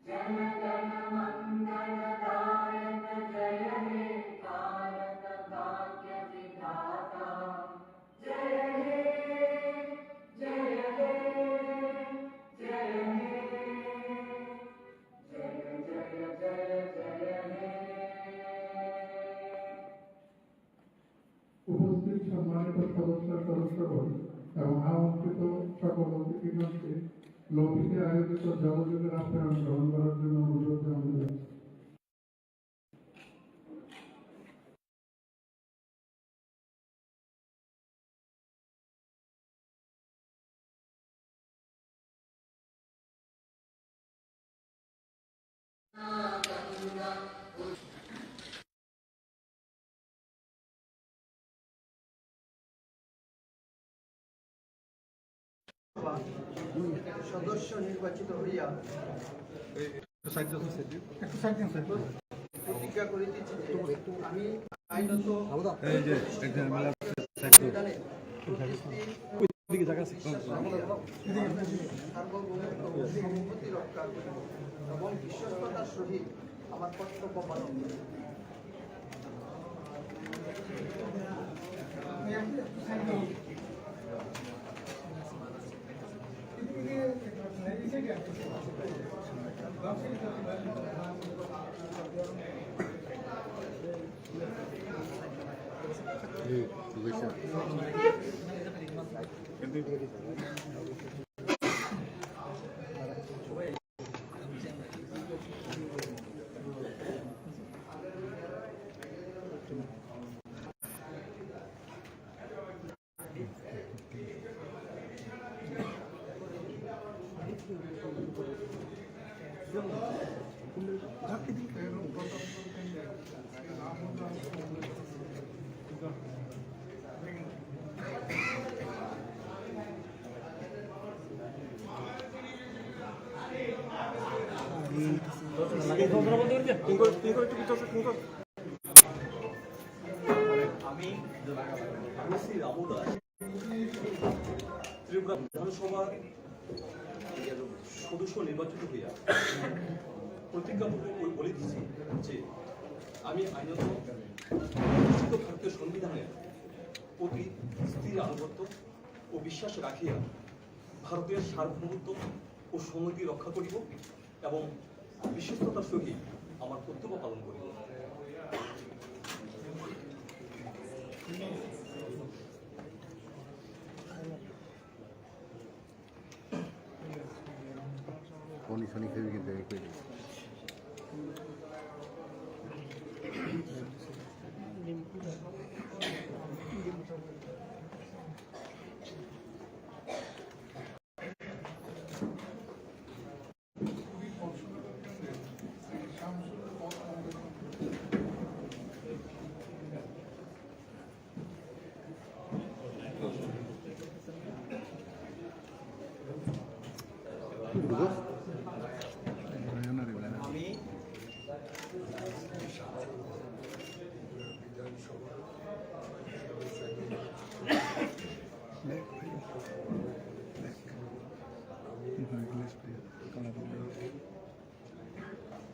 जन गण मंगल दायक जय हे कारक भाग्य विधाता जय हे जय हे जय हे जय जय जय जय हे এবং আমন্ত্রিত সকল অতিথিগণকে লৌকিকে আয়োজিত জলযোগের আপ্যায়ন গ্রহণ করার জন্য অনুরোধ জানানো যাচ্ছে। সদস্য নির্বাচিত হইয়া প্রতিজ্ঞা করিতেছি যে আমি আইনত সার্বভৌমত্ব রক্ষা করিব এবং বিশ্বস্ততার সহিত আমার কর্তব্য পালন করিব। আমি রামু দাস ত্রিপুরা বিধানসভার সদস্য নির্বাচিত হইয়া প্রতিজ্ঞাপত্র বলিতেছি যে আমি আইনত ভারতীয় সংবিধানের প্রতি স্থির আনুগত্য ও বিশ্বাস রাখিয়া ভারতের সার্বভৌমত্ব ও সংহতি রক্ষা করিব এবং বিশ্বস্ততার সহিত আমার কর্তব্য পালন করিব।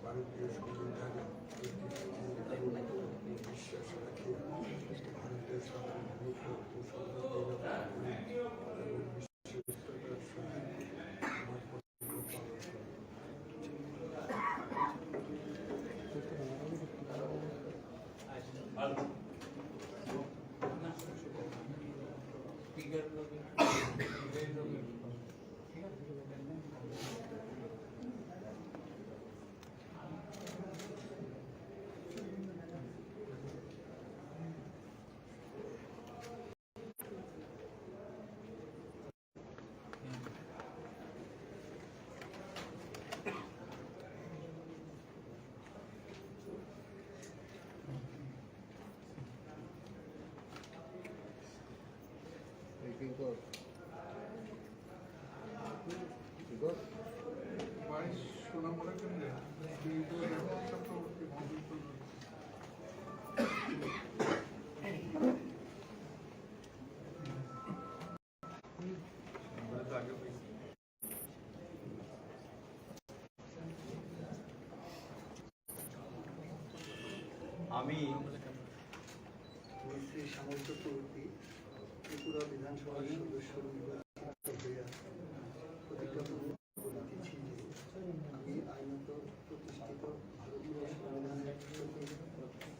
ভারতীয় সংবিধানে বিশ্বাস রাখিয়া ভারতের সার্বভৌমত্ব ও সংহতি এবং বিশ্বস্ততার সহিত আমার কর্তব্য পালন করিব। আমি শ্রী শ্যামল চক্রবর্তী ত্রিপুরা বিধানসভার সদস্য নির্বাচিত হইয়া প্রতিজ্ঞাপত্র করিতেছি যে আমি আইনত প্রতিষ্ঠিত ভারতীয় সংবিধানের প্রতি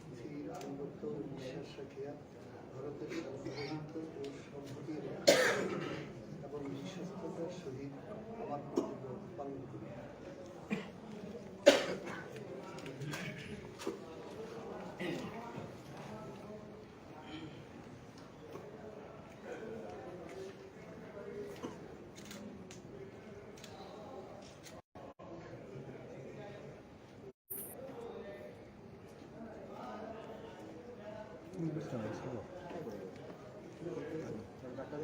স্থির আনুগত্য ও বিশ্বাস রাখিয়া ভারতের সার্বভৌমত্ব ও সংহতি রক্ষা ডাক্তার